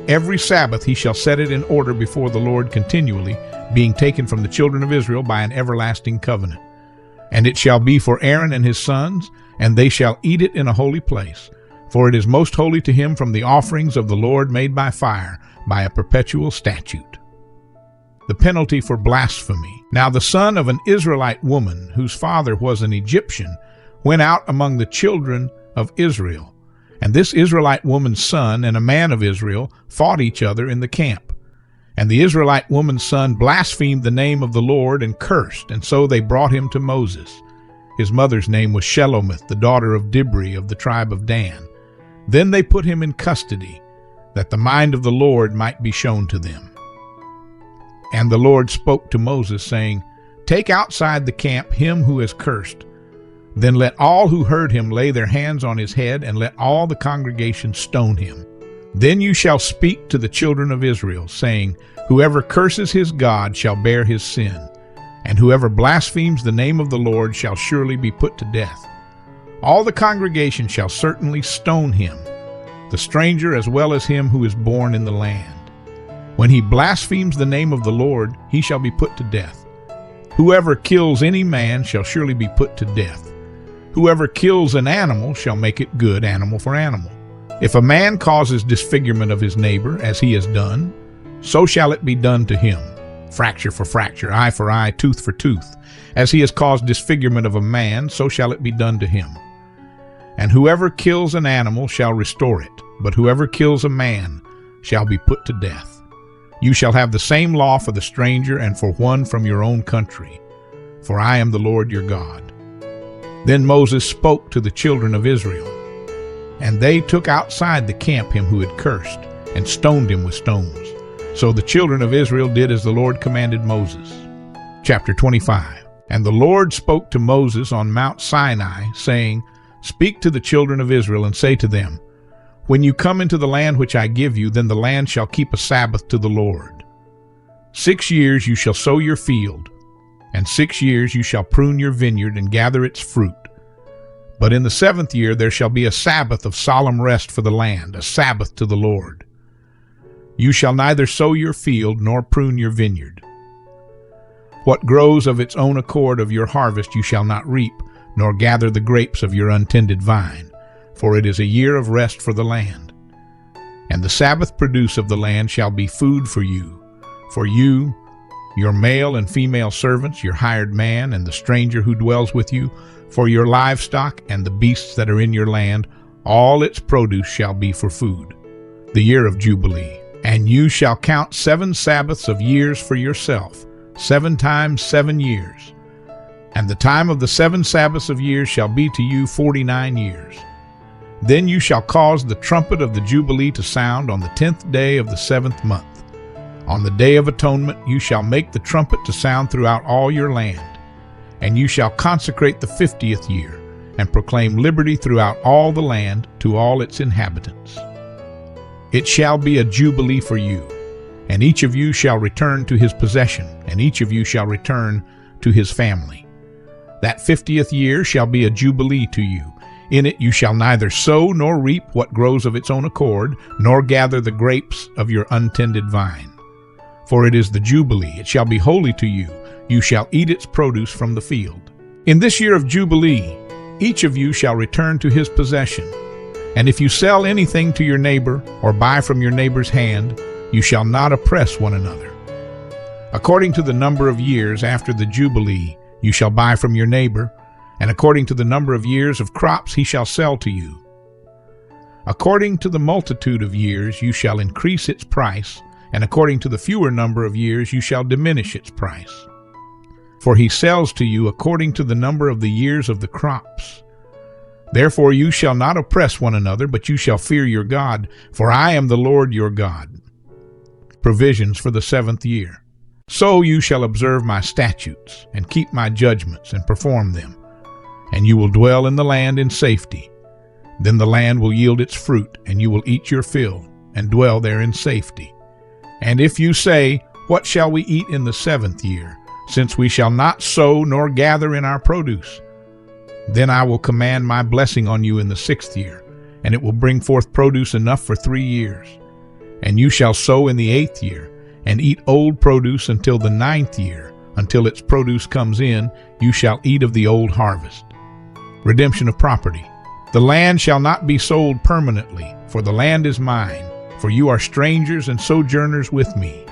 Every Sabbath he shall set it in order before the Lord continually, being taken from the children of Israel by an everlasting covenant. And it shall be for Aaron and his sons, and they shall eat it in a holy place. For it is most holy to him from the offerings of the Lord made by fire, by a perpetual statute. The penalty for blasphemy. Now the son of an Israelite woman, whose father was an Egyptian, went out among the children of Israel. And this Israelite woman's son and a man of Israel fought each other in the camp. And the Israelite woman's son blasphemed the name of the Lord and cursed, and so they brought him to Moses. His mother's name was Shelomith, the daughter of Dibri of the tribe of Dan. Then they put him in custody, that the mind of the Lord might be shown to them. And the Lord spoke to Moses, saying, Take outside the camp him who is cursed. Then let all who heard him lay their hands on his head, and let all the congregation stone him. Then you shall speak to the children of Israel, saying, Whoever curses his God shall bear his sin, and whoever blasphemes the name of the Lord shall surely be put to death. All the congregation shall certainly stone him, the stranger as well as him who is born in the land. When he blasphemes the name of the Lord, he shall be put to death. Whoever kills any man shall surely be put to death. Whoever kills an animal shall make it good, animal for animal. If a man causes disfigurement of his neighbor, as he has done, so shall it be done to him. Fracture for fracture, eye for eye, tooth for tooth. As he has caused disfigurement of a man, so shall it be done to him. And whoever kills an animal shall restore it, but whoever kills a man shall be put to death. You shall have the same law for the stranger and for one from your own country, for I am the Lord your God. Then Moses spoke to the children of Israel, and they took outside the camp him who had cursed, and stoned him with stones. So the children of Israel did as the Lord commanded Moses. Chapter 25. And the Lord spoke to Moses on Mount Sinai, saying, Speak to the children of Israel, and say to them, When you come into the land which I give you, then the land shall keep a Sabbath to the Lord. 6 years you shall sow your field, and 6 years you shall prune your vineyard and gather its fruit. But in the 7th year there shall be a Sabbath of solemn rest for the land, a Sabbath to the Lord. You shall neither sow your field nor prune your vineyard. What grows of its own accord of your harvest you shall not reap, nor gather the grapes of your untended vine, for it is a year of rest for the land. And the Sabbath produce of the land shall be food for you, your male and female servants, your hired man, and the stranger who dwells with you, for your livestock and the beasts that are in your land, all its produce shall be for food. The year of Jubilee. And you shall count 7 Sabbaths of years for yourself, 7 times 7 years. And the time of the 7 Sabbaths of years shall be to you 49 years. Then you shall cause the trumpet of the Jubilee to sound on the 10th day of the 7th month. On the day of atonement you shall make the trumpet to sound throughout all your land. And you shall consecrate the 50th year, and proclaim liberty throughout all the land to all its inhabitants. It shall be a jubilee for you, and each of you shall return to his possession, and each of you shall return to his family. That 50th year shall be a jubilee to you. In it you shall neither sow nor reap what grows of its own accord, nor gather the grapes of your untended vine. For it is the jubilee, it shall be holy to you. You shall eat its produce from the field. In this year of jubilee, each of you shall return to his possession. And if you sell anything to your neighbor, or buy from your neighbor's hand, you shall not oppress one another. According to the number of years after the jubilee, you shall buy from your neighbor, and according to the number of years of crops he shall sell to you. According to the multitude of years you shall increase its price, and according to the fewer number of years you shall diminish its price. For he sells to you according to the number of the years of the crops. Therefore you shall not oppress one another, but you shall fear your God, for I am the Lord your God. Provisions for the 7th year. So you shall observe my statutes, and keep my judgments, and perform them. And you will dwell in the land in safety. Then the land will yield its fruit, and you will eat your fill, and dwell there in safety. And if you say, what shall we eat in the 7th year, since we shall not sow nor gather in our produce? Then I will command my blessing on you in the 6th year, and it will bring forth produce enough for 3 years. And you shall sow in the 8th year, and eat old produce until the 9th year. Until its produce comes in, you shall eat of the old harvest. Redemption of property. The land shall not be sold permanently, for the land is mine, for you are strangers and sojourners with me.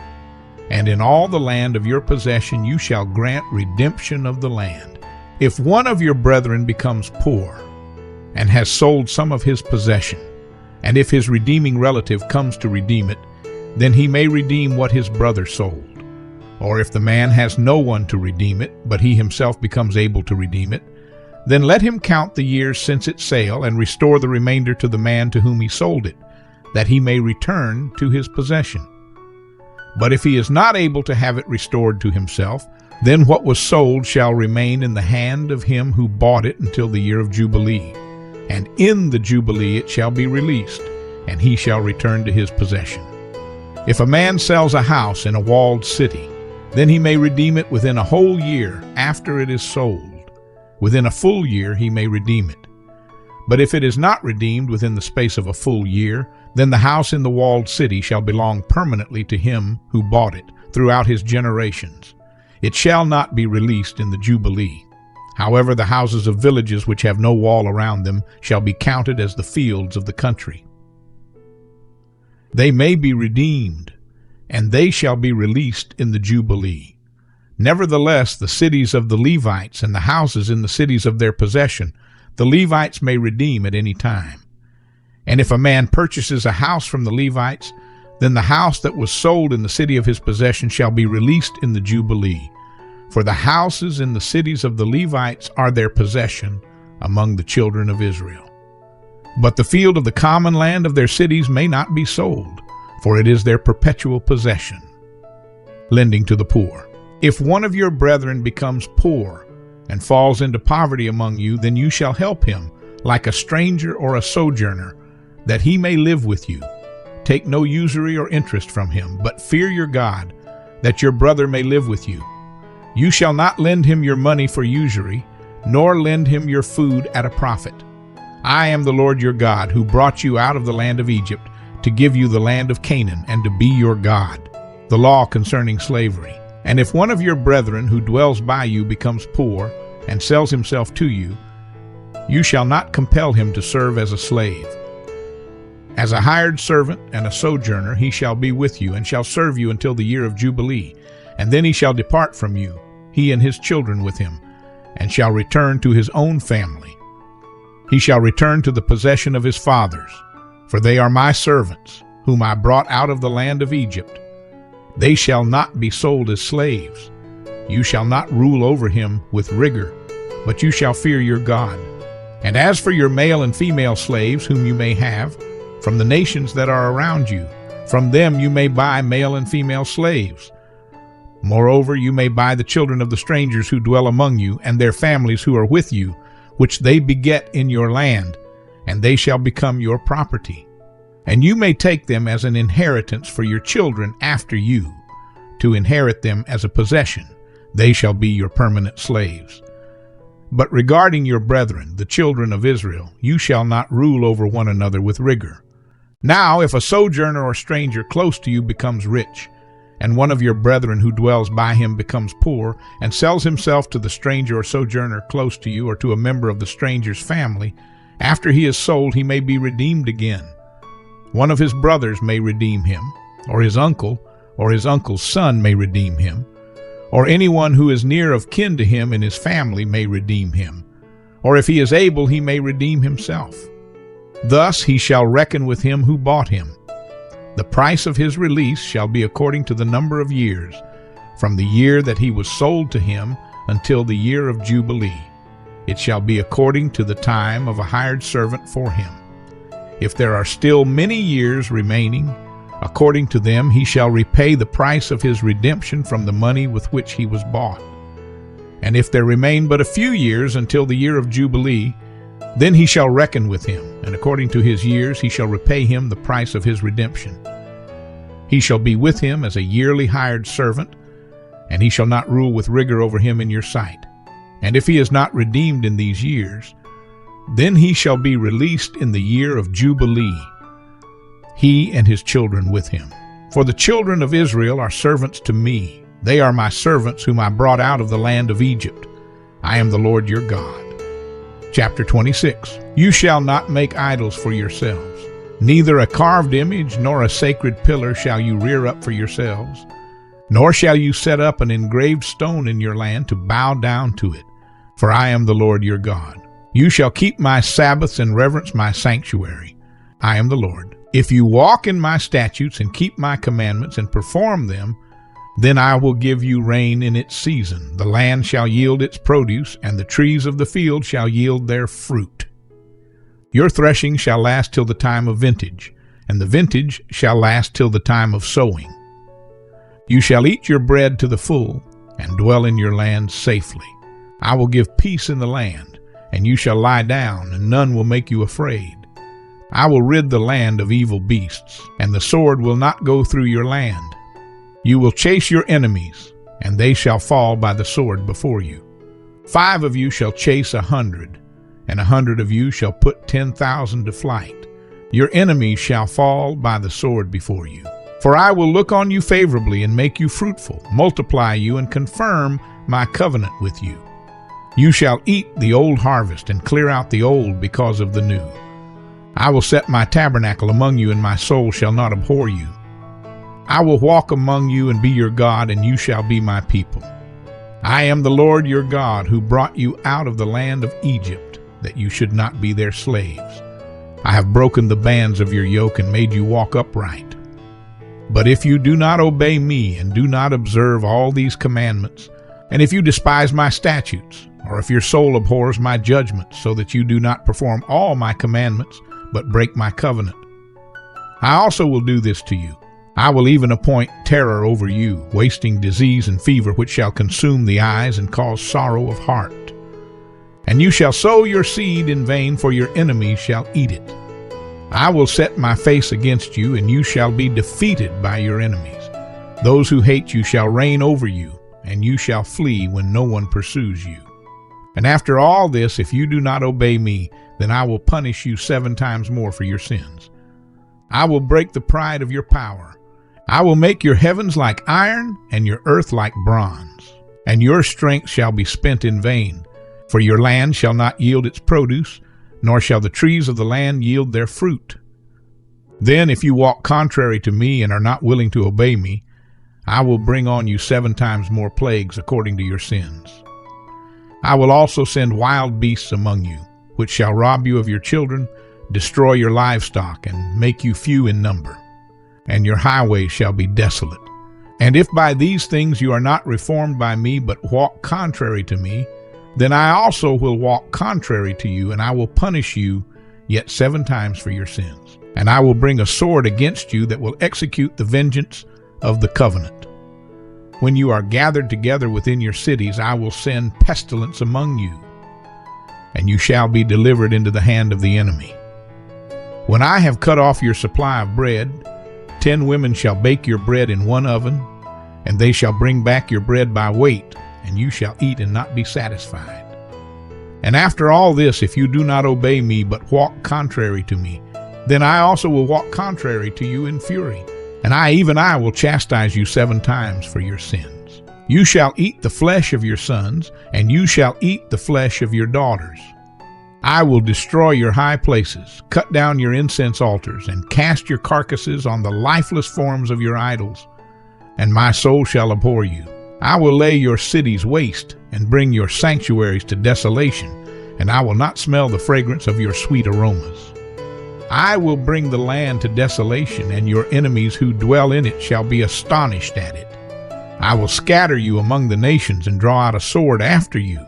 And in all the land of your possession you shall grant redemption of the land. If one of your brethren becomes poor, and has sold some of his possession, and if his redeeming relative comes to redeem it, then he may redeem what his brother sold. Or if the man has no one to redeem it, but he himself becomes able to redeem it, then let him count the years since its sale, and restore the remainder to the man to whom he sold it, that he may return to his possession. But if he is not able to have it restored to himself, then what was sold shall remain in the hand of him who bought it until the year of Jubilee. And in the Jubilee it shall be released, and he shall return to his possession. If a man sells a house in a walled city, then he may redeem it within a whole year after it is sold. Within a full year he may redeem it. But if it is not redeemed within the space of a full year, then the house in the walled city shall belong permanently to him who bought it throughout his generations. It shall not be released in the Jubilee. However, the houses of villages which have no wall around them shall be counted as the fields of the country. They may be redeemed, and they shall be released in the Jubilee. Nevertheless, the cities of the Levites and the houses in the cities of their possession, the Levites may redeem at any time. And if a man purchases a house from the Levites, then the house that was sold in the city of his possession shall be released in the Jubilee. For the houses in the cities of the Levites are their possession among the children of Israel. But the field of the common land of their cities may not be sold, for it is their perpetual possession. Lending to the poor. If one of your brethren becomes poor and falls into poverty among you, then you shall help him, like a stranger or a sojourner, that he may live with you. Take no usury or interest from him, but fear your God, that your brother may live with you. You shall not lend him your money for usury, nor lend him your food at a profit. I am the Lord your God, who brought you out of the land of Egypt, to give you the land of Canaan, and to be your God. The law concerning slavery. And if one of your brethren who dwells by you becomes poor, and sells himself to you, you shall not compel him to serve as a slave. As a hired servant and a sojourner he shall be with you, and shall serve you until the year of Jubilee. And then he shall depart from you, he and his children with him, and shall return to his own family. He shall return to the possession of his fathers, for they are my servants, whom I brought out of the land of Egypt. They shall not be sold as slaves, You shall not rule over him with rigor, but you shall fear your God. And as for your male and female slaves whom you may have, from the nations that are around you, from them you may buy male and female slaves. Moreover, you may buy the children of the strangers who dwell among you, and their families who are with you, which they beget in your land, and they shall become your property. And you may take them as an inheritance for your children after you, to inherit them as a possession. They shall be your permanent slaves. But regarding your brethren, the children of Israel, you shall not rule over one another with rigor. Now, if a sojourner or stranger close to you becomes rich, and one of your brethren who dwells by him becomes poor, and sells himself to the stranger or sojourner close to you, or to a member of the stranger's family, after he is sold, he may be redeemed again. One of his brothers may redeem him, or his uncle, or his uncle's son may redeem him, or anyone who is near of kin to him in his family may redeem him, or if he is able, he may redeem himself. Thus he shall reckon with him who bought him. The price of his release shall be according to the number of years, from the year that he was sold to him until the year of Jubilee. It shall be according to the time of a hired servant for him. If there are still many years remaining, according to them he shall repay the price of his redemption from the money with which he was bought. And if there remain but a few years until the year of Jubilee, then he shall reckon with him, and according to his years he shall repay him the price of his redemption. He shall be with him as a yearly hired servant, and he shall not rule with rigor over him in your sight. And if he is not redeemed in these years, then he shall be released in the year of Jubilee, he and his children with him. For the children of Israel are servants to me. They are my servants whom I brought out of the land of Egypt. I am the Lord your God. Chapter 26. You shall not make idols for yourselves. Neither a carved image nor a sacred pillar shall you rear up for yourselves, nor shall you set up an engraved stone in your land to bow down to it, for I am the Lord your God. You shall keep my Sabbaths and reverence my sanctuary. I am the Lord. If you walk in my statutes and keep my commandments and perform them, then I will give you rain in its season. The land shall yield its produce, and the trees of the field shall yield their fruit. Your threshing shall last till the time of vintage, and the vintage shall last till the time of sowing. You shall eat your bread to the full, and dwell in your land safely. I will give peace in the land, and you shall lie down, and none will make you afraid. I will rid the land of evil beasts, and the sword will not go through your land. You will chase your enemies, and they shall fall by the sword before you. 5 of you shall chase 100, and 100 of you shall put 10,000 to flight. Your enemies shall fall by the sword before you. For I will look on you favorably and make you fruitful, multiply you, and confirm my covenant with you. You shall eat the old harvest and clear out the old because of the new. I will set my tabernacle among you, and my soul shall not abhor you. I will walk among you and be your God, and you shall be my people. I am the Lord your God, who brought you out of the land of Egypt, that you should not be their slaves. I have broken the bands of your yoke and made you walk upright. But if you do not obey me and do not observe all these commandments, and if you despise my statutes, or if your soul abhors my judgments, so that you do not perform all my commandments, but break my covenant, I also will do this to you. I will even appoint terror over you, wasting disease and fever, which shall consume the eyes and cause sorrow of heart. And you shall sow your seed in vain, for your enemies shall eat it. I will set my face against you, and you shall be defeated by your enemies. Those who hate you shall reign over you, and you shall flee when no one pursues you. And after all this, if you do not obey me, then I will punish you 7 times more for your sins. I will break the pride of your power. I will make your heavens like iron, and your earth like bronze. And your strength shall be spent in vain, for your land shall not yield its produce, nor shall the trees of the land yield their fruit. Then if you walk contrary to me and are not willing to obey me, I will bring on you 7 times more plagues according to your sins. I will also send wild beasts among you, which shall rob you of your children, destroy your livestock, and make you few in number. And your highways shall be desolate, And if by these things you are not reformed by me, but walk contrary to me, then I also will walk contrary to you, and I will punish you yet 7 times for your sins. And I will bring a sword against you that will execute the vengeance of the covenant. When you are gathered together within your cities, I will send pestilence among you, and you shall be delivered into the hand of the enemy. When I have cut off your supply of bread, 10 women shall bake your bread in one oven, and they shall bring back your bread by weight, and you shall eat and not be satisfied. And after all this, if you do not obey me, but walk contrary to me, then I also will walk contrary to you in fury, and I will chastise you 7 times for your sins. You shall eat the flesh of your sons, and you shall eat the flesh of your daughters. I will destroy your high places, cut down your incense altars, and cast your carcasses on the lifeless forms of your idols, and my soul shall abhor you. I will lay your cities waste, and bring your sanctuaries to desolation, and I will not smell the fragrance of your sweet aromas. I will bring the land to desolation, and your enemies who dwell in it shall be astonished at it. I will scatter you among the nations, and draw out a sword after you.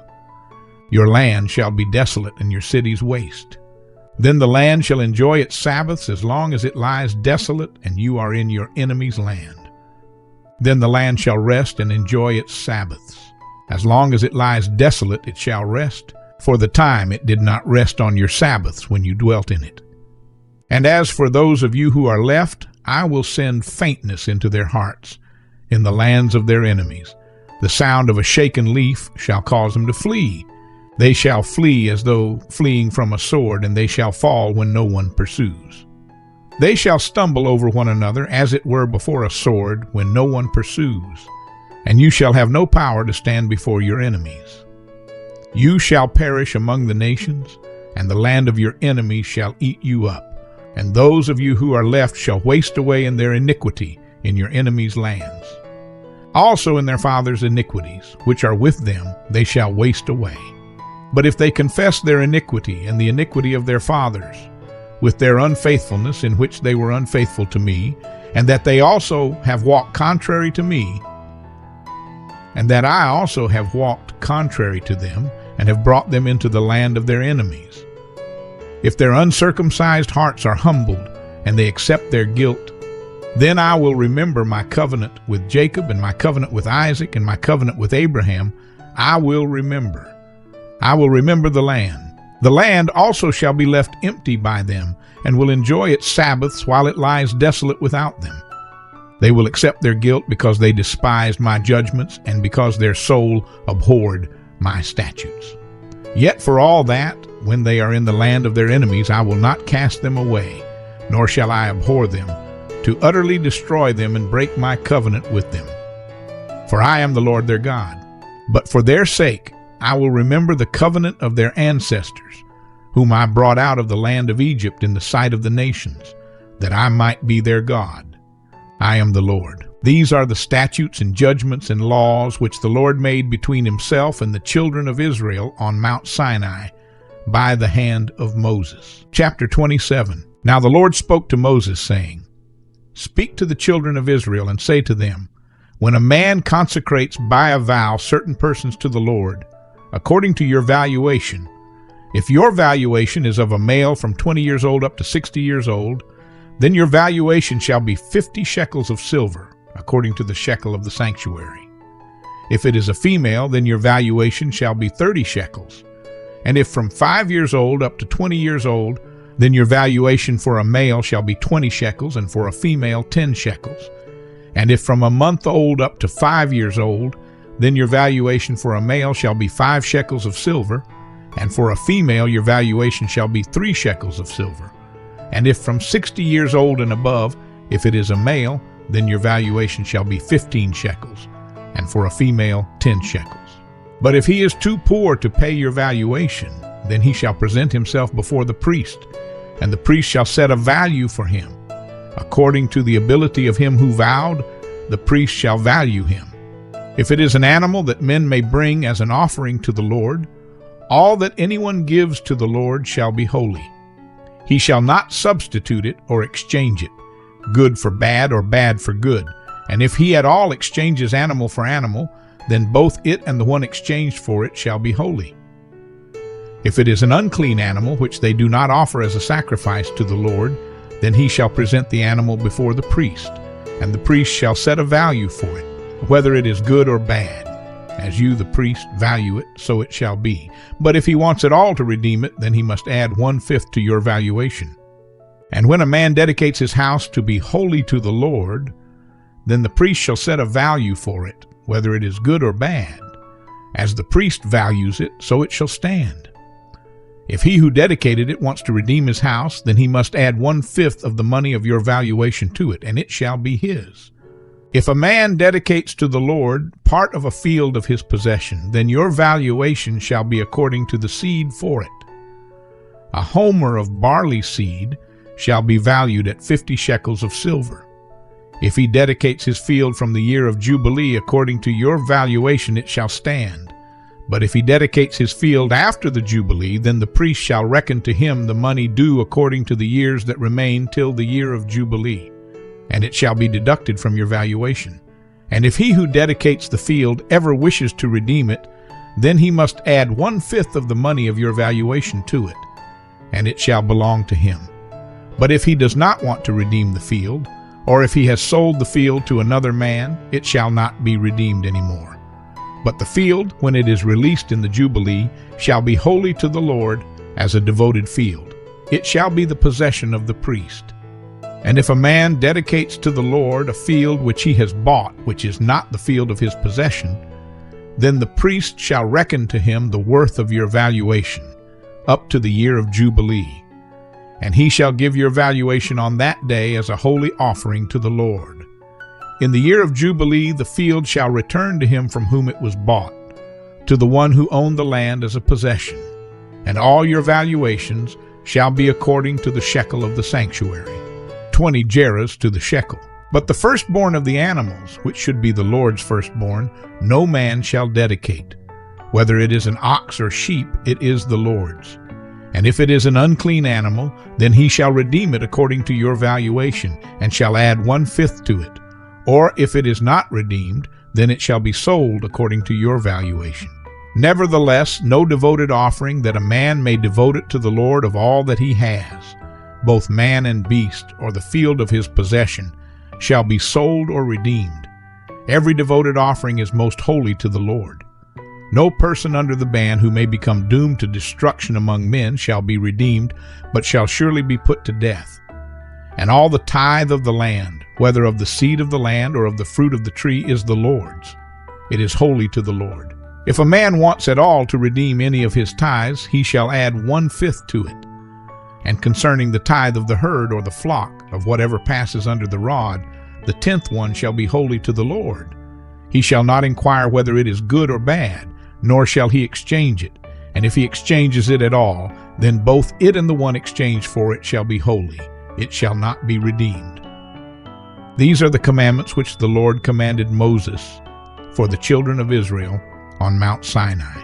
Your land shall be desolate, and your cities waste. Then the land shall enjoy its Sabbaths as long as it lies desolate, and you are in your enemy's land. Then the land shall rest and enjoy its Sabbaths. As long as it lies desolate, it shall rest, for the time it did not rest on your Sabbaths when you dwelt in it. And as for those of you who are left, I will send faintness into their hearts in the lands of their enemies. The sound of a shaken leaf shall cause them to flee. They shall flee as though fleeing from a sword, and they shall fall when no one pursues. They shall stumble over one another as it were before a sword when no one pursues, and you shall have no power to stand before your enemies. You shall perish among the nations, and the land of your enemies shall eat you up, and those of you who are left shall waste away in their iniquity in your enemies' lands. Also in their fathers' iniquities, which are with them, they shall waste away. But if they confess their iniquity and the iniquity of their fathers, with their unfaithfulness in which they were unfaithful to me, and that they also have walked contrary to me, and that I also have walked contrary to them, and have brought them into the land of their enemies. If their uncircumcised hearts are humbled, and they accept their guilt, then I will remember my covenant with Jacob, and my covenant with Isaac, and my covenant with Abraham. I will remember. I will remember the land. The land also shall be left empty by them, and will enjoy its Sabbaths while it lies desolate without them. They will accept their guilt because they despised my judgments, and because their soul abhorred my statutes. Yet for all that, when they are in the land of their enemies, I will not cast them away, nor shall I abhor them, to utterly destroy them and break my covenant with them. For I am the Lord their God. But for their sake I will remember the covenant of their ancestors, whom I brought out of the land of Egypt in the sight of the nations, that I might be their God. I am the Lord. These are the statutes and judgments and laws which the Lord made between himself and the children of Israel on Mount Sinai by the hand of Moses. Chapter 27. Now the Lord spoke to Moses, saying, Speak to the children of Israel, and say to them, When a man consecrates by a vow certain persons to the Lord, according to your valuation, if your valuation is of a male from 20 years old up to 60 years old, then your valuation shall be 50 shekels of silver, according to the shekel of the sanctuary. If it is a female, then your valuation shall be 30 shekels. And if from 5 years old up to 20 years old, then your valuation for a male shall be 20 shekels, and for a female 10 shekels. And if from a month old up to 5 years old, then your valuation for a male shall be 5 shekels of silver, and for a female your valuation shall be 3 shekels of silver. And if from 60 years old and above, if it is a male, then your valuation shall be 15 shekels, and for a female 10 shekels. But if he is too poor to pay your valuation, then he shall present himself before the priest, and the priest shall set a value for him. According to the ability of him who vowed, the priest shall value him. If it is an animal that men may bring as an offering to the Lord, all that anyone gives to the Lord shall be holy. He shall not substitute it or exchange it, good for bad or bad for good, And if he at all exchanges animal for animal, then both it and the one exchanged for it shall be holy. If it is an unclean animal, which they do not offer as a sacrifice to the Lord, then he shall present the animal before the priest, and the priest shall set a value for it, whether it is good or bad. As you, the priest, value it, so it shall be. But if he wants at all to redeem it, then he must add 1/5 to your valuation. And when a man dedicates his house to be holy to the Lord, then the priest shall set a value for it, whether it is good or bad. As the priest values it, so it shall stand. If he who dedicated it wants to redeem his house, then he must add 1/5 of the money of your valuation to it, and it shall be his. If a man dedicates to the Lord part of a field of his possession, then your valuation shall be according to the seed for it. A homer of barley seed shall be valued at 50 shekels of silver. If he dedicates his field from the year of Jubilee according to your valuation, it shall stand. But if he dedicates his field after the Jubilee, then the priest shall reckon to him the money due according to the years that remain till the year of Jubilee, and it shall be deducted from your valuation. And if he who dedicates the field ever wishes to redeem it, then he must add 1/5 of the money of your valuation to it, and it shall belong to him. But if he does not want to redeem the field, or if he has sold the field to another man, it shall not be redeemed anymore. But the field, when it is released in the Jubilee, shall be holy to the Lord as a devoted field. It shall be the possession of the priest. And if a man dedicates to the Lord a field which he has bought, which is not the field of his possession, then the priest shall reckon to him the worth of your valuation, up to the year of Jubilee. And he shall give your valuation on that day as a holy offering to the Lord. In the year of Jubilee the field shall return to him from whom it was bought, to the one who owned the land as a possession, and all your valuations shall be according to the shekel of the sanctuary, 20 gerahs to the shekel. But the firstborn of the animals, which should be the Lord's firstborn, no man shall dedicate. Whether it is an ox or sheep, it is the Lord's. And if it is an unclean animal, then he shall redeem it according to your valuation, and shall add 1/5 to it. Or if it is not redeemed, then it shall be sold according to your valuation. Nevertheless, no devoted offering that a man may devote it to the Lord of all that he has, both man and beast, or the field of his possession, shall be sold or redeemed. Every devoted offering is most holy to the Lord. No person under the ban who may become doomed to destruction among men shall be redeemed, but shall surely be put to death. And all the tithe of the land, whether of the seed of the land or of the fruit of the tree, is the Lord's. It is holy to the Lord. If a man wants at all to redeem any of his tithes, he shall add 1/5 to it. And concerning the tithe of the herd or the flock, of whatever passes under the rod, the 10th one shall be holy to the Lord. He shall not inquire whether it is good or bad, nor shall he exchange it. And if he exchanges it at all, then both it and the one exchanged for it shall be holy. It shall not be redeemed. These are the commandments which the Lord commanded Moses for the children of Israel on Mount Sinai.